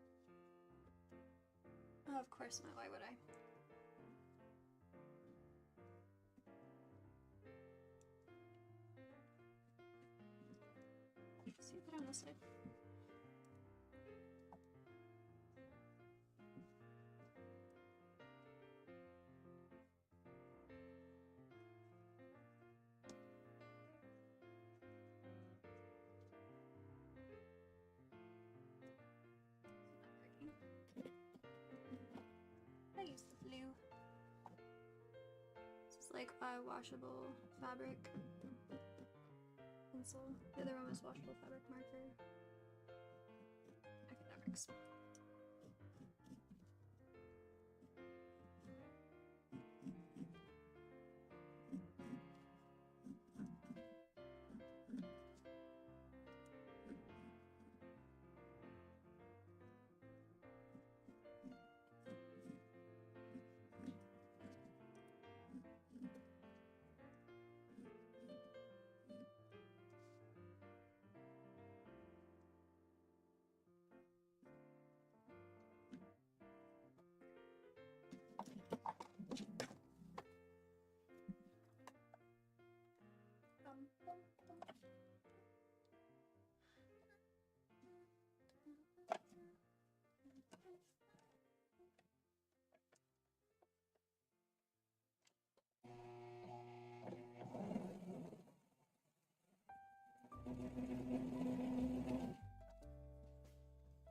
Speaker 1: Oh, of course not. Why would I? See if I on this side. I use the blue. This is like a washable fabric pencil. The other one was washable fabric marker. Okay, that works.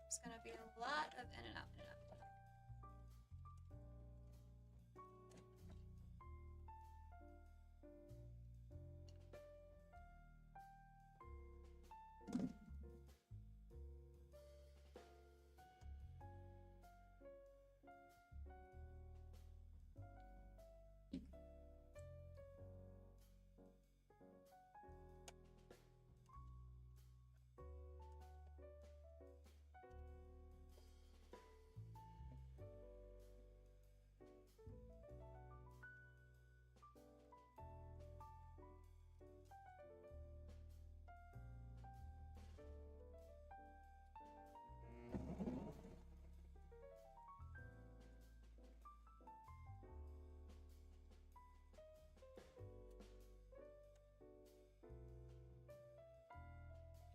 Speaker 1: It's gonna be a lot of in and out, in and out.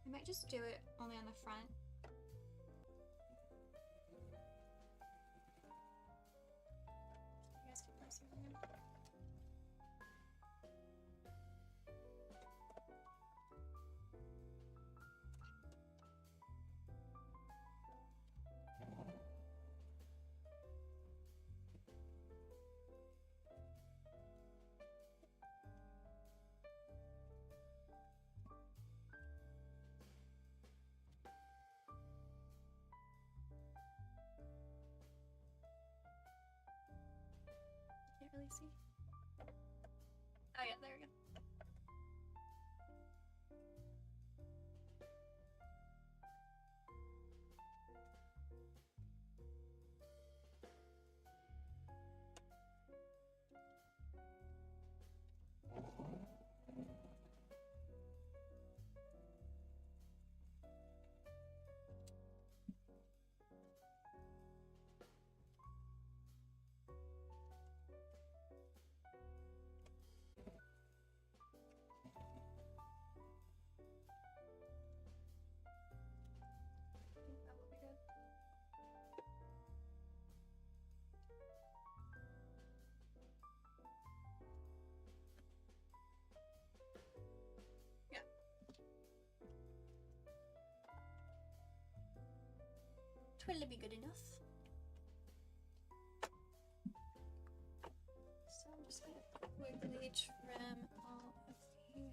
Speaker 1: I might just do it only on the front. You guys keep pressing it. Can't really see. Oh yeah, there we go. I think that will be good. Yeah. Twill be good enough. So I'm just gonna quickly trim all of the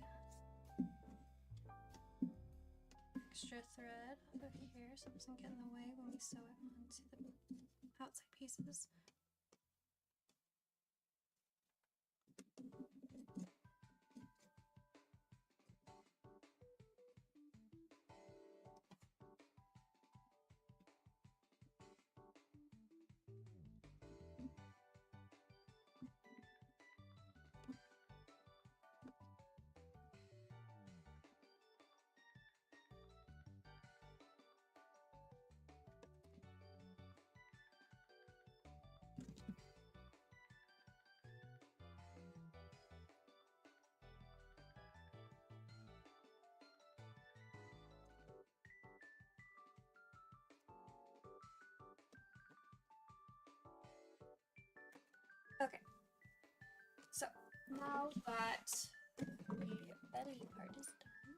Speaker 1: extra thread over here so it doesn't get in the way when we sew it onto the outside pieces. now that the belly part is done,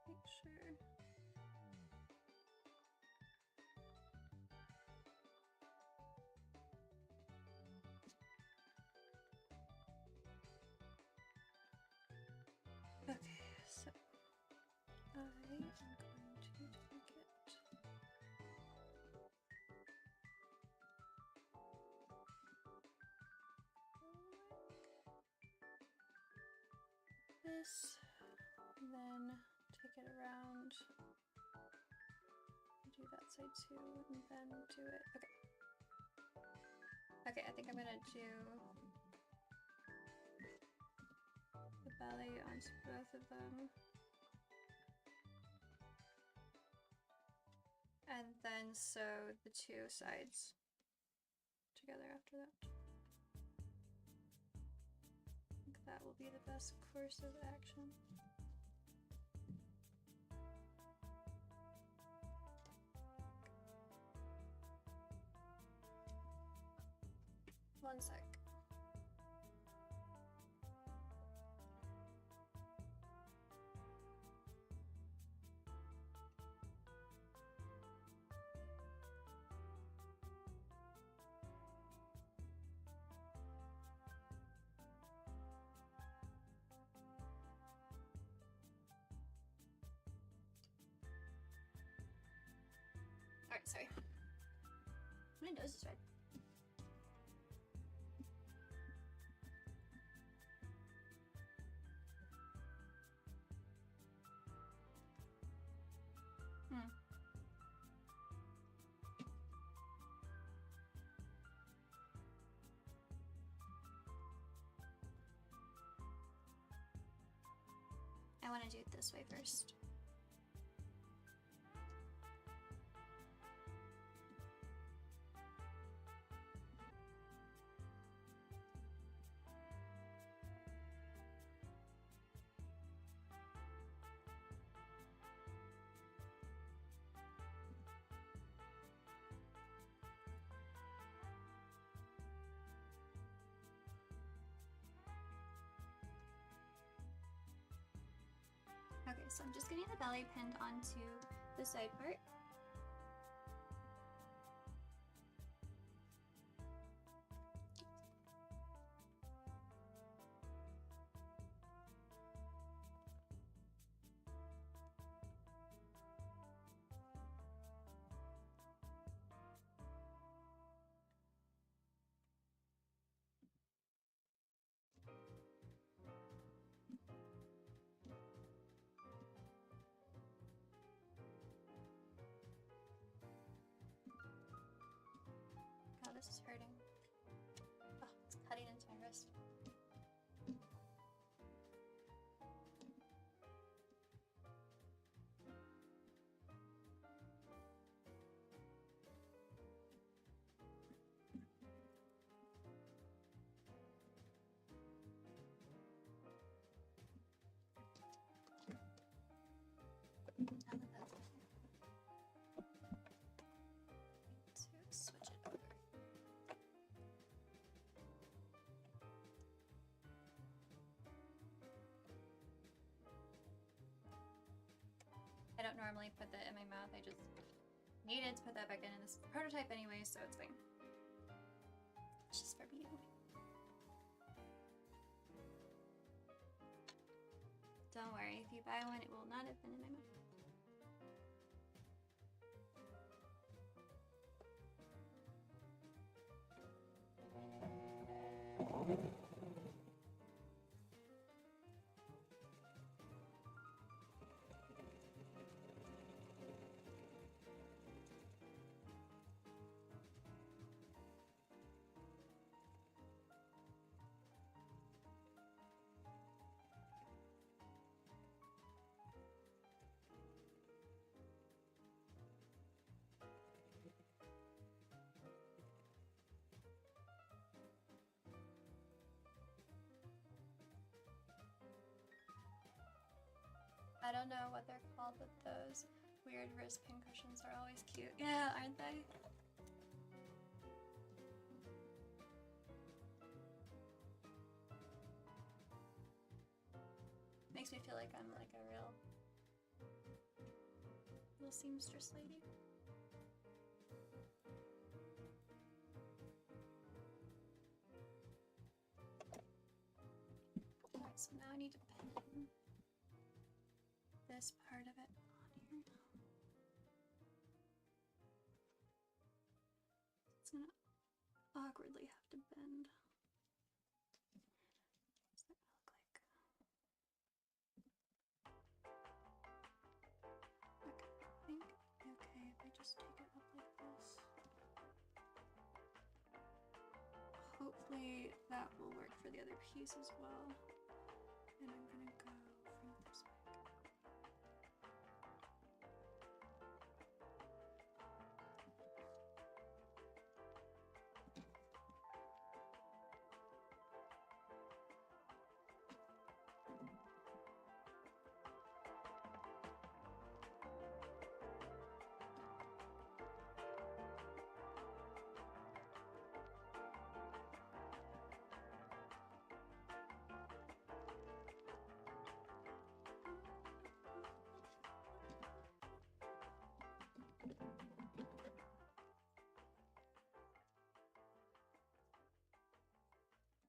Speaker 1: make sure. Okay, so I am going to take this, and then take it around, do that side too, and then do it. Okay. Okay, I think I'm gonna do the belly onto both of them. And then sew the two sides together after that. I think that will be the best course of action. One sec. Alright, sorry. My nose is red. I want to do it this way first. Okay, so I'm just getting the belly pinned onto the side part. God, this is hurting. Oh, it's cutting into my wrist. To switch it over. I don't normally put that in my mouth, I just needed to put that back in this prototype anyway, so it's fine. It's just for me anyway. Don't worry, if you buy one, it will not have been in my mouth. don't know what they're called, but those weird wrist pin cushions are always cute. Yeah, aren't they? Makes me feel like I'm like a real little seamstress lady. Alright, so now I need to pin this part of it on here. It's gonna awkwardly have to bend. What's that gonna look like? Okay, I think okay if I just take it up like this. Hopefully that will work for the other piece as well. And I'm gonna go from this way.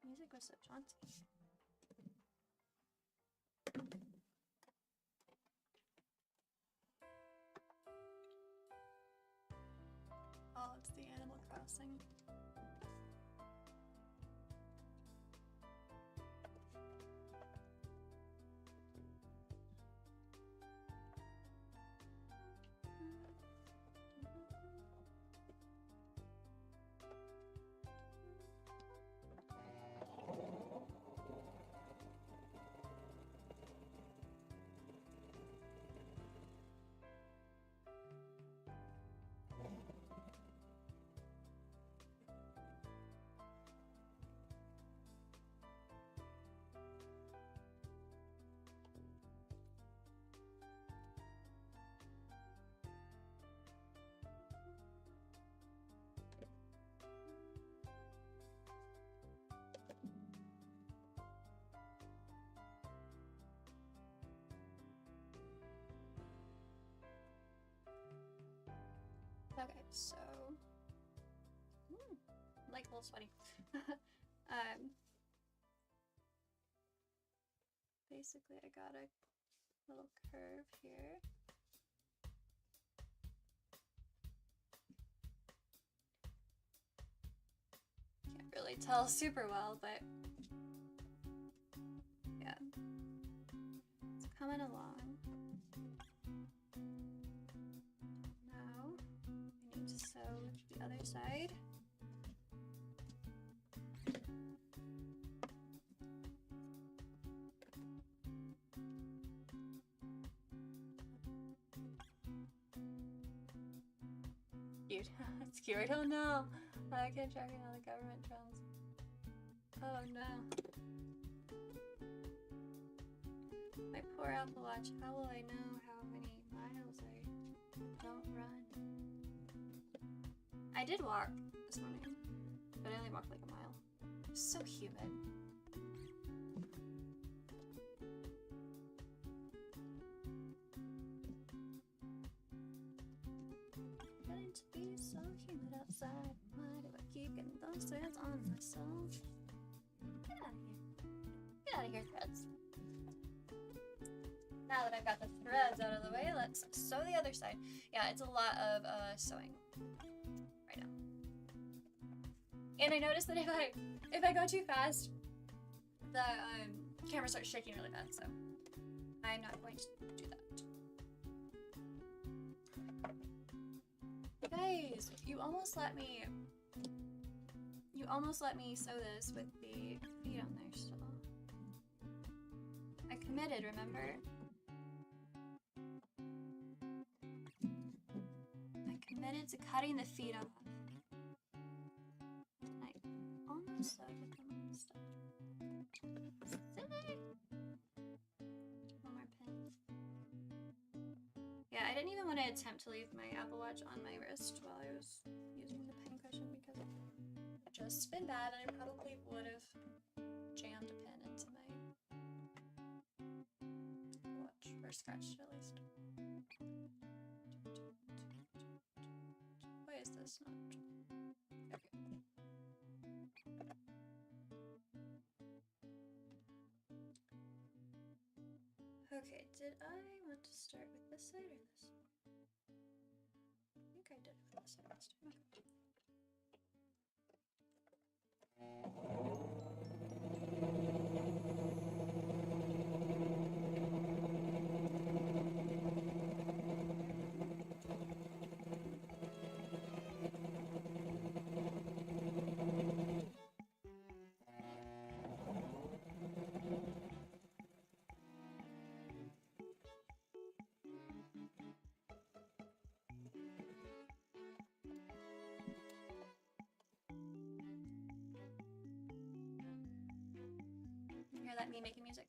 Speaker 1: Music was so jaunty. Oh, it's the Animal Crossing. Okay, so like a little sweaty. Basically I got a little curve here. Can't really tell super well, but yeah, it's coming along. Now I need to sew the other side. Cute. It's cute. I don't know. I can't track all the government trends. Oh no. My poor Apple Watch. How will I know how many miles I don't run? I did walk this morning, but I only walked like a mile. It was so humid. Getting to be so humid outside. Why do I keep getting those threads on myself? Get out of here. Get out of here, threads. Now that I've got the threads out of the way, let's sew the other side. Yeah, it's a lot of sewing right now. And I noticed that if I go too fast, the camera starts shaking really bad, so I'm not going to do that. Guys, you almost let me sew this with the feet on there still. I committed, remember? I committed to cutting the feet off. And I almost sewed with them on stuff. Silly! One more pin. Yeah, I didn't even want to attempt to leave my Apple Watch on my wrist while I was using the pen cushion because it just been bad and I probably would have jammed a pen into my watch, or scratched it at least. Why is this not? Okay, did I want to start with this side or this side? I think I did it for this side last time. Okay. You hear that me making music?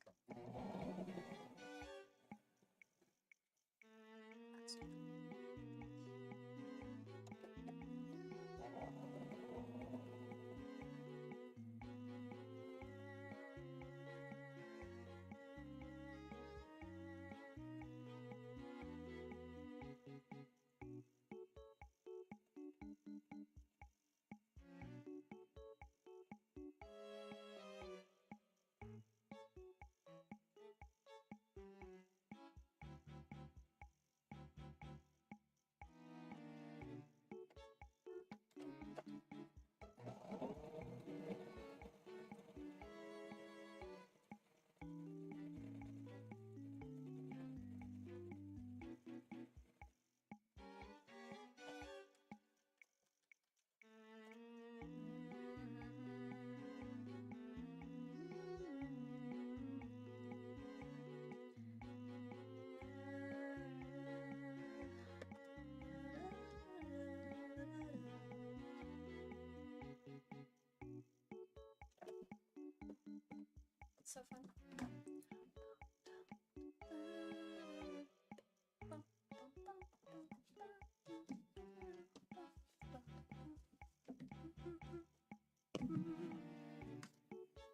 Speaker 1: It's so fun.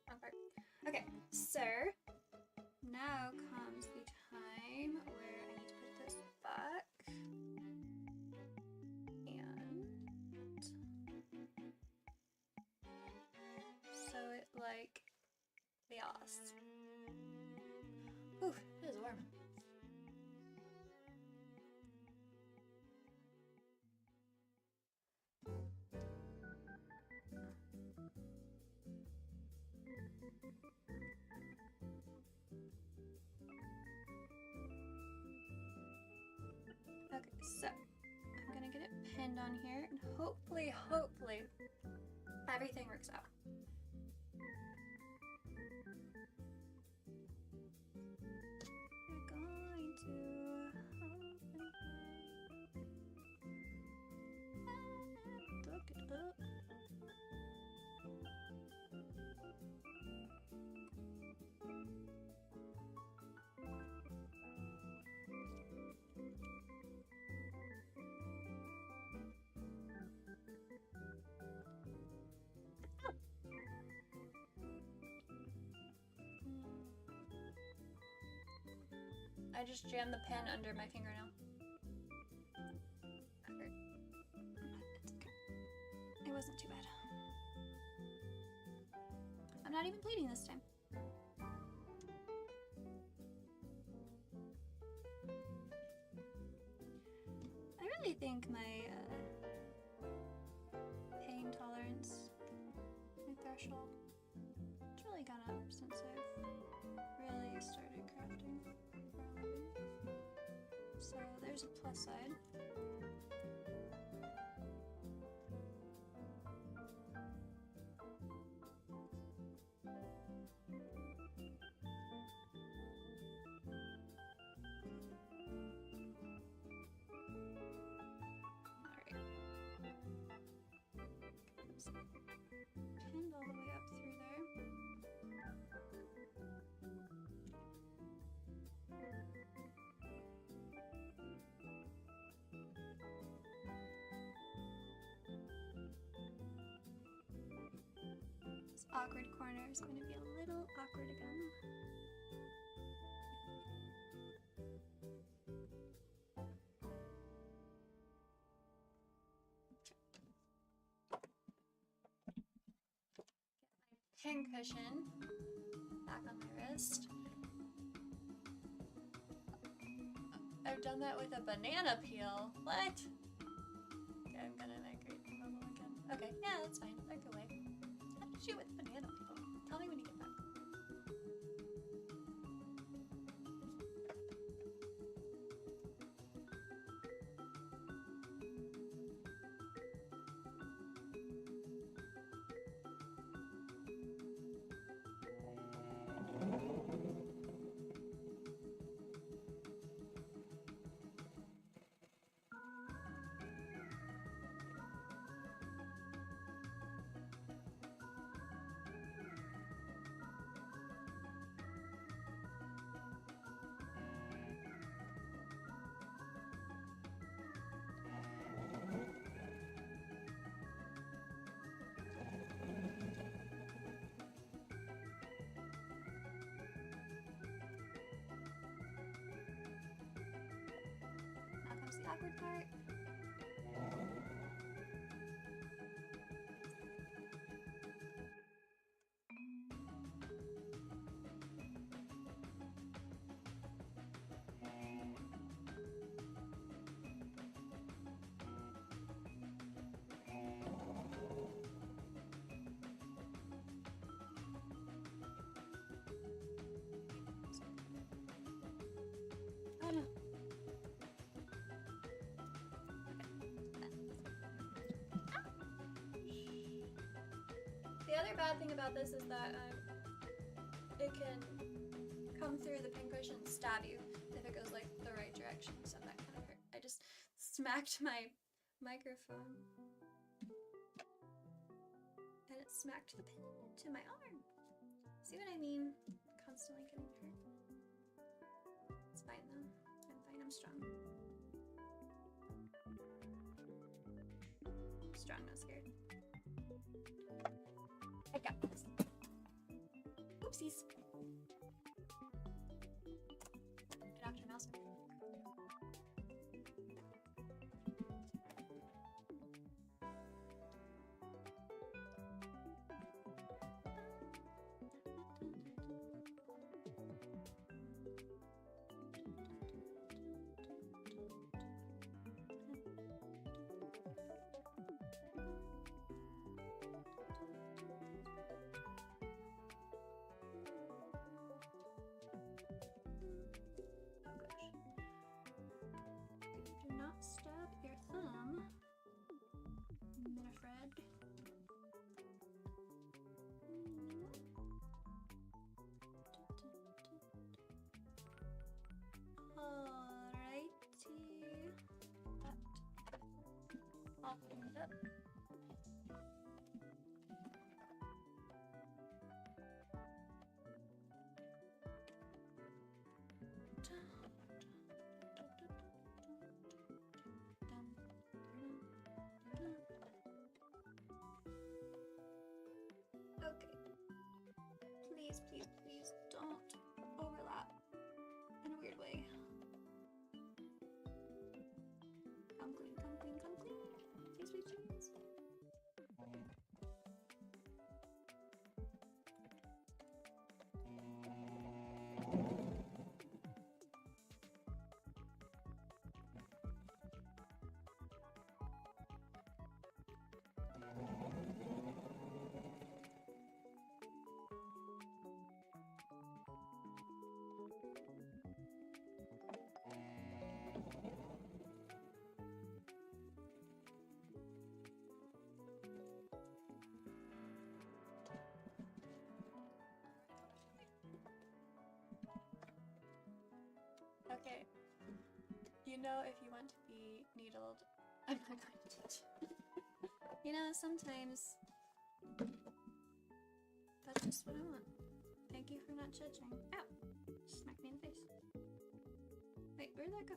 Speaker 1: Wrong part. Okay, so now comes the time where I need to put this back. And so it like, yes. Ooh, it is warm. Okay, so I'm gonna get it pinned on here and hopefully everything works out. We're going to look it up. I just jammed the pen under my fingernail. That hurt. It's okay. It wasn't too bad. I'm not even bleeding this time. I really think my pain tolerance, my threshold, it's really gone up since I've really started crafting for a living. So there's a plus side. Pinned all the way up through there. awkward corner is going to be a little awkward again. Get my pincushion back on my wrist. I've done that with a banana peel. What? Okay, I'm gonna migrate the bubble again. Okay, yeah, that's fine. Back away. How did you do it with the banana peel? Tell me when you get back. Now comes the awkward part. Oh no. The other bad thing about this is that it can come through the pincushion and stab you if it goes like the right direction, so that kind of hurt. I just smacked my microphone and it smacked the pin to my arm. See what I mean? Constantly getting hurt. It's fine though. I'm fine, I'm strong. Strong, not scared. I got this. Oopsies. I knocked your mouse over. Do not stab your thumb, Minifred. Alrighty. I'll clean it up. Okay. Please, please, please don't overlap in a weird way. Come clean, come clean, come clean. Please, please, please. Okay. You know, if you want to be needled, I'm not going to touch. You know, sometimes that's just what I want. Thank you for not judging. Ow! Smack me in the face. Wait, where'd that go?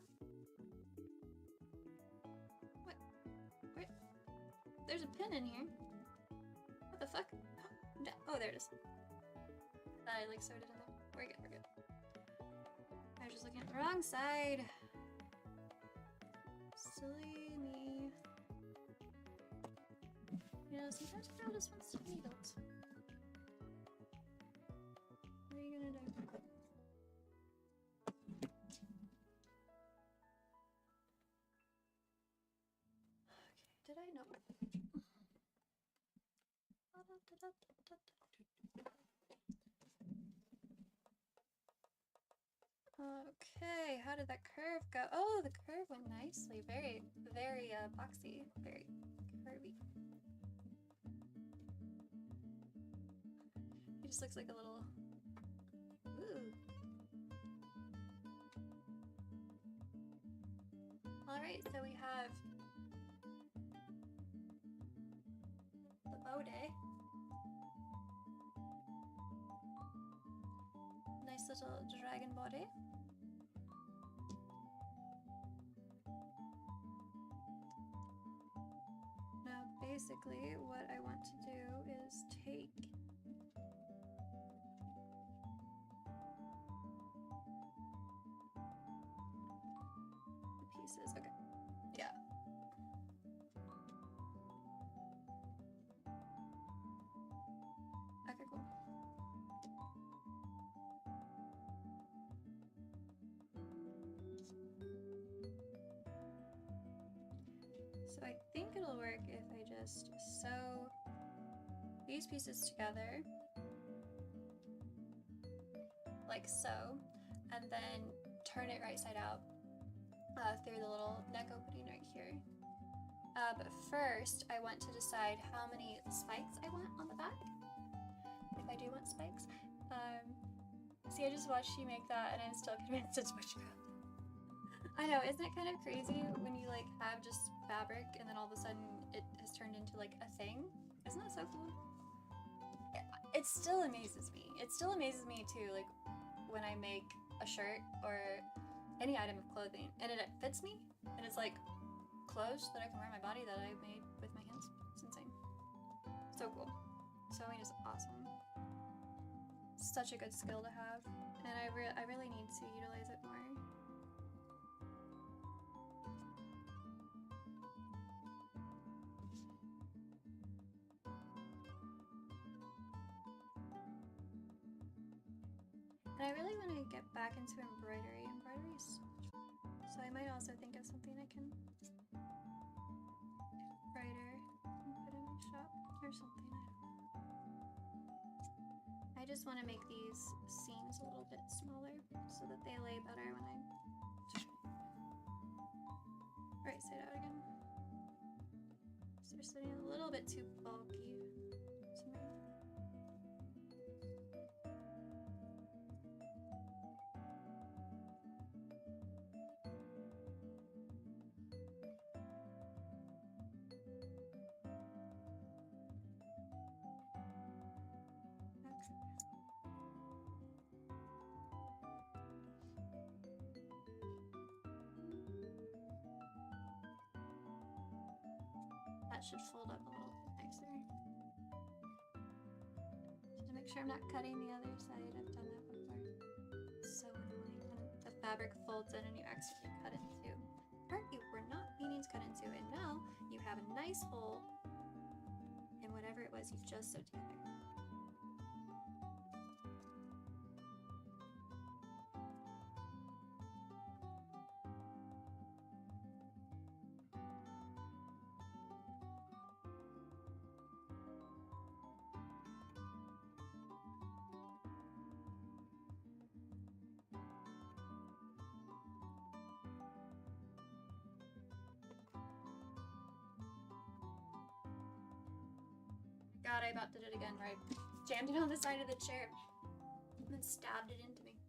Speaker 1: What? Where? There's a pin in here. What the fuck? Oh, there it is. I like sewed it in there. We're good, we're good. I was just looking at the wrong side. Silly me. You know, sometimes a girl just wants to be needled. What are you gonna do? Okay, did I know? Okay, how did that curve go? Oh, the curve went nicely. Very, very boxy. Very curvy. He just looks like a little... Ooh. Alright, so we have the bode. Nice little dragon body. Now basically what I want to do is take the pieces. Okay. Yeah. Okay, cool. So I think it'll work if I just sew these pieces together, like so, and then turn it right side out through the little neck opening right here. But first, I want to decide how many spikes I want on the back, if I do want spikes. See, I just watched you make that and I'm still convinced it's witchcraft. I know, isn't it kind of crazy when you like have just fabric and then all of a sudden it has turned into like a thing? Isn't that so cool? It still amazes me. It still amazes me too, like when I make a shirt or any item of clothing and it fits me and it's like clothes that I can wear on my body that I made with my hands. It's insane. So cool. Sewing is awesome. Such a good skill to have, and I really need to utilize it more. And I really want to get back into embroidery. Embroidery is so much fun. So I might also think of something I can embroider and put in my shop or something. I just want to make these seams a little bit smaller so that they lay better when I right side out again. So they're sitting a little bit too bulky to me. That should fold up a little bit nicer. Just to make sure I'm not cutting the other side. I've done that before. It's so annoying when the fabric folds in and you accidentally cut into part you were not meaning to cut into, and now you have a nice hole in whatever it was you just sewed together. God, I about did it again, right? Jammed it on the side of the chair and then stabbed it into me.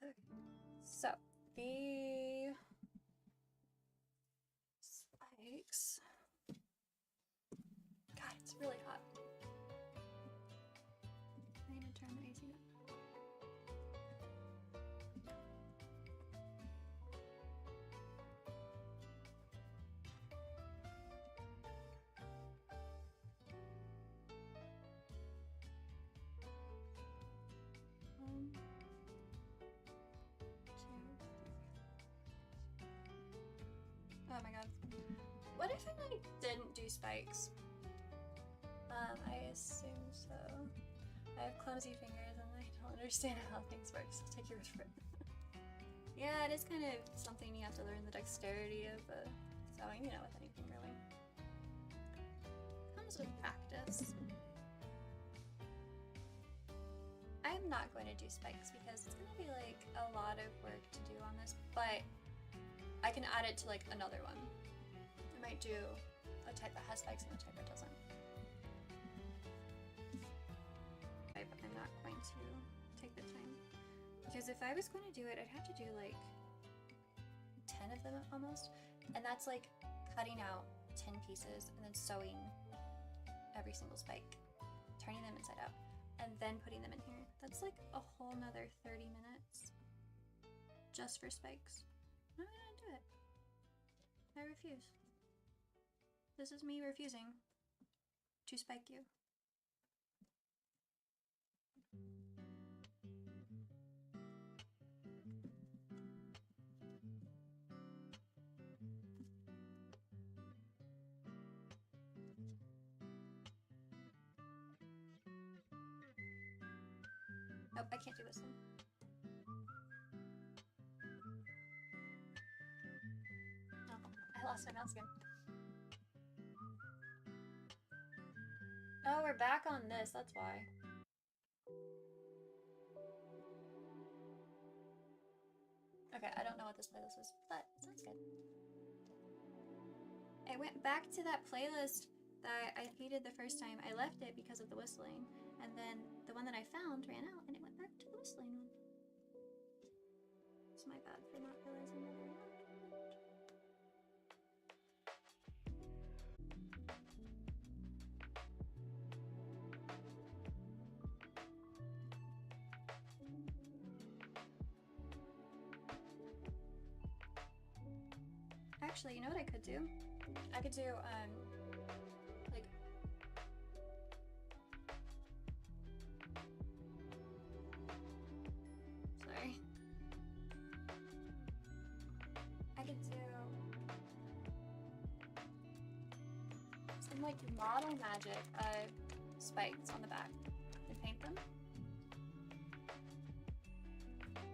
Speaker 1: Okay. So, the spikes. God, it's really hot. I need to turn the AC down. do spikes. I assume so. I have clumsy fingers and I don't understand how things work, so take your word for it. Yeah, it is kind of something you have to learn the dexterity of sewing, you know, with anything really. Comes with practice. I'm not going to do spikes because it's going to be like a lot of work to do on this, but I can add it to like another one. I might do a type that has spikes and a type that doesn't. Okay, but I'm not going to take the time. Because if I was going to do it, I'd have to do like 10 of them almost. And that's like cutting out 10 pieces and then sewing every single spike, turning them inside out, and then putting them in here. That's like a whole nother 30 minutes just for spikes. I'm not gonna do it. I refuse. This is me refusing to spike you. Nope, I can't do this one. Oh, I lost my mouse again. Oh, we're back on this, that's why. Okay, I don't know what this playlist is, but it sounds good. I went back to that playlist that I hated the first time. I left it because of the whistling, and then the one that I found ran out, and it went back to the whistling one. It's my bad for not realizing that it ran out. Actually, you know what I could do? I could do, like... Sorry. I could do... some, like, model magic spikes on the back and paint them.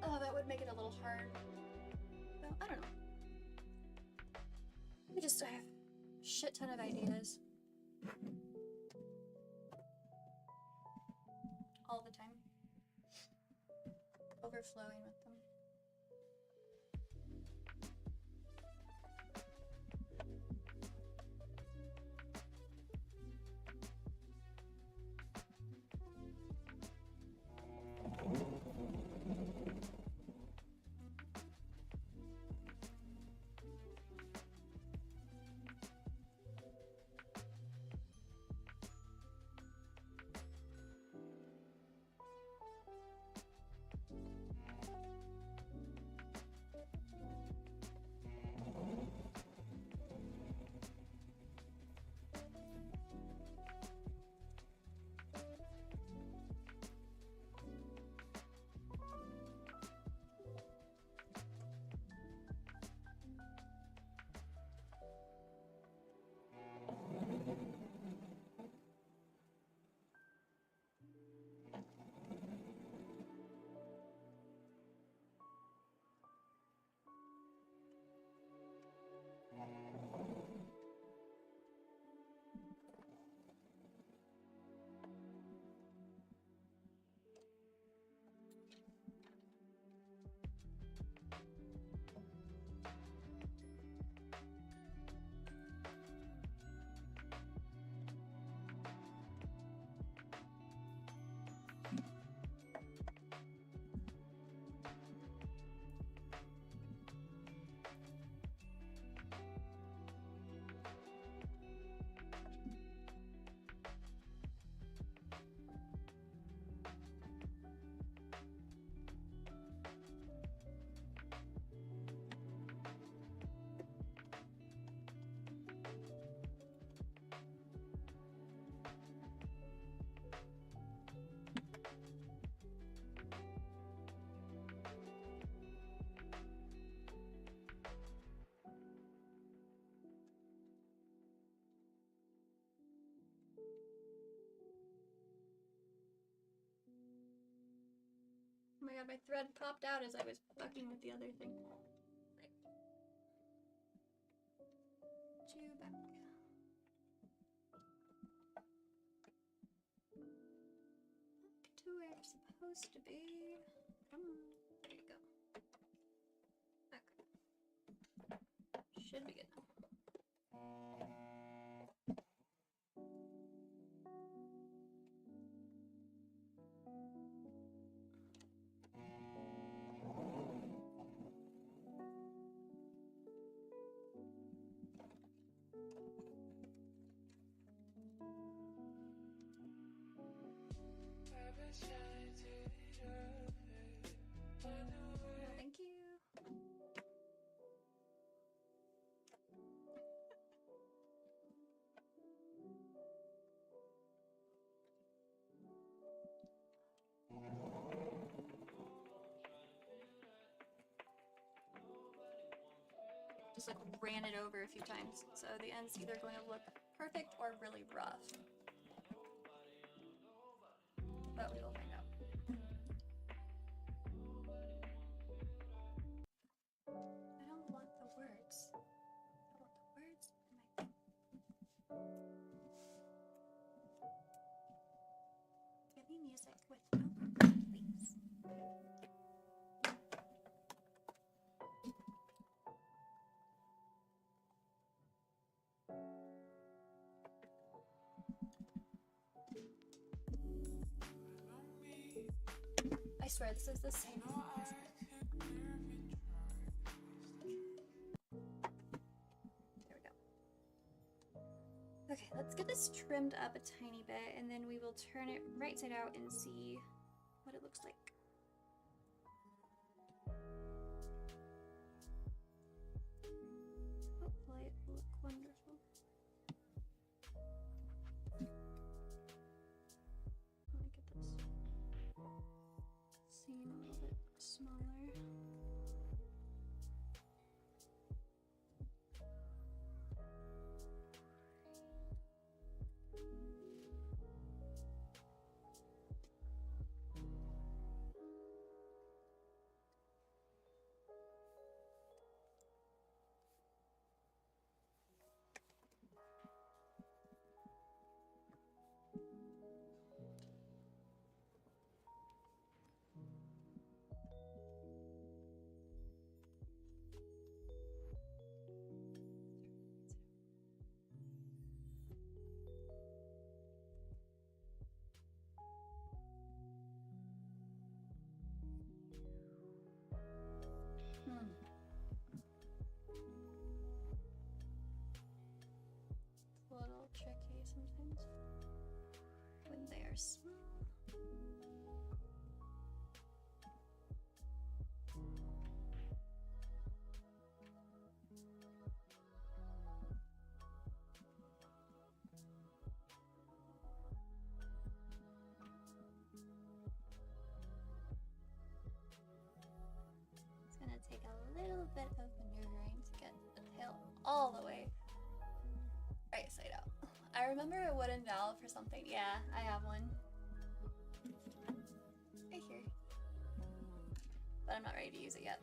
Speaker 1: Oh, that would make it a little hard. Well, I don't know. I have a shit ton of ideas. All the time. Overflowing with them. god, my thread popped out as I was fucking with the other thing. Right. 2 back. Up to where it's supposed to be. Come on. There you go. Okay. Should be good now. No, thank you. Just like ran it over a few times, so the end's either going to look perfect or really rough. But we will find out. I don't want the words. I want the words in my thing. Give me music with no words, please. I swear this is the same. There we go. Okay, let's get this trimmed up a tiny bit, and then we will turn it right side out and see what it looks like. Hopefully it will look wonderful. Let me get this scene a little bit smaller. It's a little tricky sometimes when they are small. It's gonna take a little bit of maneuvering to get the tail all the way right side out. I remember a wooden dowel for something. Yeah, I have one. Right here. But I'm not ready to use it yet.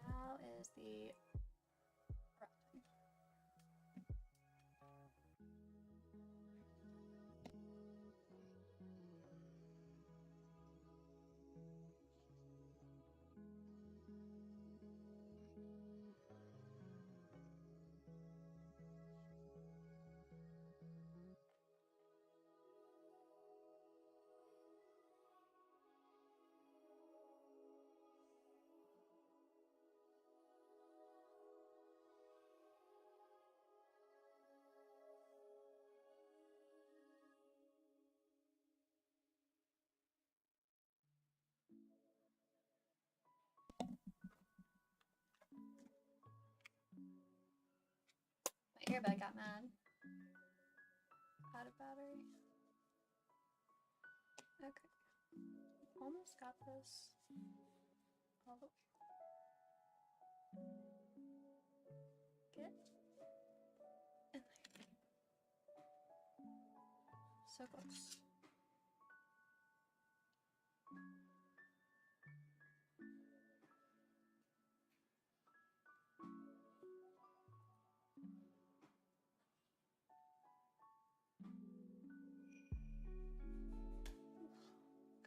Speaker 1: Now is the earbud got mad. Out of battery. Okay. Almost got this. All the way. Get in there. So close.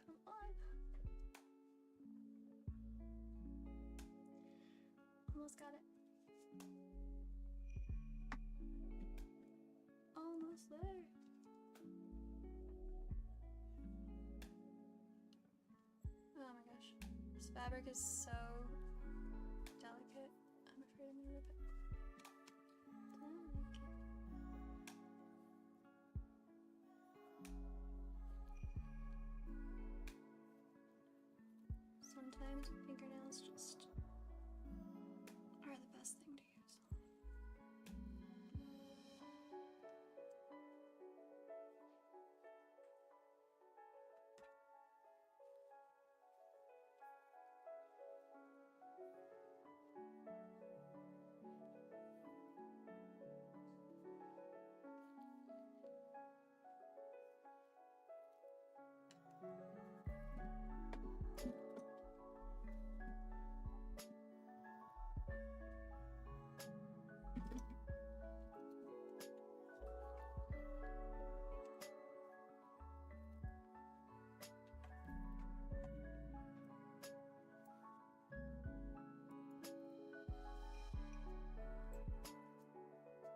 Speaker 1: Come on. Almost got it. Almost there. Oh my gosh. This fabric is so delicate. I'm afraid I'm gonna rip it. Sometimes fingernails just are the best thing to use.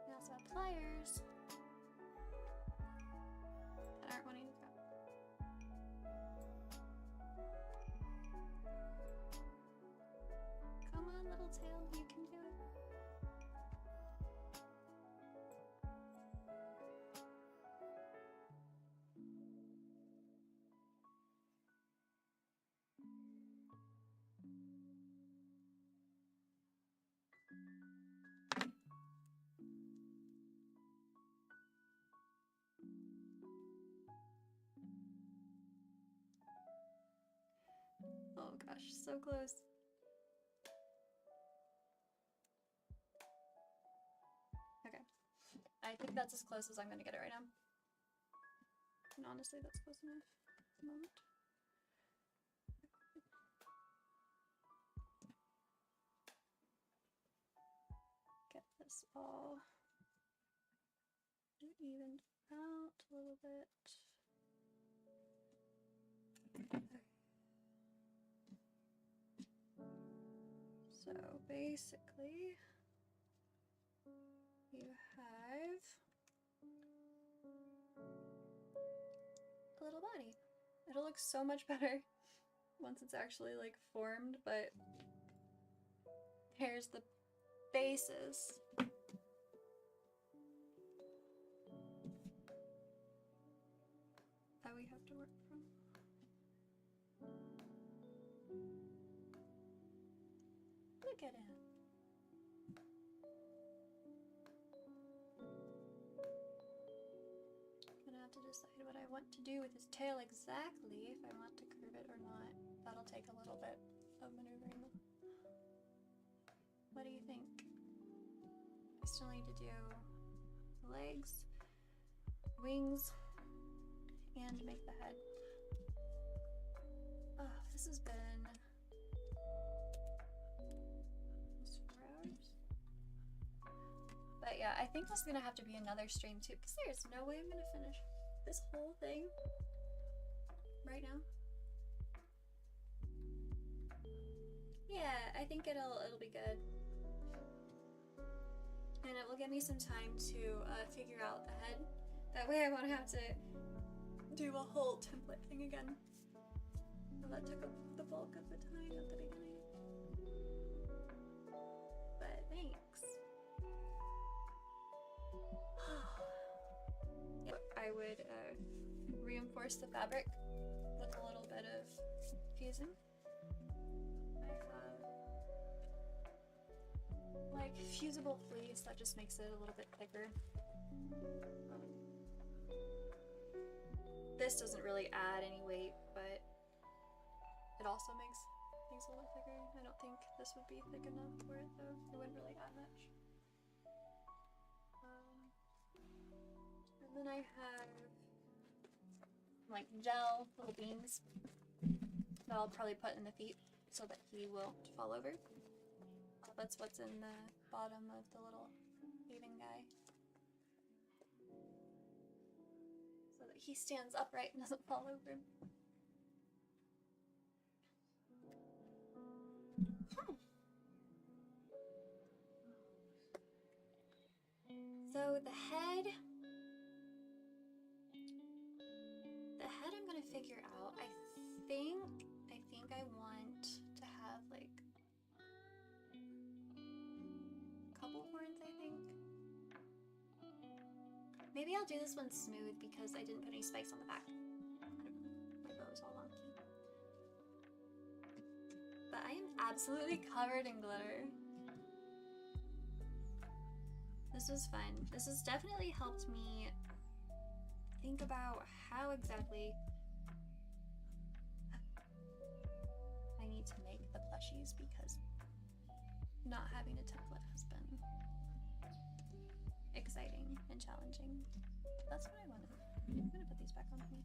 Speaker 1: We also have pliers that aren't wanting to go. Come on, little tail, you can do it. Oh gosh, so close. Okay. I think that's as close as I'm gonna get it right now. And honestly, that's close enough at the moment. Get this all evened out a little bit. So basically, you have a little body. It'll look so much better once it's actually like formed, but here's the bases. That we have to work from. Look at it. I'm gonna have to decide what I want to do with his tail exactly, if I want to curve it or not. That'll take a little bit of maneuvering. What do you think? I still need to do legs, wings, and make the head. Oh, this has been 4 hours. But yeah, I think this is gonna have to be another stream too, because there's no way I'm gonna finish this whole thing right now. Yeah, I think it'll be good. And it will give me some time to figure out the head. That way I won't have to do a whole template thing again. Well, that took up the bulk of the time at the beginning. But thanks. Yeah, I would reinforce the fabric with a little bit of fusing. I have like fusible fleece that just makes it a little bit thicker. This doesn't really add any weight, but it also makes things a little thicker. I don't think this would be thick enough for it though. It wouldn't really add much. And then I have like gel little beans that I'll probably put in the feet so that he will fall over. That's what's in the bottom of the little bathing guy, so that he stands upright and doesn't fall over. So the head I'm gonna figure out. I think I want to have like a couple horns, I think. Maybe I'll do this one smooth because I didn't put any spikes on the back. I don't know, my bow is all wonky. But I am absolutely covered in glitter. This was fun. This has definitely helped me think about how exactly I need to make the plushies, because not having a template has been exciting and challenging. That's what I wanted. I'm gonna put these back on me.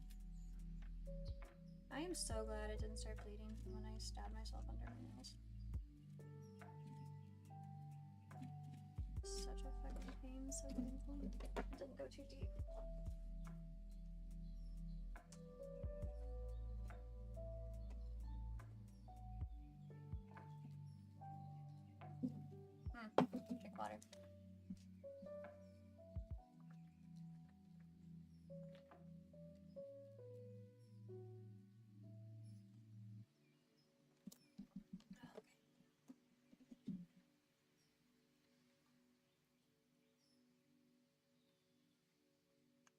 Speaker 1: I am so glad it didn't start bleeding when I stabbed myself under my nails. Such a fucking pain, so painful. It didn't go too deep. Drink water.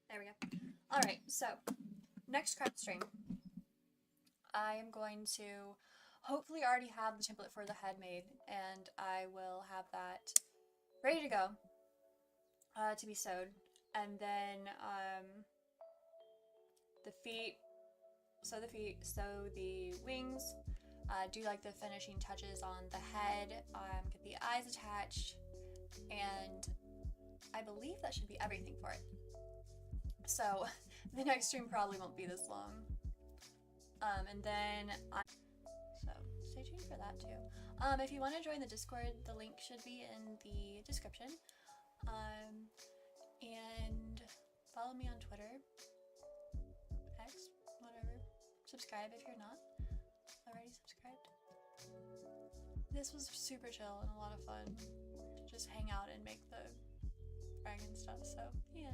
Speaker 1: There we go. Alright, so next craft stream, I am going to hopefully already have the template for the head made, and I will have that ready to go to be sewed. And then the feet, sew the wings, do like the finishing touches on the head, get the eyes attached, and I believe that should be everything for it. So the next stream probably won't be this long. And then so stay tuned for that too. If you want to join the Discord, the link should be in the description. And follow me on Twitter, X, whatever. Subscribe if you're not already subscribed. This was super chill and a lot of fun to just hang out and make the dragon stuff, so yeah.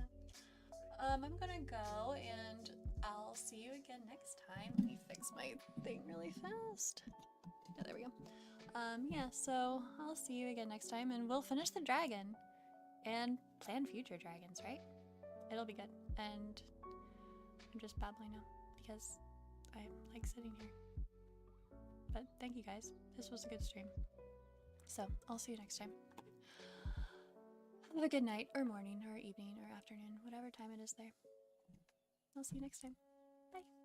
Speaker 1: I'm gonna go, and I'll see you again next time. Let me fix my thing really fast. Yeah, there we go. Yeah, so I'll see you again next time, and we'll finish the dragon and plan future dragons, right? It'll be good. And I'm just babbling now because I like sitting here. But thank you guys. This was a good stream. So I'll see you next time. Have a good night, or morning, or evening, or afternoon, whatever time it is there. I'll see you next time. Bye.